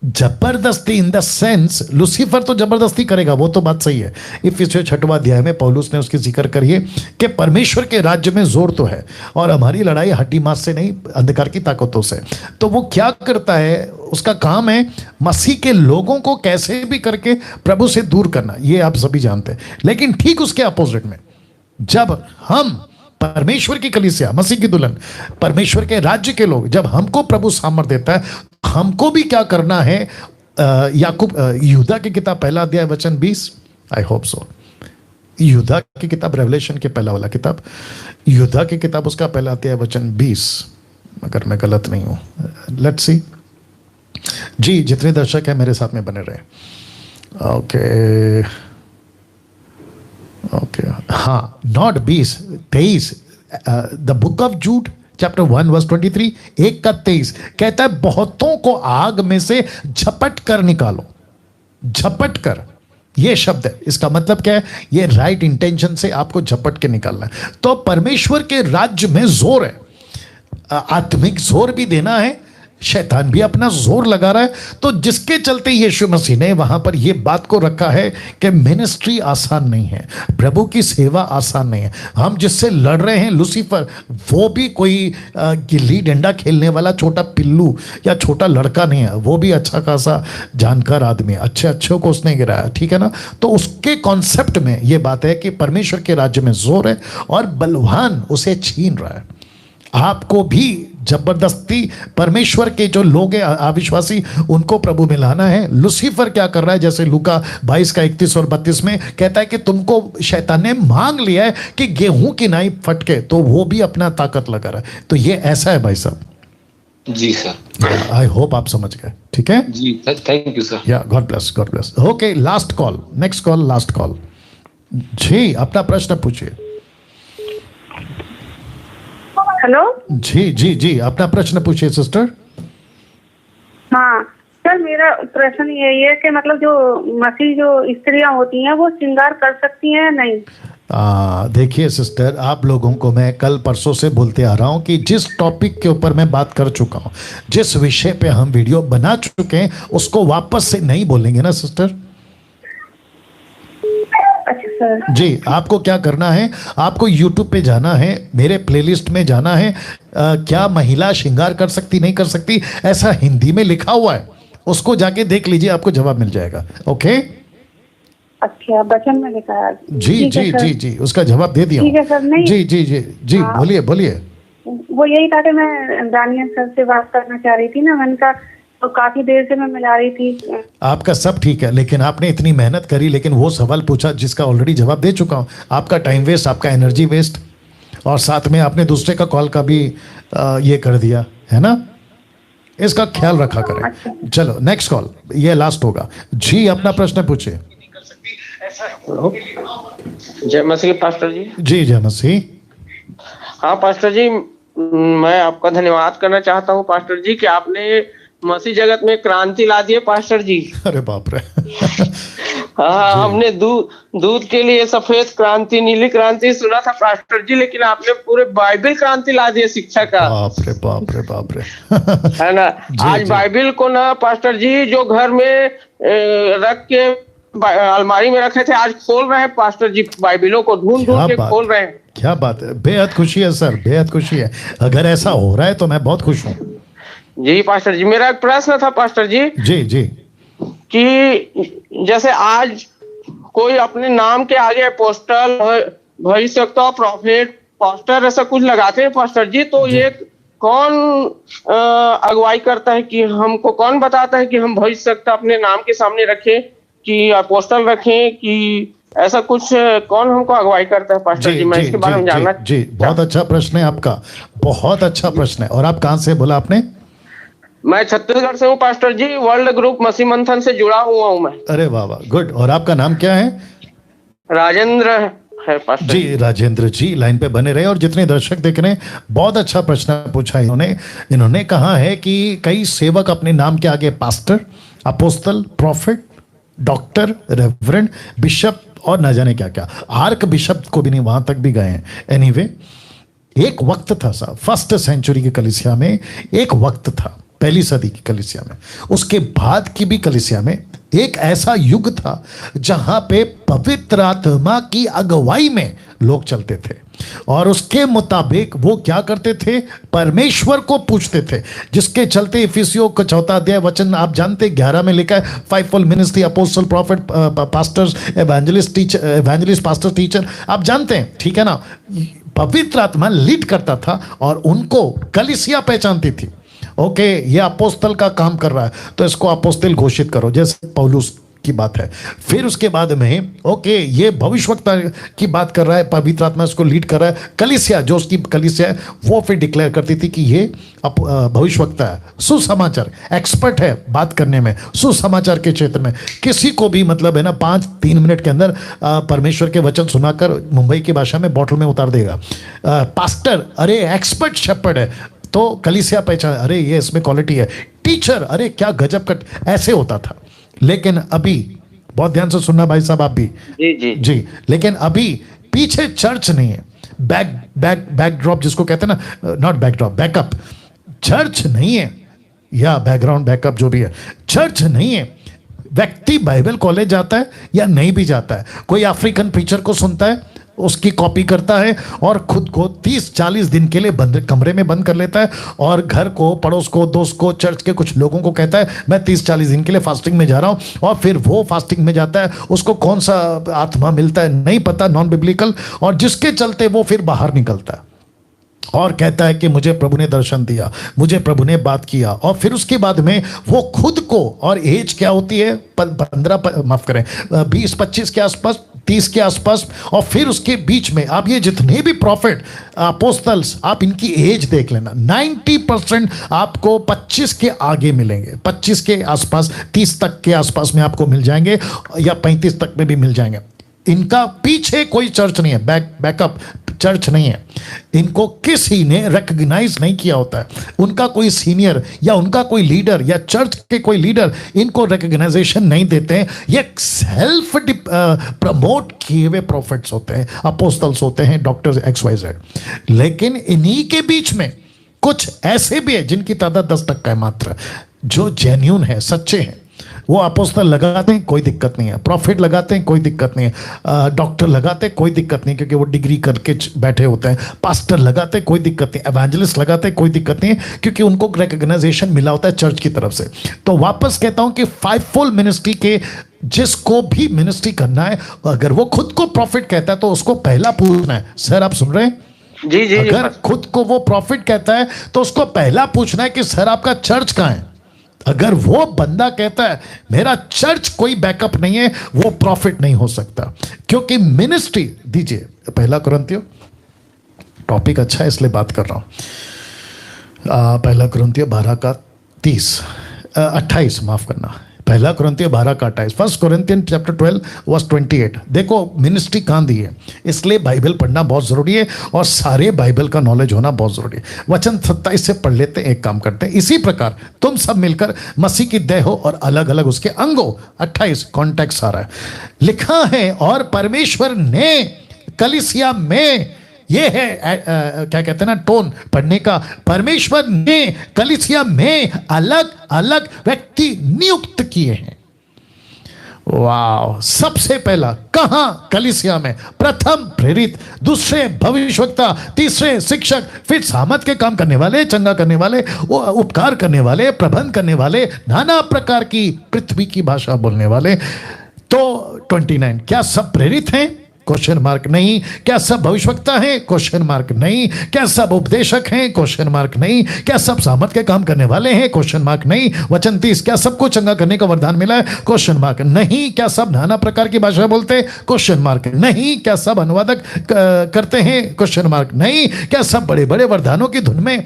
जबरदस्ती इन द सेंस लूसीफर तो जबरदस्ती करेगा, वो तो बात सही है। इफिसियों 6वां अध्याय में पौलुस ने उसकी जिक्र करिए कि परमेश्वर के राज्य में जोर तो है और हमारी लड़ाई हड्डी मांस से नहीं, अंधकार की ताकतों से। तो वो क्या करता है, उसका काम है मसीह के लोगों को कैसे भी करके प्रभु से दूर करना, ये आप सभी जानते हैं। लेकिन ठीक उसके अपोजिट में जब हम परमेश्वर की कलीसिया, मसीह की दुल्हन, परमेश्वर के राज्य के लोग, जब हमको प्रभु सामर्थ देता है, हमको भी क्या करना है? याकूब यहूदा की किताब 1 अध्याय वचन 20, आई होप सो, यहूदा की किताब रेवलेशन के पहला वाला किताब, यहूदा की किताब उसका 1 अध्याय वचन 20, अगर मैं गलत नहीं हूं। Let's see. जी जितने दर्शक हैं मेरे साथ में बने रहे। ओके हाँ, not 20, 23। The book of Jude chapter 1 verse 23, 1 का 23 कहता है बहुतों को आग में से झपट कर निकालो। झपट कर ये शब्द है, इसका मतलब क्या है? ये राइट इंटेंशन से आपको झपट के निकालना है। तो परमेश्वर के राज्य में जोर है, आत्मिक जोर भी देना है, शैतान भी अपना जोर लगा रहा है। तो जिसके चलते यीशु मसीह ने वहां पर यह बात को रखा है कि मिनिस्ट्री आसान नहीं है, प्रभु की सेवा आसान नहीं है। हम जिससे लड़ रहे हैं लूसीफर, वो भी कोई गिल्ली डंडा खेलने वाला छोटा पिल्लू या छोटा लड़का नहीं है, वो भी अच्छा खासा जानकार आदमी है, अच्छे को उसने गिराया, ठीक है ना? तो उसके कॉन्सेप्ट में यह बात है कि परमेश्वर के राज्य में जोर है और बलवान उसे छीन रहा है। आपको भी जबरदस्ती परमेश्वर के जो लोग हैं अविश्वासी, उनको प्रभु में लाना है। लूसीफर क्या कर रहा है? जैसे लूका 22 का 31 और 32 में कहता है कि तुमको शैतान ने मांग लिया है कि गेहूं की नाई फटके, तो वो भी अपना ताकत लगा रहा है। तो ये ऐसा है भाई साहब। जी सर, आई होप आप समझ गए। ठीक है जी, thank you sir. Yeah God bless, God bless. Okay last call, next call, last call. जी अपना प्रश्न पूछिए। हेलो। जी अपना प्रश्न पूछिए सिस्टर। हाँ सर, मेरा प्रश्न यही है कि मतलब जो मसीह जो स्त्रियां होती हैं वो श्रृंगार कर सकती हैं या नहीं? देखिए सिस्टर, आप लोगों को मैं कल परसों से बोलते आ रहा हूं कि जिस टॉपिक के ऊपर मैं बात कर चुका हूं, जिस विषय पे हम वीडियो बना चुके हैं, उसको वापस से नहीं बोलेंगे ना सिस्टर? अच्छा सर। जी आपको क्या करना है, आपको YouTube पे जाना है, मेरे प्लेलिस्ट में जाना है। क्या महिला श्रृंगार कर सकती नहीं कर सकती, ऐसा हिंदी में लिखा हुआ है, उसको जाके देख लीजिए, आपको जवाब मिल जाएगा। ओके अच्छा, वचन में लिखा है। जी उसका जवाब दे दिया। ठीक है सर। नहीं जी बोलिए बोलिए। वो यही था कि मैं दानियल सर से बात करना चाह रही थी ना, मैंने कहा तो काफी देर से मैं मिला रही थी। आपका सब ठीक है, लेकिन आपने इतनी मेहनत करी, लेकिन वो सवाल पूछा जिसका ऑलरेडी जवाब दे चुका हूं। आपका टाइम वेस्ट, आपका एनर्जी वेस्ट, और साथ में आपने दूसरे का कॉल का भी ये कर दिया है ना। इसका ख्याल रखा करें। अच्छा। चलो नेक्स्ट कॉल, ये लास्ट होगा। जी अपना प्रश्न पूछिए। जय मसीह पास्टर जी। जी जय मसीह। हाँ पास्टर जी, मैं आपका धन्यवाद करना चाहता हूँ पास्टर जी कि आपने मसीह जगत में क्रांति ला दिए पास्टर जी। अरे बाप रे। हाँ, हमने दूध के लिए सफेद क्रांति, नीली क्रांति सुना था पास्टर जी, लेकिन आपने पूरे बाइबल क्रांति ला दिए शिक्षा का। बाप रे बाप रे बाप रे। है ना। आज बाइबल को ना पास्टर जी जो घर में रख के अलमारी में रखे थे, आज खोल रहे हैं पास्टर जी, बाइबलों को ढूंढ के खोल रहे हैं। क्या बात है, बेहद खुशी है सर, बेहद खुशी है। अगर ऐसा हो रहा है तो मैं बहुत खुश हूँ। जी पास्टर जी, मेरा एक प्रश्न था पास्टर जी। जी जी। कि जैसे आज कोई अपने नाम के आगे अपोस्टल, भविष्यवक्ता, प्रॉफेट, पास्टर ऐसा कुछ लगाते हैं पास्टर जी, तो ये कौन अगुवाई करता है कि हमको कौन बताता है कि हम भविष्यवक्ता अपने नाम के सामने रखें कि अपोस्टल रखें, कि ऐसा कुछ कौन हमको अगुवाई करता है पास्टर जी? मैं इसके बारे में जानना। जी, बहुत अच्छा प्रश्न है आपका, बहुत अच्छा प्रश्न है। और आप कहाँ से बोला आपने? मैं छत्तीसगढ़ से हूँ पास्टर जी, वर्ल्ड ग्रुप मसीह मंथन से जुड़ा हुआ हूँ मैं। अरे वाह वाह, गुड। और आपका नाम क्या है? राजेंद्र है पास्टर जी। राजेंद्र जी लाइन पे बने रहे। और जितने दर्शक देख रहे हैं, बहुत अच्छा प्रश्न पूछा इन्होंने कहा है कि कई सेवक अपने नाम के आगे pastor, apostle, prophet, doctor, reverend, bishop और न जाने क्या क्या, आर्क बिशप को भी नहीं, वहां तक भी गए हैं। एनीवे, एक वक्त था साहब, फर्स्ट सेंचुरी की कलीसिया में एक वक्त था, पहली सदी की कलीसिया में, उसके बाद की भी कलीसिया में एक ऐसा युग था जहां पे पवित्र आत्मा की अगुवाई में लोग चलते थे और उसके मुताबिक वो क्या करते थे, परमेश्वर को पूछते थे, जिसके चलते इफिसियों का 4 अध्याय वचन आप जानते 11 में लिखा है, 5-fold ministry, apostle, profit, pastors, evangelist, teacher, evangelist, pastor, teacher, आप जानते हैं, ठीक है ना। पवित्र आत्मा लीड करता था और उनको कलीसिया पहचानती थी। ओके, ये अपोस्तल का काम कर रहा है तो इसको अपोस्तल घोषित करो, जैसे पौलुस की बात है। फिर उसके बाद में ओके, ये भविष्यवक्ता की बात कर रहा है, पवित्र आत्मा इसको लीड कर रहा है। कलीसिया, जो उसकी कलीसिया है, वो फिर डिक्लेयर करती थी कि ये भविष्यवक्ता है, सुसमाचार, एक्सपर्ट है बात करने में, सुसमाचार के क्षेत्र में। किसी को भी मतलब है ना 5-3 मिनट के अंदर परमेश्वर के वचन सुनाकर मुंबई की भाषा में बॉटल में उतार देगा। पास्टर, अरे एक्सपर्ट शेपर्ड है, तो कलीसिया पहचान, अरे ये इसमें क्वालिटी है। टीचर, अरे क्या गजब का, ऐसे होता था। लेकिन अभी, बहुत ध्यान से सुनना भाई साहब आप भी, जी, लेकिन अभी पीछे चर्च नहीं है, बैकड्रॉप जिसको कहते हैं ना, नॉट बैकड्रॉप, बैकअप, चर्च नहीं है, या बैकग्राउंड बैकअप जो भी है, चर्च नहीं है। व्यक्ति बाइबल कॉलेज जाता है या नहीं भी जाता है, कोई अफ्रीकन प्रीचर को सुनता है, उसकी कॉपी करता है और खुद को 30-40 दिन के लिए कमरे में बंद कर लेता है और घर को, पड़ोस को, दोस्त को, चर्च के कुछ लोगों को कहता है मैं 30-40 दिन के लिए फास्टिंग में जा रहा हूं, और फिर वो फास्टिंग में जाता है, उसको कौन सा आत्मा मिलता है नहीं पता, नॉन बिब्लिकल, और जिसके चलते वो फिर बाहर निकलता है और कहता है कि मुझे प्रभु ने दर्शन दिया, मुझे प्रभु ने बात किया। और फिर उसके बाद में वो खुद को, और एज क्या होती है, 20-25 के आसपास, 30 के आसपास, और फिर उसके बीच में आप ये जितने भी प्रॉफिट, अपोस्टल्स, आप इनकी एज देख लेना, 90% आपको 25 के आगे मिलेंगे, 25 के आसपास, 30 तक के आसपास में आपको मिल जाएंगे, या 35 तक में भी मिल जाएंगे। इनका पीछे कोई चर्च नहीं है, बैकअप चर्च नहीं है, इनको किसी ने रिकॉग्नाइज नहीं किया होता है, उनका कोई सीनियर या उनका कोई लीडर या चर्च के कोई लीडर इनको रिकॉग्नाइजेशन नहीं देते हैं। ये सेल्फ प्रमोट किए हुए प्रॉफिट्स होते हैं, अपोस्टल्स होते हैं, डॉक्टर्स XYZ। लेकिन इन्हीं के बीच में कुछ ऐसे भी है जिनकी तादाद 10% है मात्र, जो जेन्युइन है, सच्चे हैं। वो अपोस्तल लगाते हैं, कोई दिक्कत नहीं है, प्रॉफिट लगाते हैं, कोई दिक्कत नहीं है, डॉक्टर लगाते हैं, कोई दिक्कत नहीं, क्योंकि वो डिग्री करके बैठे होते हैं, पास्टर लगाते हैं, कोई दिक्कत नहीं, एवेंजलिस्ट लगाते हैं, कोई दिक्कत नहीं है, क्योंकि उनको रिकॉग्नाइजेशन मिला होता है चर्च की तरफ से। तो वापस कहता हूं कि 5-fold मिनिस्ट्री के जिसको भी मिनिस्ट्री करना है, अगर वो खुद को प्रॉफिट कहता है तो उसको पहला पूछना है, सर आप सुन रहे हैं? जी जी। अगर खुद को वो प्रॉफिट कहता है तो उसको पहला पूछना है कि सर आपका चर्च कहां है। अगर वो बंदा कहता है मेरा चर्च कोई बैकअप नहीं है, वो प्रॉफिट नहीं हो सकता, क्योंकि मिनिस्ट्री, दीजिए 1 कुरिन्थियों, टॉपिक अच्छा है इसलिए बात कर रहा हूं, 1 कुरिन्थियों 12 का 30, 28, माफ करना, पहला कुरिन्थियों 12 का 28, फर्स्ट कुरिन्थियन चैप्टर 12 वर्स 28। देखो मिनिस्ट्री कहाँ दी है, इसलिए बाइबल पढ़ना बहुत जरूरी है और सारे बाइबल का नॉलेज होना बहुत जरूरी है। वचन 27 से पढ़ लेते, एक काम करते हैं। इसी प्रकार तुम सब मिलकर मसीह की देह हो और अलग अलग उसके अंगों। 28 कॉन्टेक्स्ट आ रहा है, लिखा है और परमेश्वर ने कलीसिया में, ये है क्या कहते हैं ना टोन पढ़ने का, परमेश्वर ने कलीसिया में अलग अलग व्यक्ति नियुक्त किए हैं। वाह, सबसे पहला कहां? कलीसिया में। प्रथम प्रेरित, दूसरे भविष्यवक्ता, तीसरे शिक्षक, फिर सामर्थ के काम करने वाले, चंगा करने वाले, उपकार करने वाले, प्रबंध करने वाले, नाना प्रकार की पृथ्वी की भाषा बोलने वाले। तो 29, क्या सब प्रेरित हैं? क्वेश्चन मार्क नहीं। क्या सब भविष्यवक्ता हैं? क्वेश्चन मार्क नहीं। क्या सब उपदेशक हैं? क्वेश्चन मार्क नहीं। क्या सब सामर्थ के काम करने वाले हैं? क्वेश्चन मार्क नहीं। वचन 30, क्या सबको चंगा करने का वरदान मिला है? क्वेश्चन मार्क नहीं। क्या सब नाना प्रकार की भाषा बोलते हैं? क्वेश्चन मार्क नहीं। क्या सब अनुवादक करते हैं? क्वेश्चन मार्क नहीं। क्या सब बड़े बड़े वरदानों की धुन में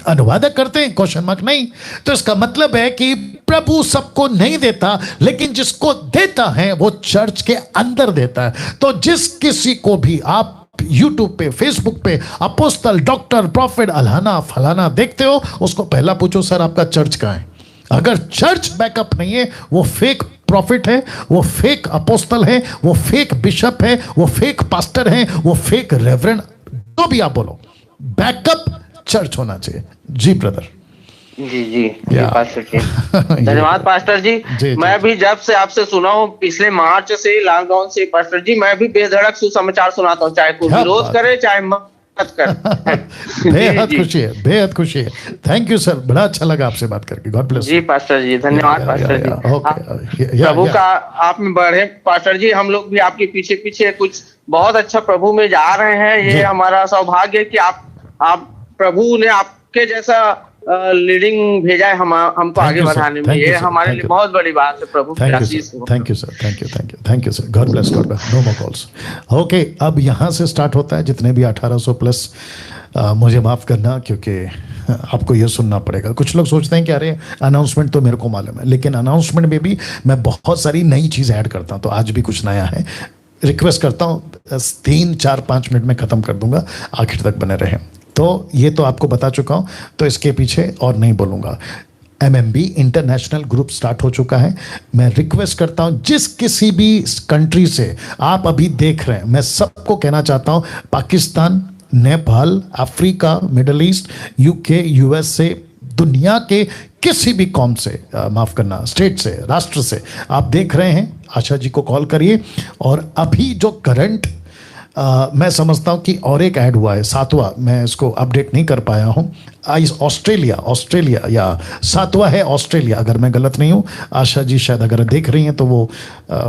अनुवादक करते हैं? क्वेश्चन मार्क नहीं। तो इसका मतलब है कि प्रभु सबको नहीं देता, लेकिन जिसको देता है वो चर्च के अंदर देता है। तो जिस किसी को भी आप YouTube पे, Facebook पे अपोस्तल, डॉक्टर, प्रॉफिट, अल्हाना फलाना देखते हो, उसको पहला पूछो सर आपका चर्च कहाँ है। अगर चर्च बैकअप नहीं है, वो फेक प्रॉफिट है, वो फेक अपोस्तल है, वो फेक बिशप है, वो फेक पास्टर है, वो फेक रेवरेंड, तो भी आप बोलो, बैकअप चर्च होना चाहिए। जी ब्रदर। जी पास्टर जी, धन्यवाद पास्टर जी। मैं भी जब से आपसे सुना हूँ पिछले मार्च से लॉकडाउन से पास्टर जी, मैं भी बेधड़क सुसमाचार सुनाता हूँ, चाहे कोई विरोध करे चाहे मत करे। बेहद खुशी है, बेहद खुशी है। थैंक यू सर, बड़ा अच्छा लगा आपसे बात करके। गॉड ब्लेस जी पास्टर जी, धन्यवाद पास्टर जी। प्रभु का आप में बढ़े पास्टर जी, हम लोग भी आपके पीछे पीछे कुछ बहुत अच्छा प्रभु में जा रहे हैं। ये हमारा सौभाग्य है कि आप प्रभु ने आपके जैसा लीडिंग भेजा है हमको आगे बढ़ाने में। ये हमारे लिए बहुत बड़ी बात है। प्रभु thank you sir, thank you sir, God bless, God bless. No more calls. Okay, अब यहाँ से स्टार्ट होता है। जितने भी 1800 प्लस, मुझे माफ करना क्योंकि आपको ये सुनना पड़ेगा। कुछ लोग सोचते हैं कि अरे अनाउंसमेंट तो मेरे को मालूम है, लेकिन अनाउंसमेंट में भी मैं बहुत सारी नई चीज़ ऐड करता हूँ। तो आज भी कुछ नया है। रिक्वेस्ट करता हूँ 3, 4, 5 मिनट में ख़त्म कर दूंगा, आखिर तक बने रहें। तो ये तो आपको बता चुका हूँ, तो इसके पीछे और नहीं बोलूँगा। MMB इंटरनेशनल ग्रुप स्टार्ट हो चुका है। मैं रिक्वेस्ट करता हूँ जिस किसी भी कंट्री से आप अभी देख रहे हैं, मैं सबको कहना चाहता हूँ, Pakistan, Nepal, Africa, middle east, UK, USA, दुनिया के किसी भी कौम से, माफ करना, स्टेट से, राष्ट्र से आप देख रहे हैं, आशा जी को कॉल करिए। और अभी जो करंट मैं समझता हूँ कि और एक ऐड हुआ है, 7वां, मैं इसको अपडेट नहीं कर पाया हूँ। ऑस्ट्रेलिया या 7वां है ऑस्ट्रेलिया, अगर मैं गलत नहीं हूँ। आशा जी शायद अगर देख रही हैं तो वो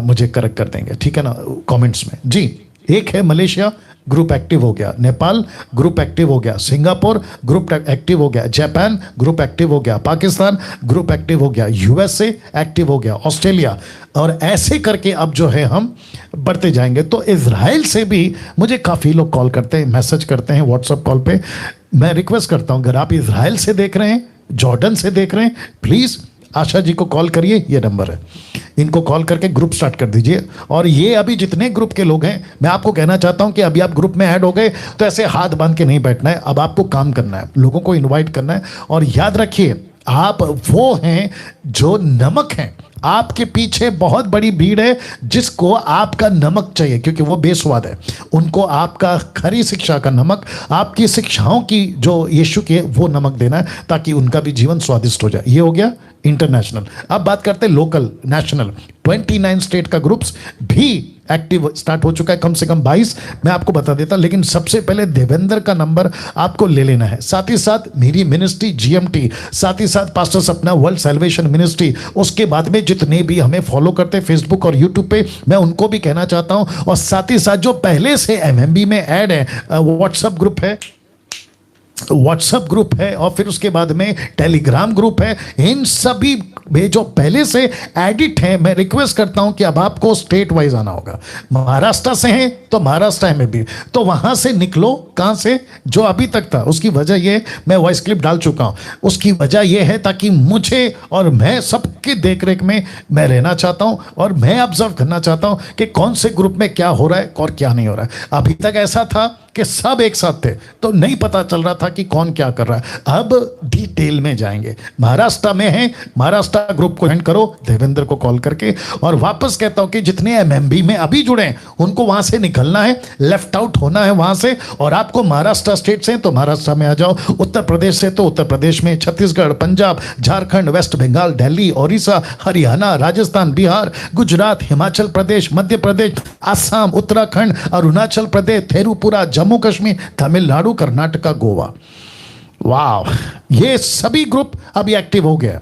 मुझे करेक्ट कर देंगे, ठीक है ना, कमेंट्स में। जी, एक है मलेशिया, ग्रुप एक्टिव हो गया। नेपाल ग्रुप एक्टिव हो गया। सिंगापुर ग्रुप एक्टिव हो गया। जापान ग्रुप एक्टिव हो गया। पाकिस्तान ग्रुप एक्टिव हो गया। USA एक्टिव हो गया। ऑस्ट्रेलिया, और ऐसे करके अब जो है हम बढ़ते जाएंगे। तो इजराइल से भी मुझे काफ़ी लोग कॉल करते हैं, मैसेज करते हैं व्हाट्सएप कॉल पे। मैं रिक्वेस्ट करता हूँ, अगर आप इजराइल से देख रहे हैं, जॉर्डन से देख रहे हैं, प्लीज़ आशा जी को कॉल करिए, ये नंबर है, इनको कॉल करके ग्रुप स्टार्ट कर दीजिए। और ये अभी जितने ग्रुप के लोग हैं, मैं आपको कहना चाहता हूं कि अभी आप ग्रुप में ऐड हो गए तो ऐसे हाथ बांध के नहीं बैठना है। अब आपको काम करना है, लोगों को इनवाइट करना है। और याद रखिए, आप वो हैं जो नमक हैं। आपके पीछे बहुत बड़ी भीड़ है जिसको आपका नमक चाहिए, क्योंकि वो बेस्वाद है। उनको आपका खरी शिक्षा का नमक, आपकी शिक्षाओं की जो यीशु के, वो नमक देना है, ताकि उनका भी जीवन स्वादिष्ट हो जाए। ये हो गया इंटरनेशनल। अब बात करते हैं लोकल, नेशनल। 29 स्टेट का ग्रुप्स भी एक्टिव स्टार्ट हो चुका है, कम से कम 22 मैं आपको बता देता। लेकिन सबसे पहले देवेंद्र का नंबर आपको ले लेना है, साथ ही साथ मेरी मिनिस्ट्री GMT, साथ ही साथ पास्टर सपना वर्ल्ड सैल्वेशन मिनिस्ट्री। उसके बाद में जितने भी हमें फॉलो करते हैं फेसबुक और यूट्यूब पे, मैं उनको भी कहना चाहता हूं। और साथ ही साथ जो पहले से MMB में ऐड है, व्हाट्सएप ग्रुप है, और फिर उसके बाद में टेलीग्राम ग्रुप है। इन सभी जो पहले से एडिट हैं, मैं रिक्वेस्ट करता हूं कि अब आपको स्टेट वाइज आना होगा। महाराष्ट्र से हैं तो महाराष्ट्र में भी, तो वहां से निकलो। कहां से? जो अभी तक था। उसकी वजह ये, मैं वॉइस क्लिप डाल चुका हूं, उसकी वजह यह है ताकि मुझे और मैं सबके देखरेख में मैं रहना चाहता हूं और मैं ऑब्जर्व करना चाहता हूं कि कौन से ग्रुप में क्या हो रहा है और क्या नहीं हो रहा है। अभी तक ऐसा था कि सब एक साथ थे तो नहीं पता चल रहा था कि कौन क्या कर रहा है। अब डिटेल में जाएंगे। महाराष्ट्र में है, महाराष्ट्र ग्रुप को ज्वाइन करो देवेंद्र को कॉल करके। और वापस कहता हूं कि जितने एमएमबी में अभी जुड़े हैं उनको वहां से निकलना है, लेफ्ट आउट होना है वहां से। और आपको महाराष्ट्र स्टेट से तो महाराष्ट्र में आ जाओ, उत्तर प्रदेश से तो उत्तर प्रदेश में, छत्तीसगढ़, पंजाब, झारखंड, वेस्ट बंगाल, दिल्ली, ओडिशा, हरियाणा, राजस्थान, बिहार, गुजरात, हिमाचल प्रदेश, मध्य प्रदेश, असम, उत्तराखंड, अरुणाचल प्रदेश, त्रिपुरा, जम्मू कश्मीर, तमिलनाडु, कर्नाटका, गोवा। वाह, ये सभी ग्रुप अभी एक्टिव हो गया।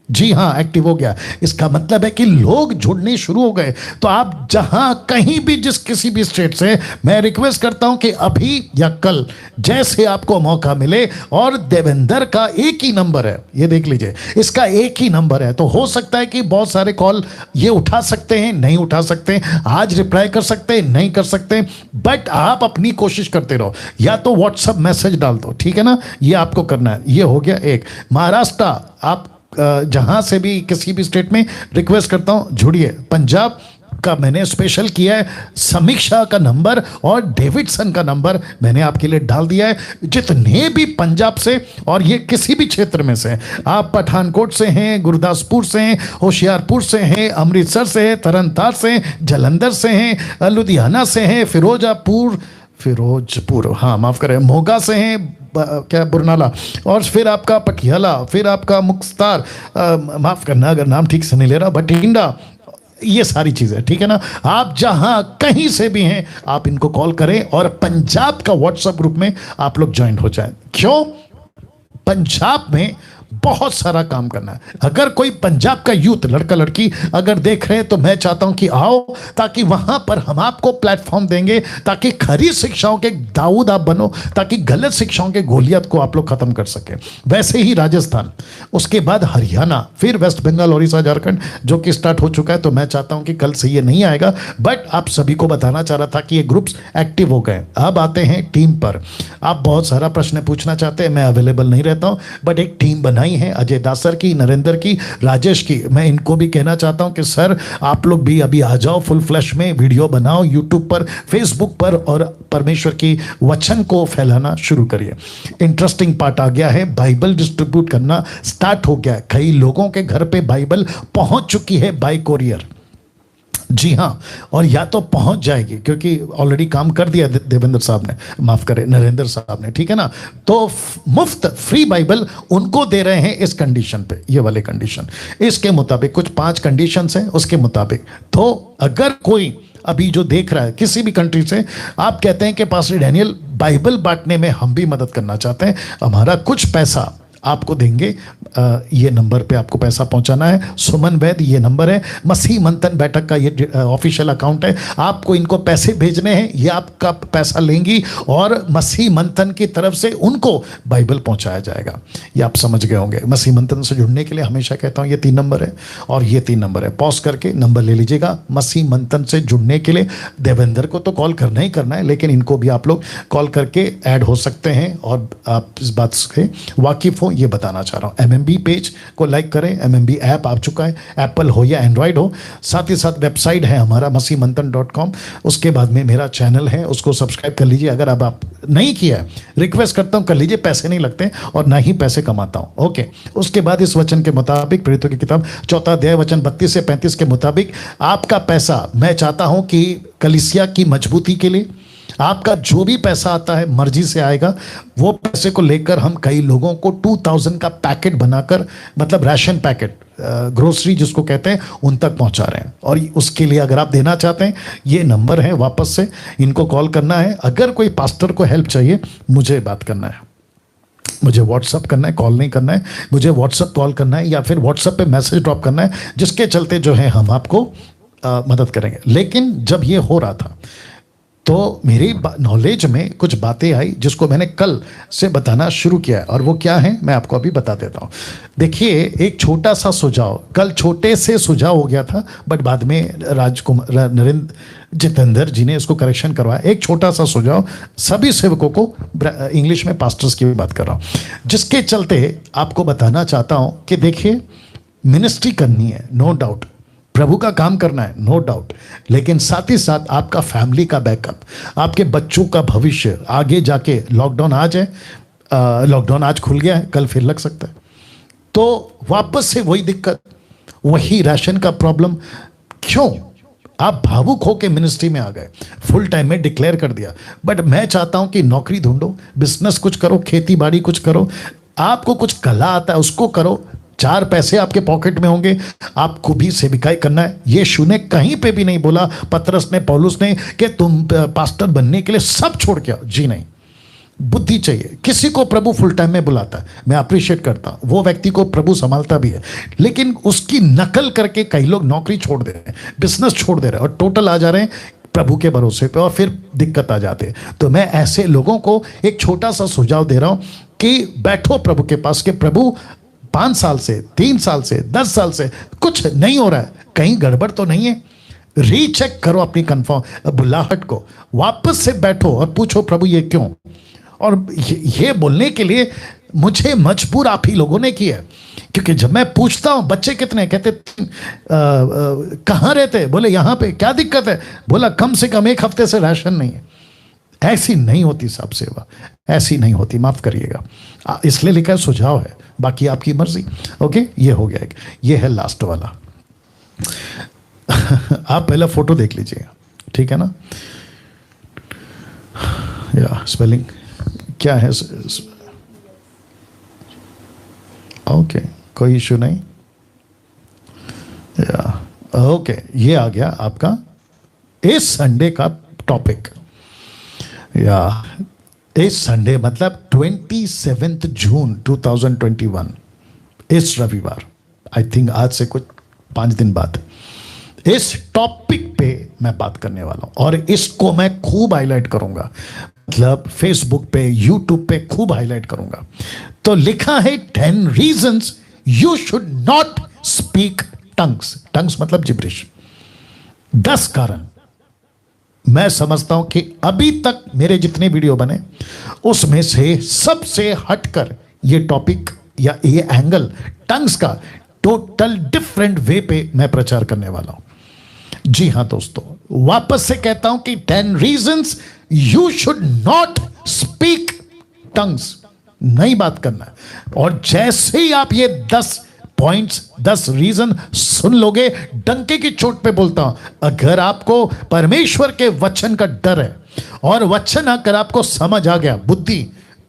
जी हां, एक्टिव हो गया। इसका मतलब है कि लोग जुड़ने शुरू हो गए। तो आप जहां कहीं भी, जिस किसी भी स्टेट से, मैं रिक्वेस्ट करता हूं कि अभी या कल जैसे आपको मौका मिले, और देवेंद्र का एक ही नंबर है, ये देख लीजिए, इसका एक ही नंबर है। तो हो सकता है कि बहुत सारे कॉल ये उठा सकते हैं, नहीं उठा सकते, आज रिप्लाई कर सकते हैं, नहीं कर सकते, बट आप अपनी कोशिश करते रहो। या तो व्हाट्सएप मैसेज डाल दो, ठीक है ना, ये आपको करना है। ये हो गया एक। महाराष्ट्र, आप जहां से भी, किसी भी स्टेट में, रिक्वेस्ट करता हूं जुड़िए। पंजाब का मैंने स्पेशल किया है, समीक्षा का नंबर और डेविडसन का नंबर मैंने आपके लिए डाल दिया है। जितने भी पंजाब से, और ये किसी भी क्षेत्र में से, आप पठानकोट से हैं, गुरदासपुर से हैं, होशियारपुर से हैं, अमृतसर से हैं, तरनतार से हैं, जलंधर से हैं, लुधियाना से हैं, फिरोजपुर, हाँ माफ करें, मोगा से हैं, क्या बुरनाला, और फिर आपका पटियाला, फिर आपका मुख्तार, माफ करना अगर नाम ठीक से नहीं ले रहा, बठिंडा, ये सारी चीजें, ठीक है ना। आप जहां कहीं से भी हैं आप इनको कॉल करें और पंजाब का व्हाट्सएप ग्रुप में आप लोग ज्वाइन हो जाएं। क्यों? पंजाब में बहुत सारा काम करना है। अगर कोई पंजाब का यूथ, लड़का लड़की अगर देख रहे हैं तो मैं चाहता हूं कि आओ, ताकि वहां पर हम आपको प्लेटफॉर्म देंगे, ताकि खरी शिक्षाओं के दाऊद आप बनो, ताकि गलत शिक्षाओं के गोलियत को आप लोग खत्म कर सके। वैसे ही राजस्थान, उसके बाद हरियाणा, फिर वेस्ट बंगाल, ओडिशा, झारखंड, जो कि स्टार्ट हो चुका है। तो मैं चाहता हूं कि कल से ये नहीं आएगा, बट आप सभी को बताना चाह रहा था कि ये ग्रुप्स एक्टिव हो गए। अब आते हैं टीम पर। आप बहुत सारा प्रश्न पूछना चाहते हैं, मैं अवेलेबल नहीं रहता हूं, बट एक टीम बनाई है, अजय दासर की, नरेंद्र की, राजेश की। मैं इनको भी कहना चाहता हूं कि सर आप लोग भी अभी आ जाओ, फुल फ्लैश में वीडियो बनाओ, यूट्यूब पर, फेसबुक पर, और परमेश्वर की वचन को फैलाना शुरू करिए। इंटरेस्टिंग पार्ट आ गया है, बाइबल डिस्ट्रीब्यूट करना स्टार्ट हो गया है। कई लोगों के घर पे बाइबल पहुंच चुकी है बाय कोरियर। जी हाँ, और या तो पहुंच जाएगी, क्योंकि ऑलरेडी काम कर दिया देवेंद्र साहब ने, माफ करें नरेंद्र साहब ने, ठीक है ना। तो मुफ्त फ्री बाइबल उनको दे रहे हैं इस कंडीशन पे, ये वाले कंडीशन, इसके मुताबिक कुछ 5 कंडीशंस हैं उसके मुताबिक। तो अगर कोई अभी जो देख रहा है किसी भी कंट्री से, आप कहते हैं कि पास्टर डैनियल बाइबल बांटने में हम भी मदद करना चाहते हैं, हमारा कुछ पैसा आपको देंगे, ये नंबर पे आपको पैसा पहुंचाना है। सुमन वैद ये नंबर है, मसीह मंथन बैठक का ये ऑफिशियल अकाउंट है। आपको इनको पैसे भेजने हैं, ये आपका पैसा लेंगी और मसीह मंथन की तरफ से उनको बाइबल पहुंचाया जाएगा। ये आप समझ गए होंगे। मसीह मंथन से जुड़ने के लिए हमेशा कहता हूं ये 3 नंबर है और ये 3 नंबर है, पॉज करके नंबर ले लीजिएगा। मसीह मंथन से जुड़ने के लिए देवेंद्र को तो कॉल करना ही करना है, लेकिन इनको भी आप लोग कॉल करके ऐड हो सकते हैं और आप इस बात से वाकिफ हो, ये बताना चाह रहा हूं। एमएमबी पेज को लाइक करें, एमएमबी ऐप आ चुका है, एप्पल हो या एंड्रॉइड हो। साथ ही साथ वेबसाइट है हमारा masimantan.com, उसके बाद में मेरा चैनल है, उसको सब्सक्राइब कर लीजिए। अगर अब आप नहीं किया है, रिक्वेस्ट करता हूं कर लीजिए, पैसे नहीं लगते और ना ही पैसे कमाता हूं। ओके, उसके बाद इस वचन के मुताबिक, प्रेरितों की किताब 4 अध्याय वचन 32 से 35 के मुताबिक, आपका पैसा मैं चाहता हूं कि कलीसिया की मजबूती के लिए आपका जो भी पैसा आता है मर्जी से आएगा, वो पैसे को लेकर हम कई लोगों को 2000 का पैकेट बनाकर, मतलब राशन पैकेट, ग्रोसरी जिसको कहते हैं, उन तक पहुंचा रहे हैं। और उसके लिए अगर आप देना चाहते हैं, ये नंबर है, वापस से इनको कॉल करना है। अगर कोई पास्टर को हेल्प चाहिए, मुझे बात करना है, मुझे व्हाट्सअप करना है, कॉल नहीं करना है, मुझे व्हाट्सअप कॉल करना है या फिर व्हाट्सअप पे मैसेज ड्रॉप करना है, जिसके चलते जो है हम आपको मदद करेंगे। लेकिन जब ये हो रहा था, तो मेरी नॉलेज में कुछ बातें आई जिसको मैंने कल से बताना शुरू किया है, और वो क्या है मैं आपको अभी बता देता हूँ। देखिए, एक छोटा सा सुझाव, कल छोटे से सुझाव हो गया था, बट बाद में राजकुमार नरेंद्र जितेंद्र जी ने इसको करेक्शन करवाया। एक छोटा सा सुझाव सभी सेवकों को, इंग्लिश में पास्टर्स की बात कर रहा हूँ, जिसके चलते आपको बताना चाहता हूँ कि देखिए, मिनिस्ट्री करनी है, नो डाउट, प्रभु का काम करना है, नो डाउट, लेकिन साथ ही साथ आपका फैमिली का बैकअप, आपके बच्चों का भविष्य, आगे जाके लॉकडाउन आज है, लॉकडाउन आज खुल गया है, कल फिर लग सकता है, तो वापस से वही दिक्कत, वही राशन का प्रॉब्लम। क्यों आप भावुक होके मिनिस्ट्री में आ गए, फुल टाइम में डिक्लेयर कर दिया, बट मैं चाहता हूं कि नौकरी ढूंढो, बिजनेस कुछ करो, खेती बाड़ी कुछ करो, आपको कुछ कला आता है उसको करो, 4 पैसे आपके पॉकेट में होंगे, आपको भी सेविकाई करना है। यीशु ने कहीं पे भी नहीं बोला, पतरस ने, पौलुस ने, कि तुम पास्टर बनने के लिए सब छोड़ के आओ। जी नहीं, बुद्धि चाहिए। किसी को प्रभु फुल टाइम में बुलाता है, मैं अप्रिशिएट करता हूं, वो व्यक्ति को प्रभु संभालता भी है, लेकिन उसकी नकल करके कई लोग नौकरी छोड़ दे रहे हैं, बिजनेस छोड़ दे रहे हैं, और टोटल आ जा रहे हैं प्रभु के भरोसे पे, और फिर दिक्कत आ जाते हैं। तो मैं ऐसे लोगों को एक छोटा सा सुझाव दे रहा हूं कि बैठो प्रभु के पास, कि प्रभु 5 साल से, 3 साल से, 10 साल से कुछ नहीं हो रहा है, कहीं गड़बड़ तो नहीं है, रीचेक करो अपनी कंफर्म बुलाहट को, वापस से बैठो और पूछो प्रभु ये क्यों। और ये बोलने के लिए मुझे मजबूर आप ही लोगों ने किया, क्योंकि जब मैं पूछता हूं बच्चे कितने, कहते कहाँ रहते, बोले यहाँ पे, क्या दिक्कत है, बोला कम से कम 1 हफ्ते से राशन नहीं है। ऐसी नहीं होती साहब सेवा, ऐसी नहीं होती, माफ करिएगा, इसलिए लिखा है सुझाव है, बाकी आपकी मर्जी। ओके, ये हो गया, ये है लास्ट वाला। आप पहला फोटो देख लीजिएगा, ठीक है ना, या स्पेलिंग क्या है, ओके, कोई इशू नहीं, या ओके, ये आ गया आपका इस संडे का टॉपिक, या इस संडे मतलब 27 जून 2021, इस रविवार, आई थिंक आज से कुछ 5 दिन बाद, इस टॉपिक पे मैं बात करने वाला हूं, और इसको मैं खूब हाईलाइट करूंगा, मतलब फेसबुक पे, यूट्यूब पे खूब हाईलाइट करूंगा। तो लिखा है 10 reasons you should not speak tongues, tongues मतलब जिब्रिश, 10 कारण। मैं समझता हूं कि अभी तक मेरे जितने वीडियो बने उसमें से सबसे हटकर ये टॉपिक या ये एंगल टंग्स का टोटल डिफरेंट वे पे मैं प्रचार करने वाला हूं। जी हां दोस्तों, वापस से कहता हूं कि 10 reasons you should not speak tongues, नहीं बात करना है। और जैसे ही आप ये 10 पॉइंट्स, 10 रीजन सुन लोगे, डंके की चोट पे बोलता हूं, अगर आपको परमेश्वर के वचन का डर है और वचन अगर आपको समझ आ गया, बुद्धि,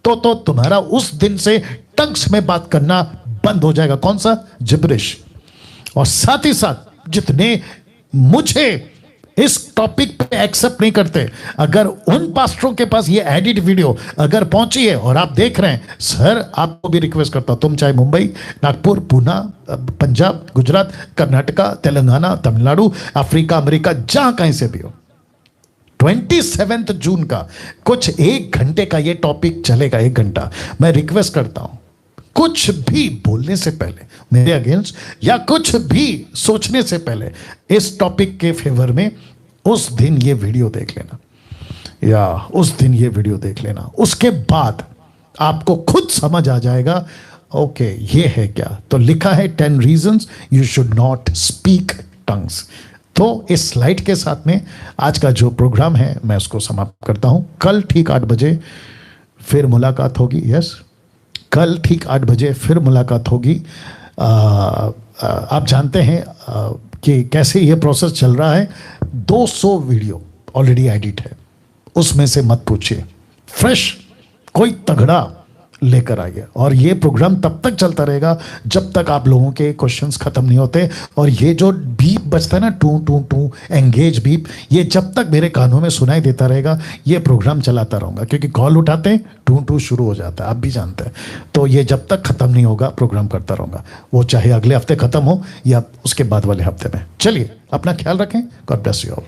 तो तुम्हारा उस दिन से टंग्स में बात करना बंद हो जाएगा। कौन सा? जिब्रिश। और साथ ही साथ जितने मुझे इस टॉपिक पे एक्सेप्ट नहीं करते, अगर उन पास्टरों के पास ये एडिट वीडियो अगर पहुंची है और आप देख रहे हैं, सर आपको भी रिक्वेस्ट करता हूं, तुम चाहे मुंबई, नागपुर, पूना, पंजाब, गुजरात, कर्नाटका, तेलंगाना, तमिलनाडु, अफ्रीका, अमेरिका, जहां कहीं से भी हो, 27 जून का कुछ 1 घंटे का ये टॉपिक चलेगा, 1 घंटा। मैं रिक्वेस्ट करता हूं, कुछ भी बोलने से पहले मेरे अगेंस्ट या कुछ भी सोचने से पहले इस टॉपिक के फेवर में उस दिन ये वीडियो देख लेना, या उस दिन ये वीडियो देख लेना। उसके बाद आपको खुद समझ आ जाएगा, ओके ये है क्या। तो लिखा है 10 reasons you should not speak tongues. तो इस स्लाइड के साथ में आज का जो प्रोग्राम है मैं उसको समाप्त करता हूं। कल ठीक 8 बजे फिर मुलाकात होगी। यस, कल ठीक 8 बजे फिर मुलाकात होगी। आप जानते हैं कि कैसे ये प्रोसेस चल रहा है। 200 वीडियो ऑलरेडी एडिट है, उसमें से मत पूछिए, फ्रेश कोई तगड़ा लेकर आइए। और ये प्रोग्राम तब तक चलता रहेगा जब तक आप लोगों के क्वेश्चंस खत्म नहीं होते। और ये जो बीप बजता है ना, टू टू टू एंगेज बीप, ये जब तक मेरे कानों में सुनाई देता रहेगा ये प्रोग्राम चलाता रहूँगा, क्योंकि कॉल उठाते हैं टू टू शुरू हो जाता है, आप भी जानते हैं। तो ये जब तक खत्म नहीं होगा प्रोग्राम करता रहूँगा, वो चाहे अगले हफ्ते खत्म हो या उसके बाद वाले हफ्ते में। चलिए अपना ख्याल रखें। God bless you all.